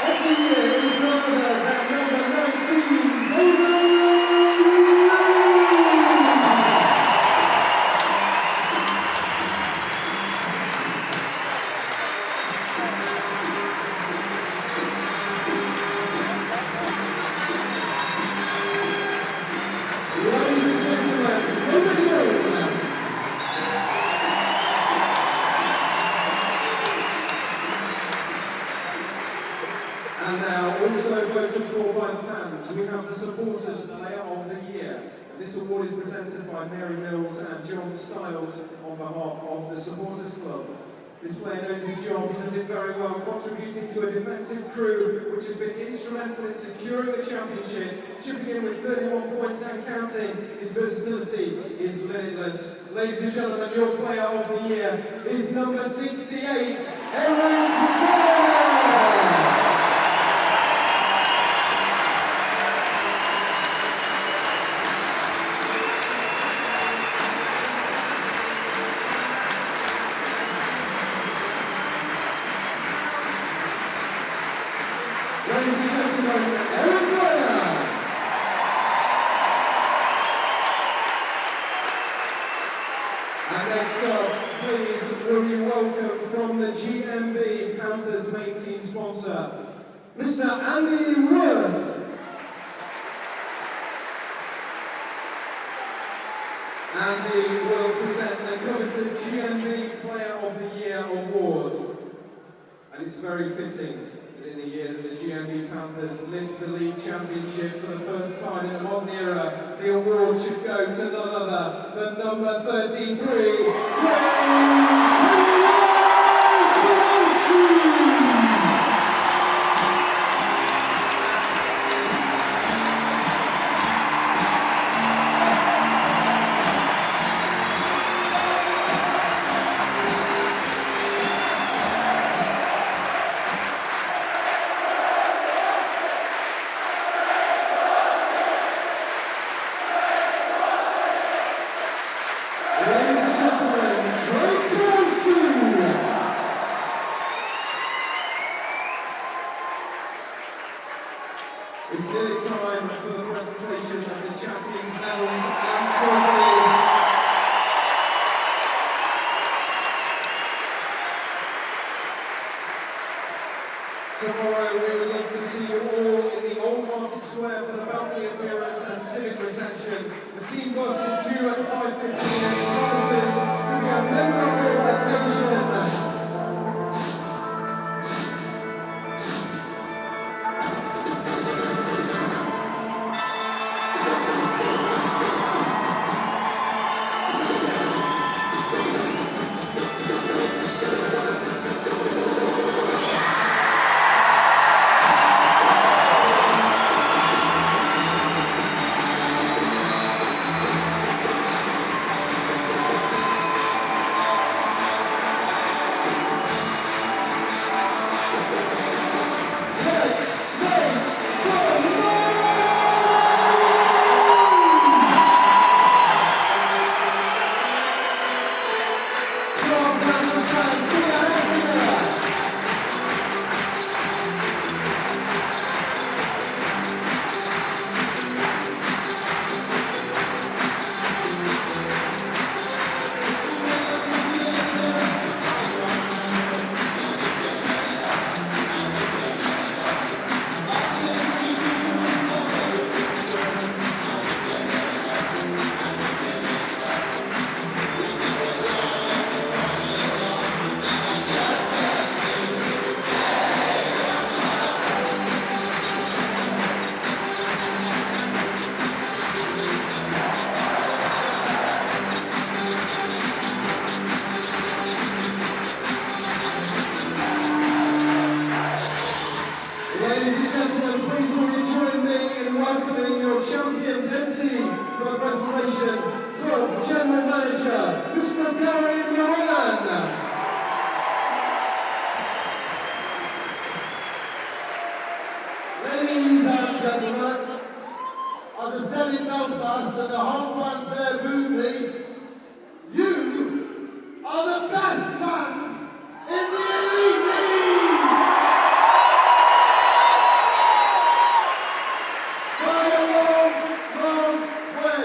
of the year is none other than number 19, And now, also voted for by the fans, we have the supporters player of the year. And this award is presented by Mary Mills and John Stiles on behalf of the supporters club. This player knows his job, he does it very well, contributing to a defensive crew which has been instrumental in securing the championship, chipping in with 31 points and counting. His versatility is limitless. Ladies and gentlemen, your player of the year is number 68, Eric Moore! Ladies and gentlemen, Eric Moore! And next up, please will you welcome from the GMB Panthers main team sponsor, Mr. Andy Worth. Andy will present the coveted GMB Player of the Year award. And it's very fitting that in the year that the GMB Panthers lift the league championship for the first time in a modern era, the award should go to none other than number 33, Ladies and gentlemen, Greg Kowalski! It's nearly time for the presentation of the champions' medals and trophy. Tomorrow we would love to see you all in the Old Market Square for the balcony appearance and civic reception. The team bus is due at 5:15 and promises to be a memorable occasion. Ladies and gentlemen, please will you join me in welcoming your champions MC for the presentation, Club General Manager, Mr. Gary Moran. Ladies and gentlemen, as I said in Belfast and the home fans there booed me, you are the best fans in the Elite League! By a long, long way.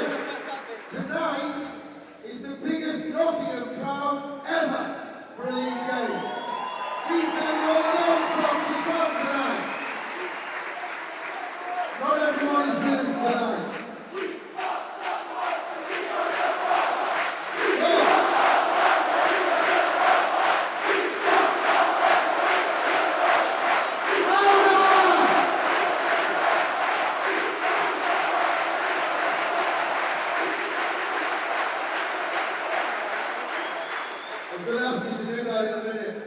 Tonight is the biggest Nottingham crowd ever for a league game. We filled all of those blocks as well tonight. Not everyone is with us tonight. I'm going to ask you to do that in a minute.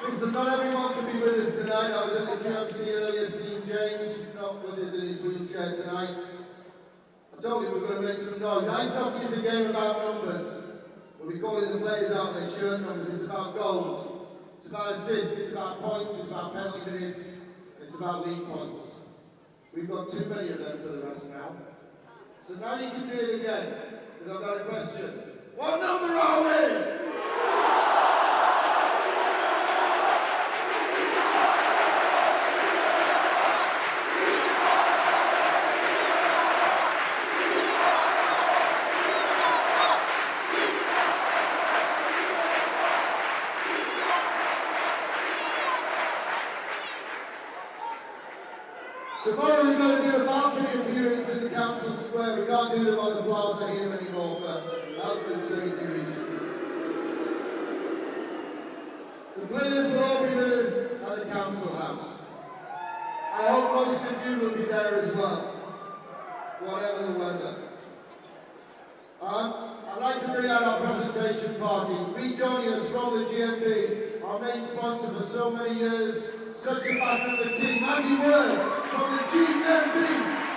Listen, not everyone can be with us tonight. I was at the QMC earlier seeing James. He's not with us in his wheelchair tonight. I told him we were going to make some noise. Ice hockey is a game about numbers. We'll be calling the players out their shirt numbers. It's about goals. It's about assists. It's about points. It's about penalty minutes. It's about league points. We've got too many of them for the rest now. So now you can do it again. Because I've got a question. What number are we? Tomorrow we're going to do a balcony appearance in the Council Square. We can't do them on the plaza here anymore for health and safety reasons. The players will all be with us at the Council House. I hope most of you will be there as well, whatever the weather. I'd like to bring out our presentation party. Rejoining us from the GMB, our main sponsor for so many years, such a fan of the team, Andy Word from the GMB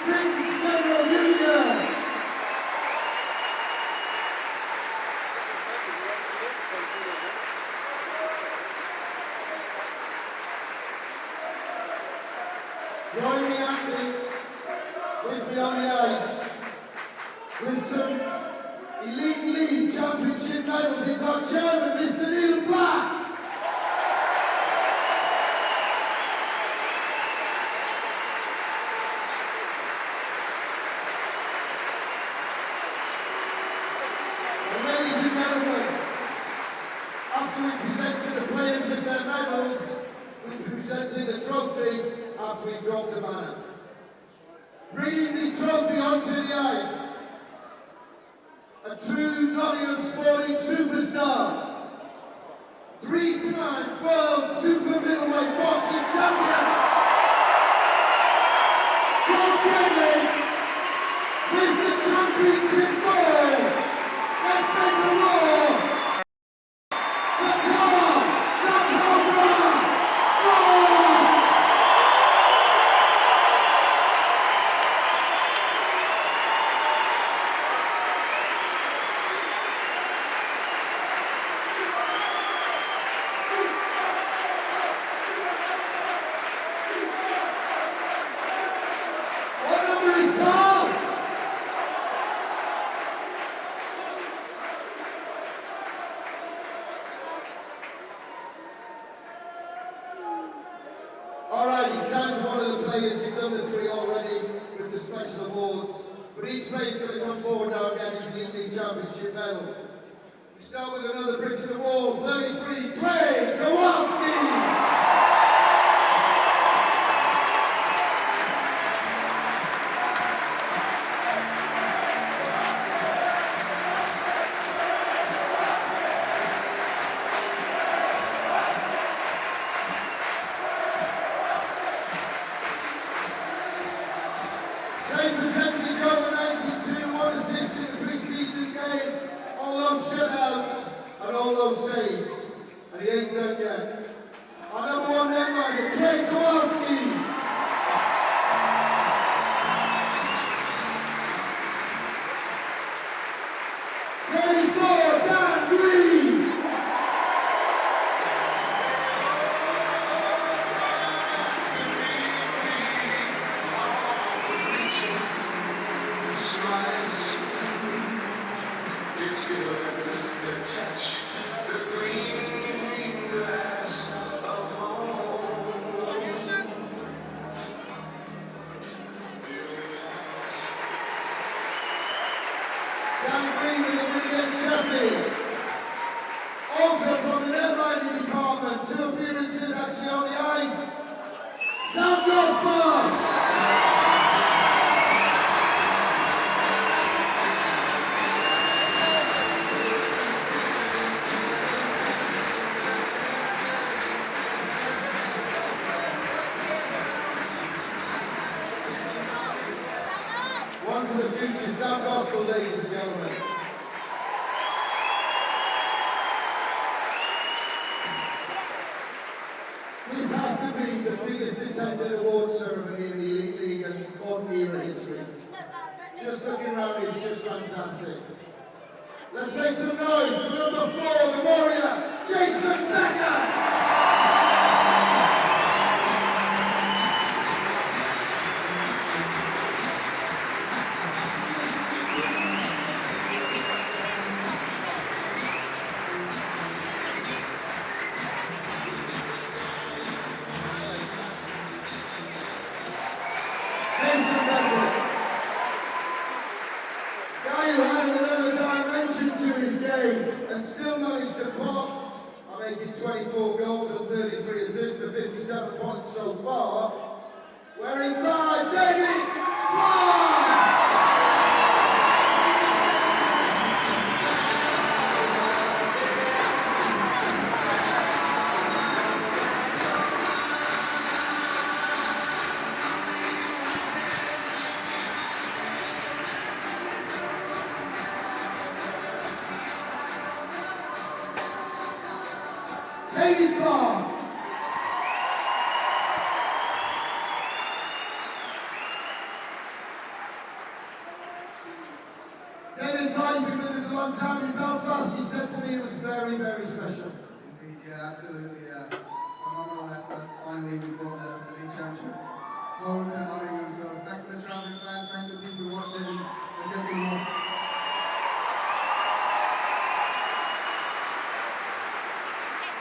Drinks General Union. Joining Andy with me on the ice with some Elite League Championship medals. It's our chairman, Mr. Neil Black. after we presented the players with their medals, we presented the trophy after we dropped the banner. Bringing the trophy onto the ice, a true Nottingham sporting superstar, 3-time world super middleweight boxing champion, John Kenny, with the championship ball. Let's make the roar. The car, the Cobra, march! What number is called? All right, it's time for one of the players. You've done the 3 already with the special awards. But each player's going to come forward now and get his Elite League Championship medal. We start with another brick in the wall, 33, Craig Kowalski! Same percentage over 92, 1 assist in the pre-season game, all those shutouts and all those saves. And he ain't done yet. Our number 1 netminder, Craig Kowalski. Dan Green. It's good to touch the green grass of home. Dan Green with a win against Sheffield. Also from the netminding department, 2 appearances actually on the ice. Sam Gospel. One for the future, Sam Gospel, ladies and gentlemen. This has to be the biggest attended award ceremony in the Elite League and modern era history. Just looking around, it's just fantastic. Let's make some noise for number 4, the Warrior, Jason Becker! Guy who added another dimension to his game and still managed to pop. I'm making 24 goals and 33 assists for 57 points so far. Wearing 5, David Clark! David Clark. David Clark, you've been with us a long time in Belfast. He said to me it was very, very special. Indeed, yeah, absolutely, yeah. Phenomenal effort. Finally, we brought the league championship home to Nottingham. So thanks to the travelling fans, thanks to the people who watch it. And let's get some more.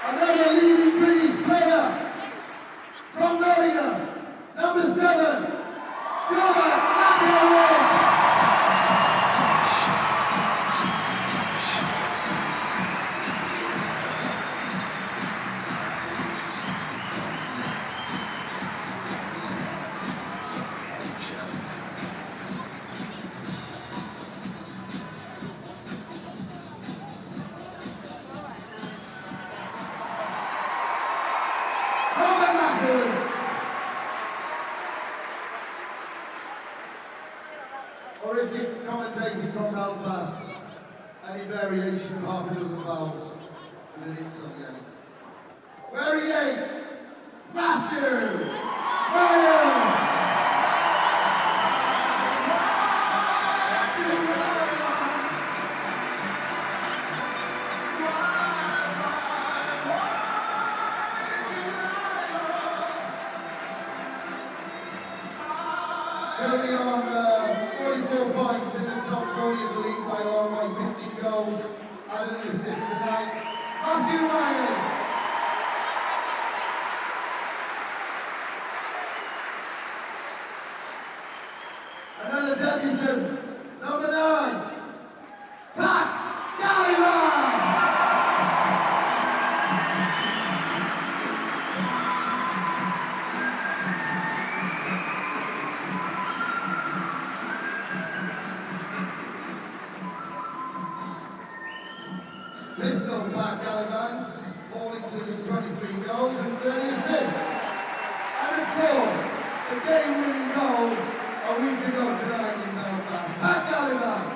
Another leading British player from Nottingham, number 7, Robert Lagerwich. interference. Horrific commentating from Belfast. Any variation of half a dozen vowels with an ink on the end. Wearing 8, Matthew Myers. Currently on 44 points in the top 40 of the league by a long way, 15 goals and an assist tonight. Matthew Myers. Another debutant, number 9, Pat Gallagher. Pistol Pat Gallivants, all includes 23 goals and 30 assists. And of course, the game-winning goal a week ago tonight in Belfast. Pat Gallivant.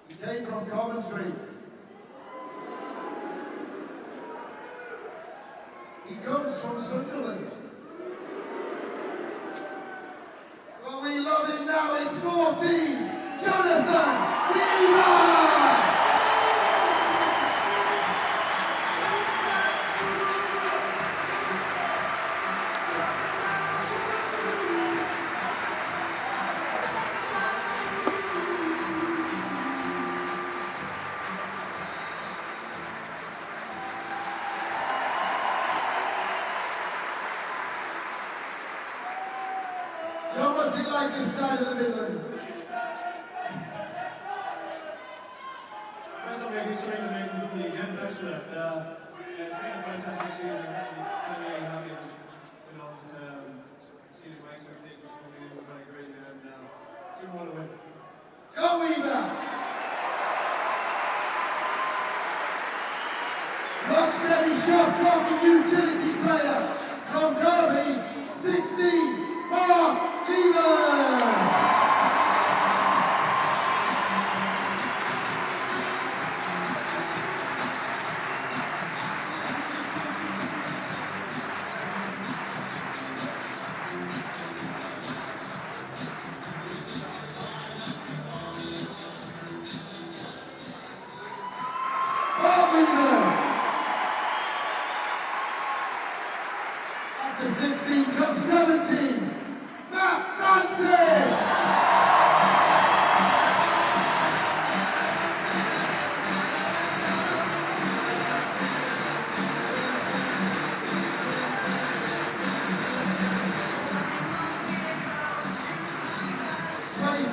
He came from Coventry. He comes from Sunderland. Well, we love him now. It's 14. Jonathan Weaver! John, what's it like this side of the Midlands? That's not a good stream to make the movie again, that's it. It's been a fantastic season. I'm really happy to, exceeded my expectations coming in. We're very great and 2-1 to win. John Weaver! Rock steady, sharp blocking utility player from Derby, 16, Mark Evers! After 16 comes 17, Matt Francis!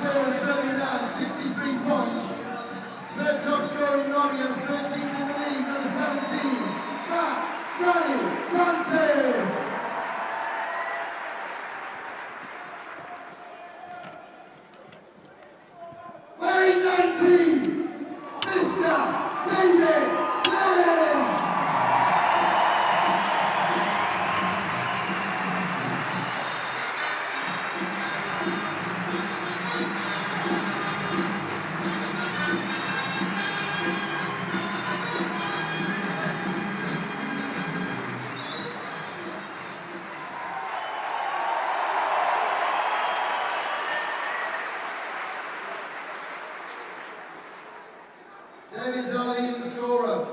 And 39, 63 points. Third top scorer in Nottingham, 13th in the league, number 17, Matt Johnny Francis. Wearing 19, Mr. David Lynn. David's our leading scorer.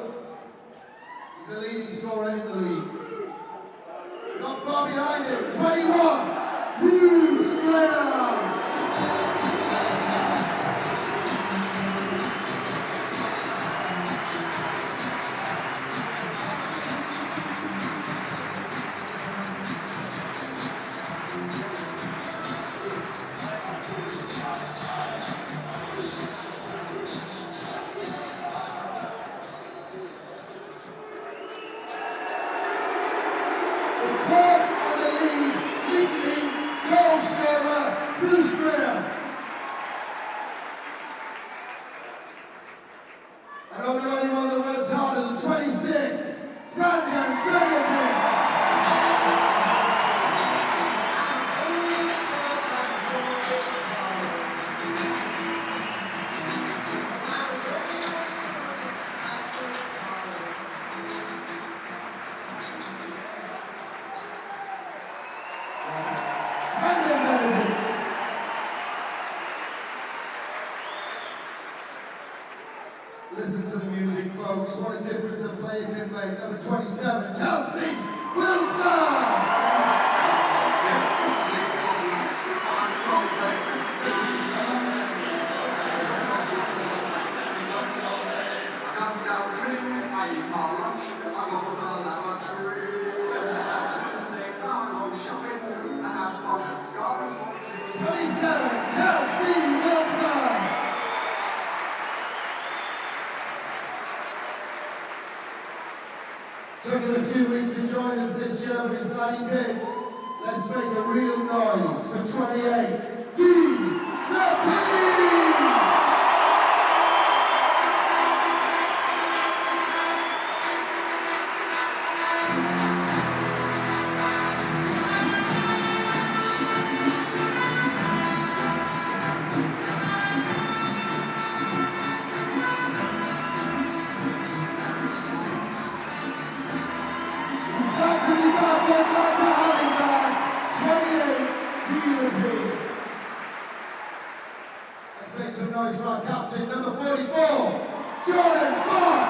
He's the leading scorer in the league. Not far behind him, 21, Bruce Graham. Club on the lead, leading goal scorer, Bruce Graham. I don't know anyone that works harder than 20 6, Brandon Benedict. Brandon Benedict. Listen to the music, folks. What a difference a player can make. Number 27, Kelsey Wilson. Took him a few weeks to join us this year, but he's glad he did. Let's make a real noise for 28, Guy Lapine! Glad to be back, we're glad to have him back. 28, Guy Lapine. Let's make some noise for our captain, number 44, Jordan Fox.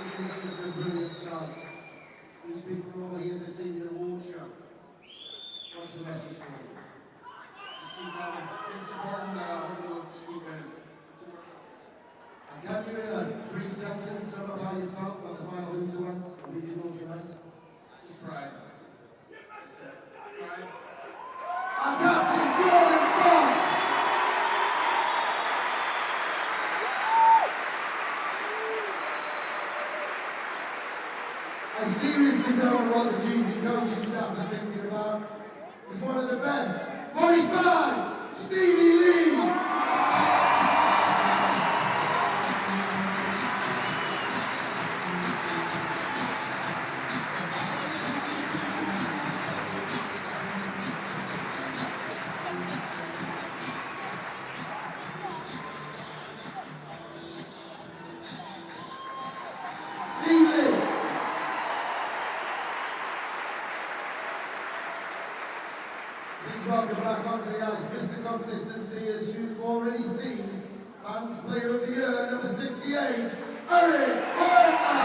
This is just a brilliant sight. These people are all here to see the award show. What's the message for you? Just keep going. Keep supporting Liverpool. Just keep in. And can you, in a brief sentence, sum up how you felt about the final who to win of the goal tonight? Just pride. That's it. Pride. Our captain, Jordan Fox! I seriously don't know what the GB coaching staff are thinking about. He's one of the best. 45, Stevie Lee! Steve Lee! Please welcome back onto the ice, Mr. Consistency, as you've already seen, Fans Player of the Year, number 68, Eric Horner!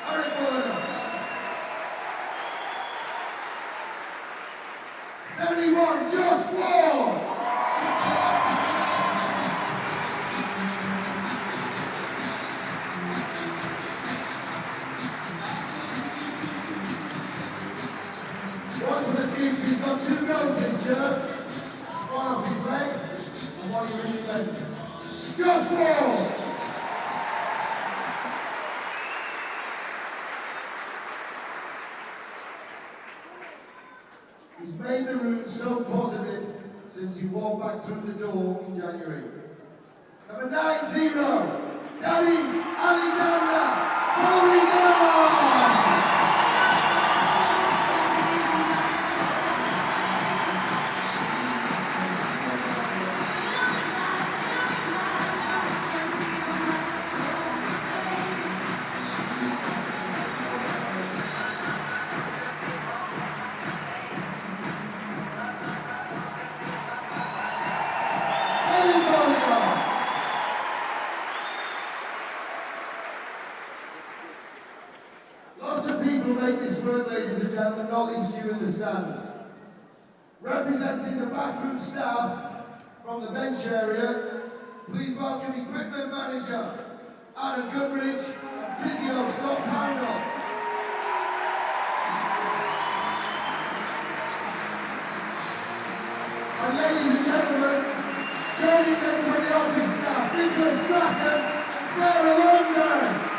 Eric Horner! 71, Josh Ward! One for the future, he's got 2 goals this year. One off his leg, and one really late. Josh Ward! He's made the route so positive since he walked back through the door in January. Number 90, Daddy Alexander Morrigan! people make this work, ladies and gentlemen, not least you in the stands. Representing the backroom staff from the bench area, please welcome equipment manager Adam Goodrich and physio Scott Poundle. And ladies and gentlemen, joining them from the office staff, Nicholas Strachan and Sarah London.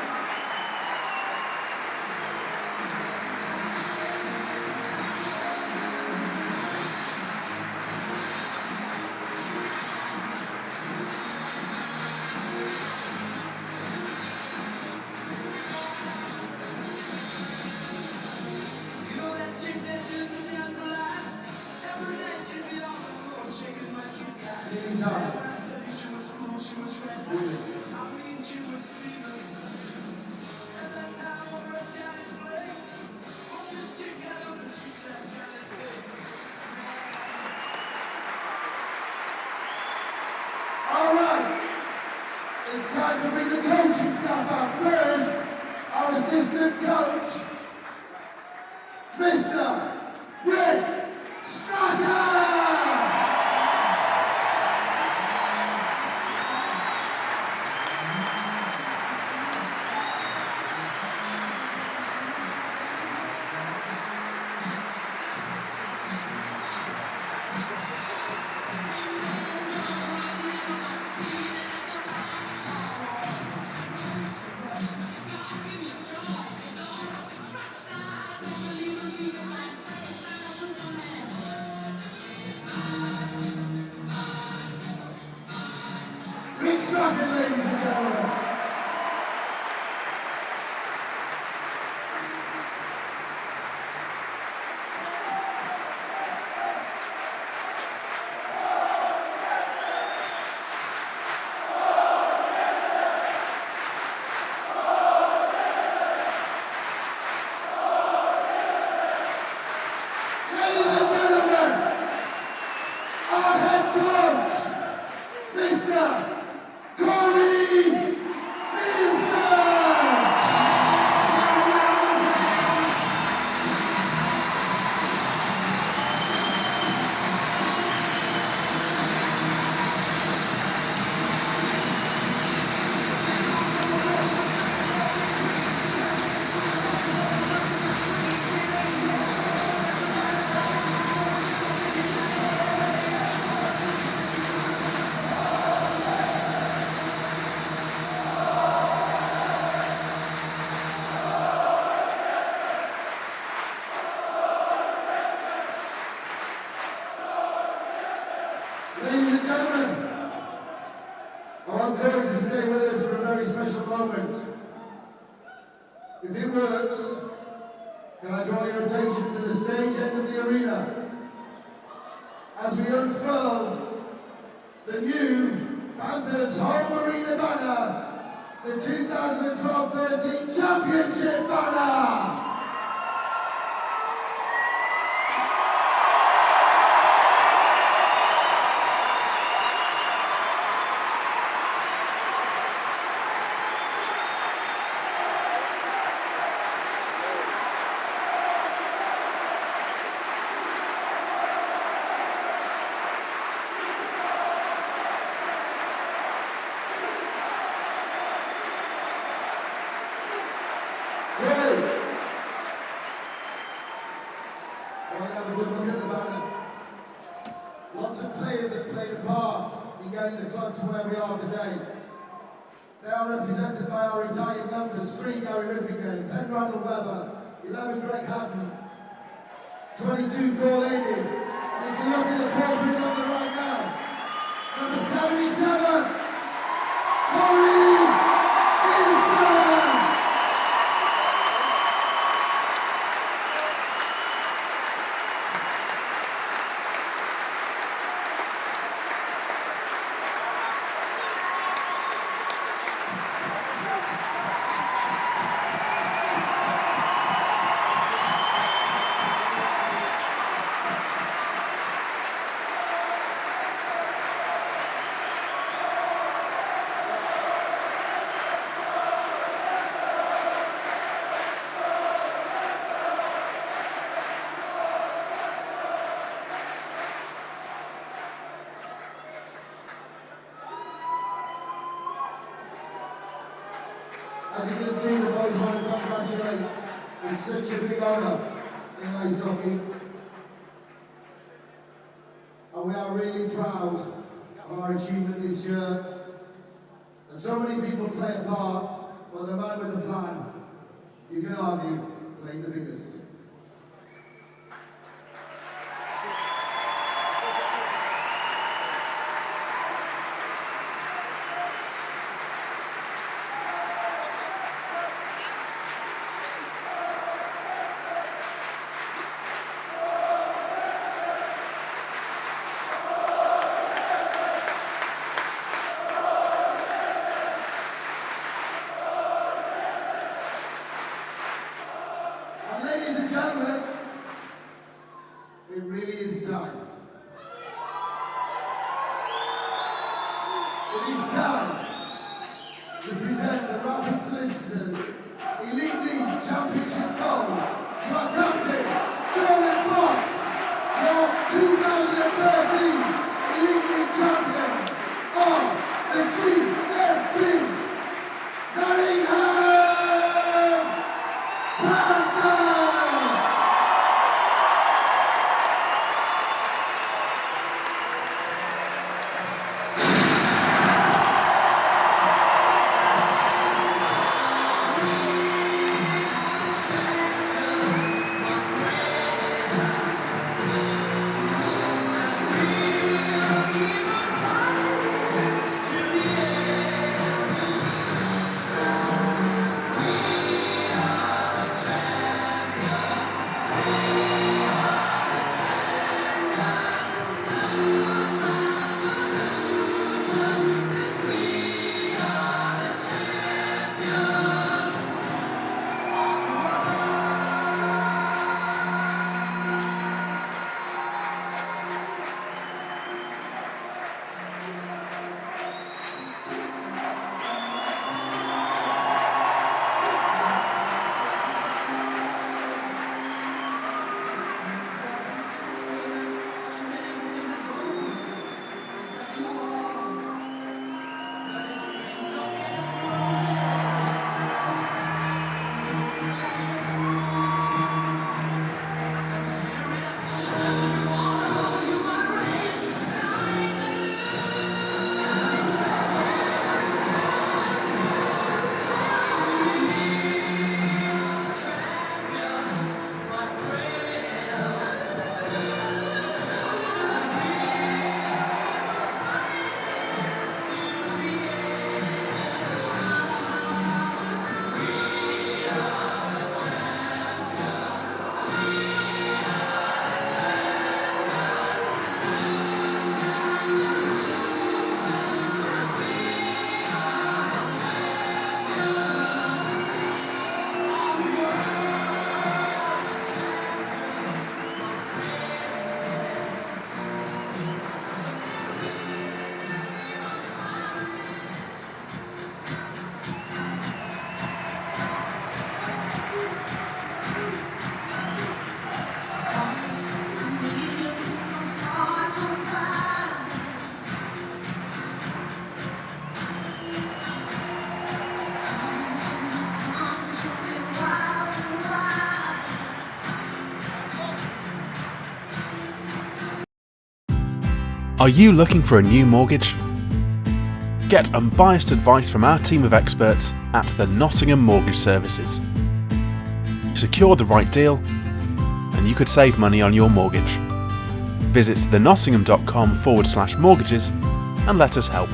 It's time to bring the coaching staff out. First, our assistant coach, Mr. Rick Strachan! Rick Strachan, ladies and gentlemen. Ladies and gentlemen, our head coach, Mr. Corey Nielsen! Ladies and gentlemen, I want Corey to stay with us for a very special moment. If it works, can I draw your attention to the stage end of the arena as we unfurl the new Panthers home arena banner, the 2012-13 championship banner! Have a good look at the banner. Lots of players have played a part in getting the club to where we are today. They are represented by our retired numbers: 3 Gary Rippington, 10 Ronald Webber, 11 Greg Hatton, 22 Paul Ady. And if you look at the portrait on the right now, number 77, Corey Nielsen! just want to congratulate. It's such a big honour in ice hockey. And we are really proud of our achievement this year. And so many people play a part, but the man with the plan, you can argue, played the biggest. Ladies and gentlemen, it really is time. It is time to present the Rapid Solicitors Elite League Championship Gold to our captain, Jordan Fox, your 2013 Elite League champions of the GMP Nottingham Panthers! Are you looking for a new mortgage? Get unbiased advice from our team of experts at the Nottingham Mortgage Services. Secure the right deal, and you could save money on your mortgage. Visit thenottingham.com/mortgages and let us help.